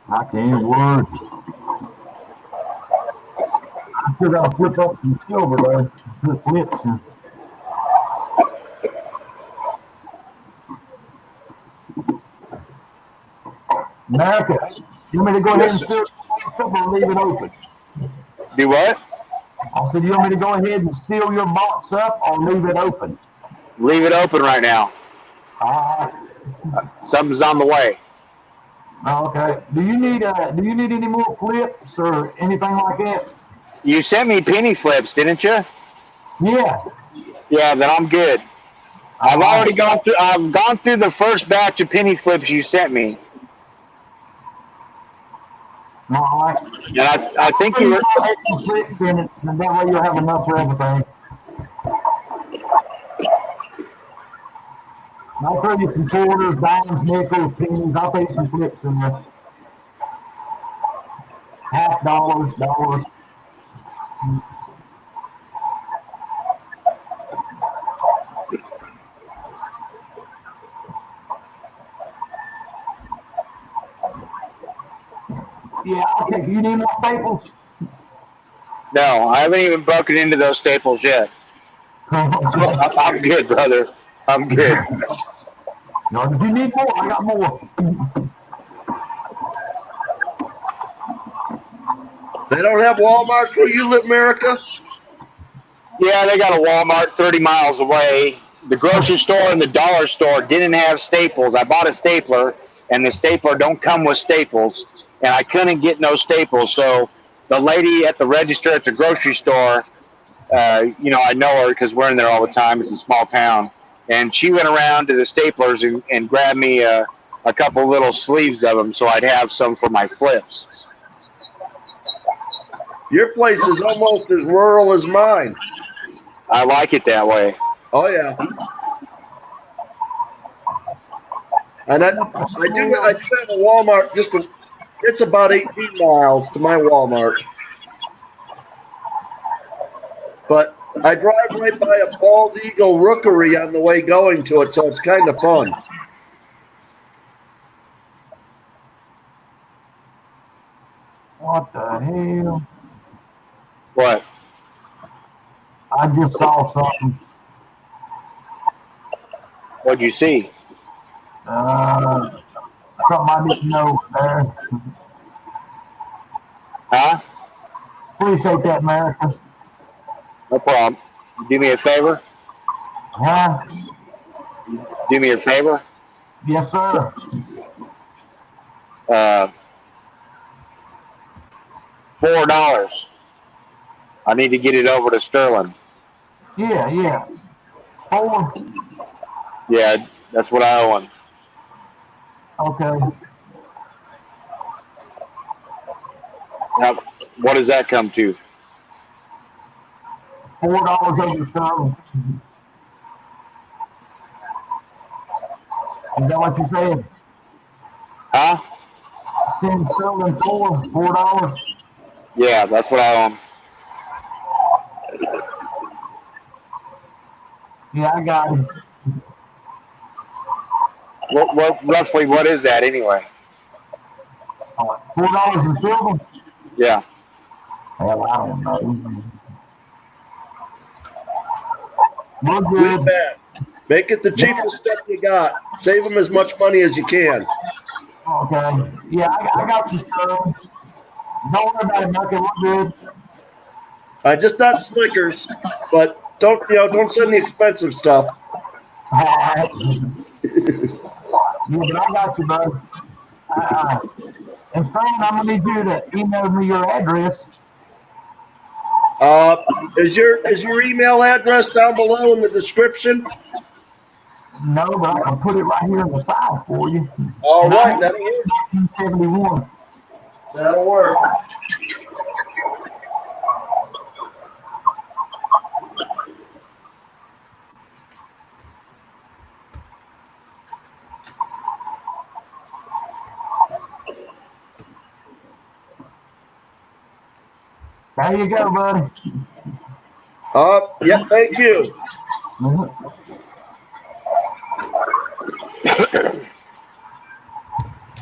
I can't word. I still gotta flip up some silver though. Flip flips and America, you want me to go ahead and seal or leave it open? Do what? I said, you want me to go ahead and seal your box up or leave it open? Leave it open right now. Something's on the way. Okay. Do you need any more flips or anything like that? You sent me penny flips, didn't you? Yeah. Yeah, then I'm good. I've gone through the first batch of penny flips you sent me. All right. And I think you were. Fixed in it, and that way you'll have enough for everything. I'll throw you some quarters, dimes, nickels, pennies. I'll pay some flips in there. $50, dollars. Yeah, okay. You need more staples? No, I haven't even broken into those staples yet. I'm good, brother. I'm good. No, if you need more, I got more. They don't have Walmart where you live, America? Yeah, they got a Walmart 30 miles away. The grocery store and the dollar store didn't have staples. I bought a stapler, and the stapler don't come with staples, and I couldn't get no staples. So the lady at the register at the grocery store, I know her because we're in there all the time. It's a small town. And she went around to the staplers and grabbed me a couple little sleeves of them so I'd have some for my flips. Your place is almost as rural as mine. I like it that way. Oh, yeah. And I do have a Walmart. It's about 18 miles to my Walmart. But I drive right by a bald eagle rookery on the way going to it, so it's kind of fun. What the hell? What? I just saw something. What'd you see? Something I didn't know there. Huh? Appreciate that, America. No problem. Do me a favor? Huh? Do me a favor? Yes, sir. $4. I need to get it over to Sterling. Yeah. 4. Yeah, that's what I owe him. Okay. Now, what does that come to? $4 over Sterling. Is that what you said? Huh? Send Sterling $4. Yeah, that's what I owe him. Yeah, I got him. Roughly, what is that anyway? $4 in silver? Yeah. Hell, I don't know. We're good. Wheatback. Make it the cheapest stuff you got. Save them as much money as you can. Okay. Yeah, I got you, Sterling. Don't worry about it, America. We're good. Just not Snickers, but don't send the expensive stuff. Yeah, but I got you, bud. And Sterling, I'm gonna need you to email me your address. Is your email address down below in the description? No, but I can put it right here on the side for you. All right, that'll work. 1971. That'll work. There you go, buddy. Yeah, thank you. Mm-hmm.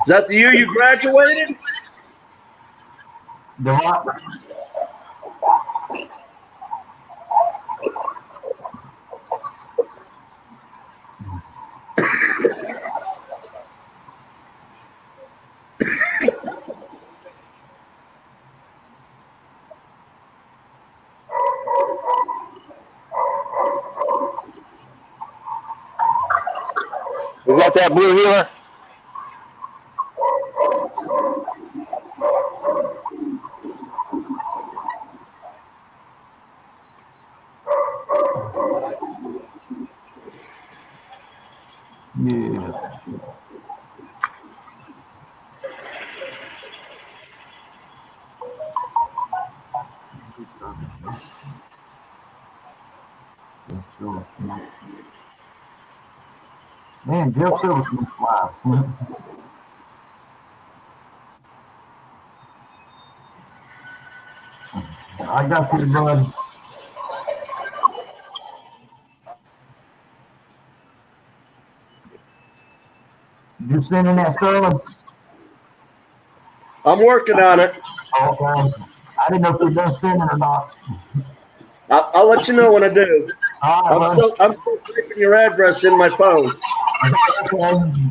Is that the year you graduated? The what? Is that blue healer? Yeah. Yeah, sure. Man, Jeff Silver's fly. I got you, bud. You sending that, Sterling? I'm working on it. Okay. I didn't know if you're done sending or not. I'll let you know when I do. All right, bud. I'm still typing your address in my phone. Okay.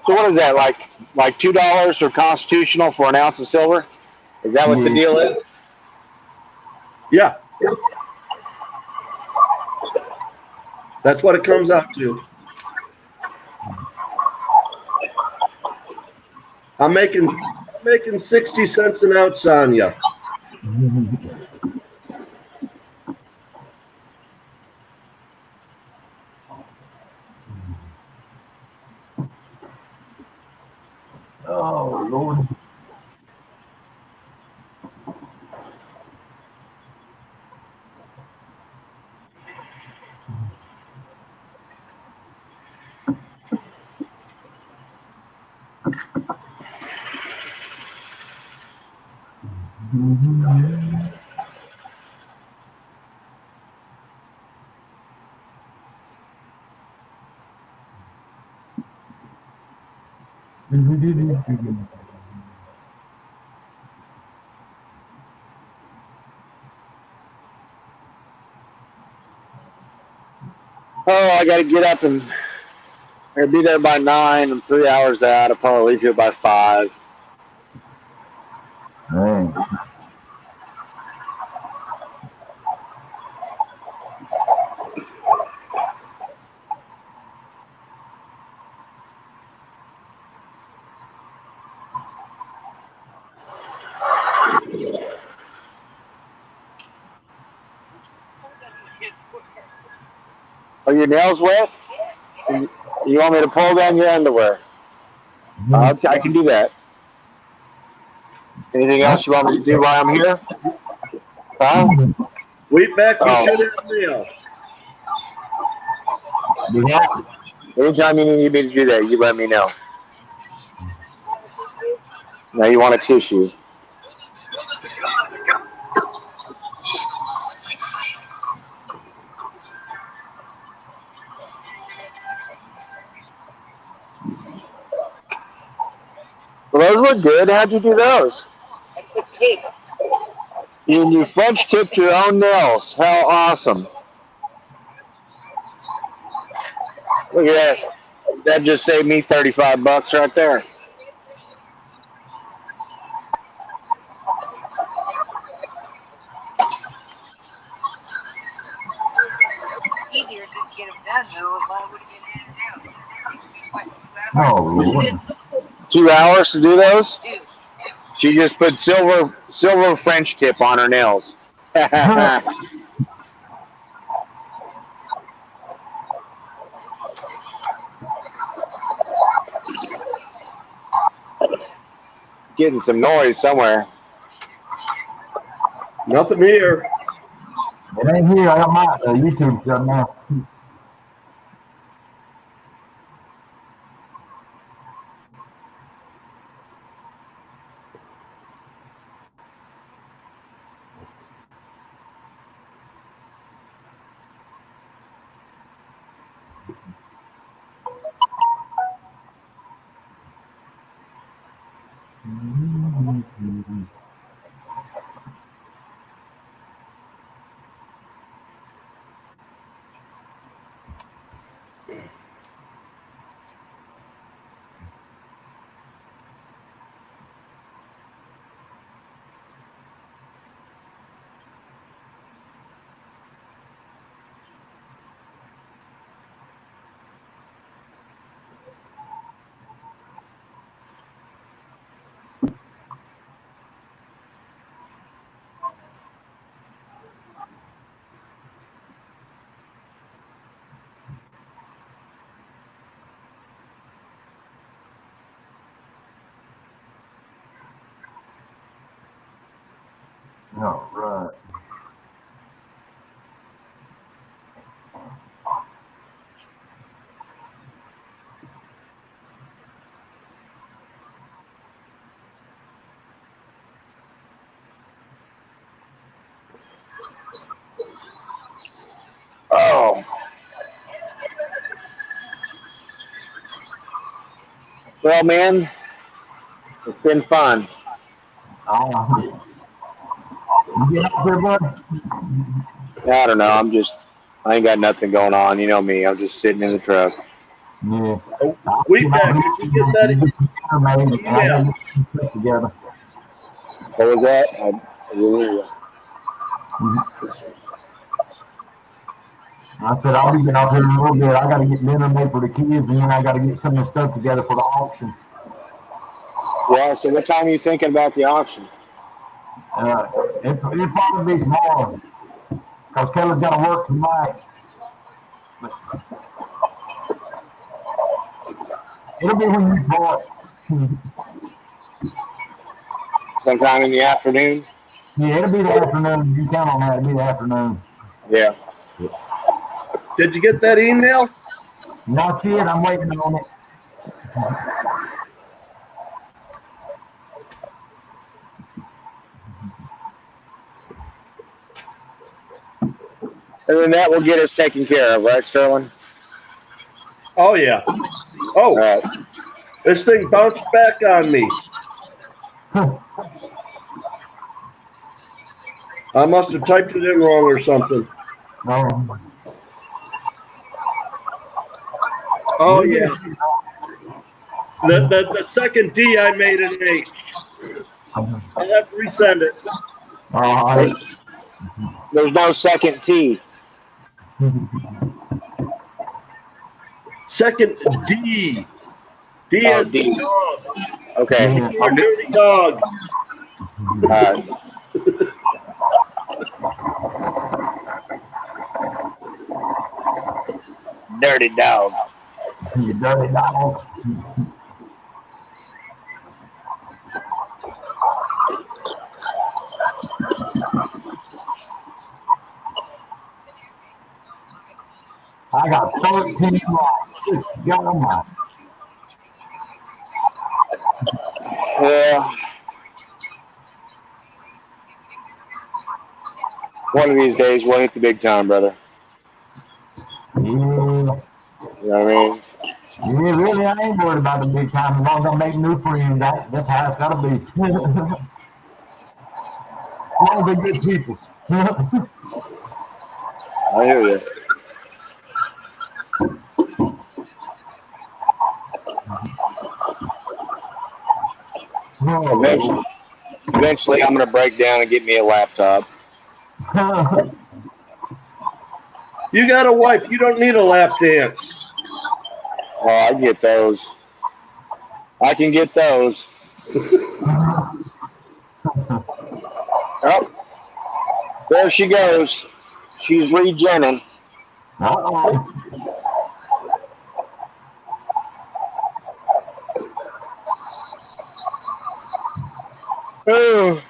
So what is that like $2 or constitutional for an ounce of silver? Is that what the Yeah. deal is? Yeah. That's what it comes out to. I'm making 60 cents an ounce on you. Oh, Lord. Oh, I got to get up and I'll be there by 9. I'm 3 hours out. I'll probably leave here by 5. Man. Are your nails wet? You want me to pull down your underwear? I can do that. Anything else you want me to do while I'm here? Huh? Wheatback, you Oh. should have mail. Yeah. Anytime you need me to do that, you let me know. Now you want a tissue. Well, those look good. How'd you do those? You French tipped your own nails. How awesome. Look at that. That just saved me $35 right there. Easier to get them done, though, if I would have been in and out. Oh, Lord. 2 hours to do those? She just put silver French tip on her nails. Getting some noise somewhere. Nothing here. It ain't here. I got my YouTube shut now. All right. Oh. Well, man, it's been fun. You get out there, bud? I don't know. I ain't got nothing going on. You know me. I'm just sitting in the truck. Yeah. Wheatback, did you get that email? Together. What was that? I didn't hear you. I said, I'll be getting out here in a little bit. I got to get dinner made for the kids, and then I got to get some of the stuff together for the auction. Yeah, so what time are you thinking about the auction? It'll probably be tomorrow, because Kelly's got to work tonight. It'll be when you bought. Sometime in the afternoon? Yeah, it'll be the afternoon. You count on that. It'll be the afternoon. Yeah. Did you get that email? Not yet. I'm waiting on it. And then that will get us taken care of, right, Sterling? Oh, yeah. Oh, All right. this thing bounced back on me. I must have typed it in wrong or something. Oh, yeah. The second D I made an H. I'll have to resend it. All right. There's no second T. Second D. D Oh, as D. the dog. Okay. You're a dirty dog. All right. Dirty dog. You dirty dog. I got 13 wrong. God, my. Yeah. One of these days, we'll hit the big time, brother. Yeah. You know what I mean? Yeah, really, I ain't worried about the big time. As long as I make new friends, that's how it's got to be. As long as they're good people. I hear you. Eventually, I'm going to break down and get me a laptop. You got a wife. You don't need a lap dance. Oh, I get those. I can get those. Oh, there she goes. She's regenning. Uh-oh. Oh.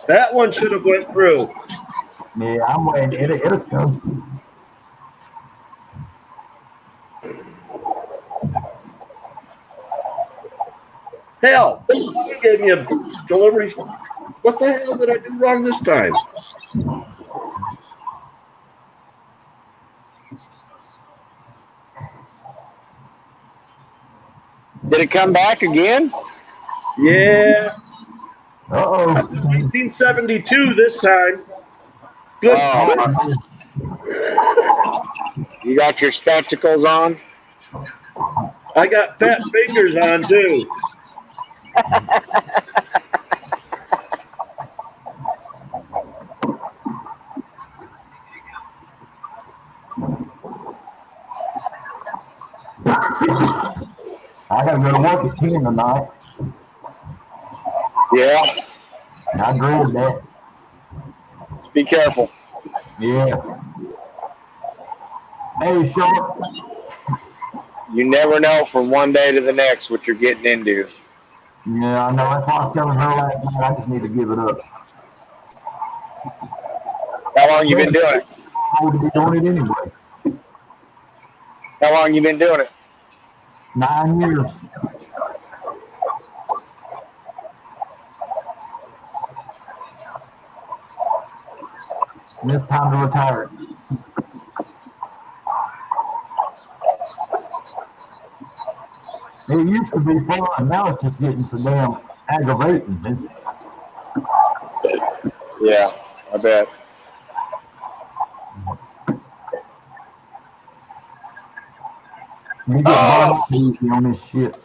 That one should have went through. Yeah, I'm waiting. It'll come. Hell, you gave me a delivery. What the hell did I do wrong this time? Did it come back again? Yeah. Uh-oh. 1972 this time. Good. Oh. You got your spectacles on? I got fat fingers on, too. I got to go to work at 10 tonight. Yeah. I dread that. Be careful. Yeah. Hey, Sharp. You never know from one day to the next what you're getting into. Yeah, I know. That's why I was telling her last night. I just need to give it up. How long you been doing it? I would be doing it anyway. How long you been doing it? 9 years. And it's time to retire. It used to be fun. Now it's just getting so damn aggravating. Yeah, I bet. You get burned out easy on this shit.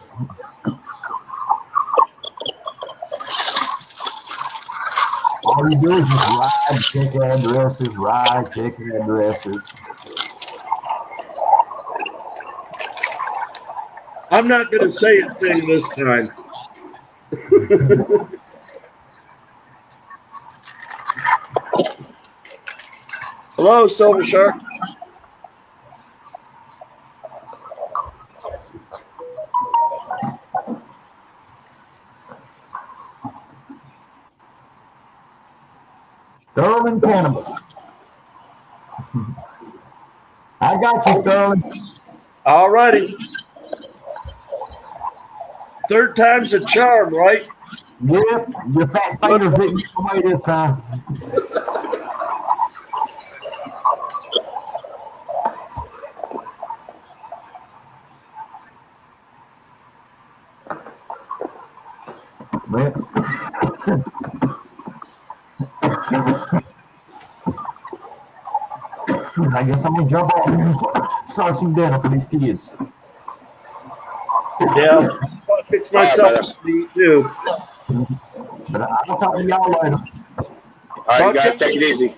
All you do is just ride, check addresses, ride, check addresses. I'm not going to say a thing this time. Hello, Silver Shark. Sterling Cannabis. I got you, Sterling. All righty. Third time's a charm, right? Yep, your fat fingers didn't get away this time. Well, I guess I'm gonna jump off and start some dinner for these kids. Yeah. I'll fix myself to eat too. But I'll talk to y'all later. All right, you guys, take it easy.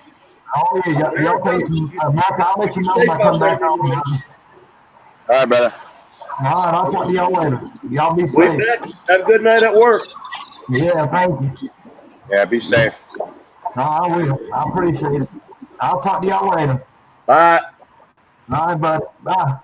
Oh yeah, y'all take Mark, I'll let you know when I come back on. All right, brother. All right, I'll talk to y'all later. Y'all be Wait safe. back. Have a good night at work. Yeah, thank you. Yeah, be safe. No, I will. I appreciate it. I'll talk to y'all later. Bye. All right, bud. Bye.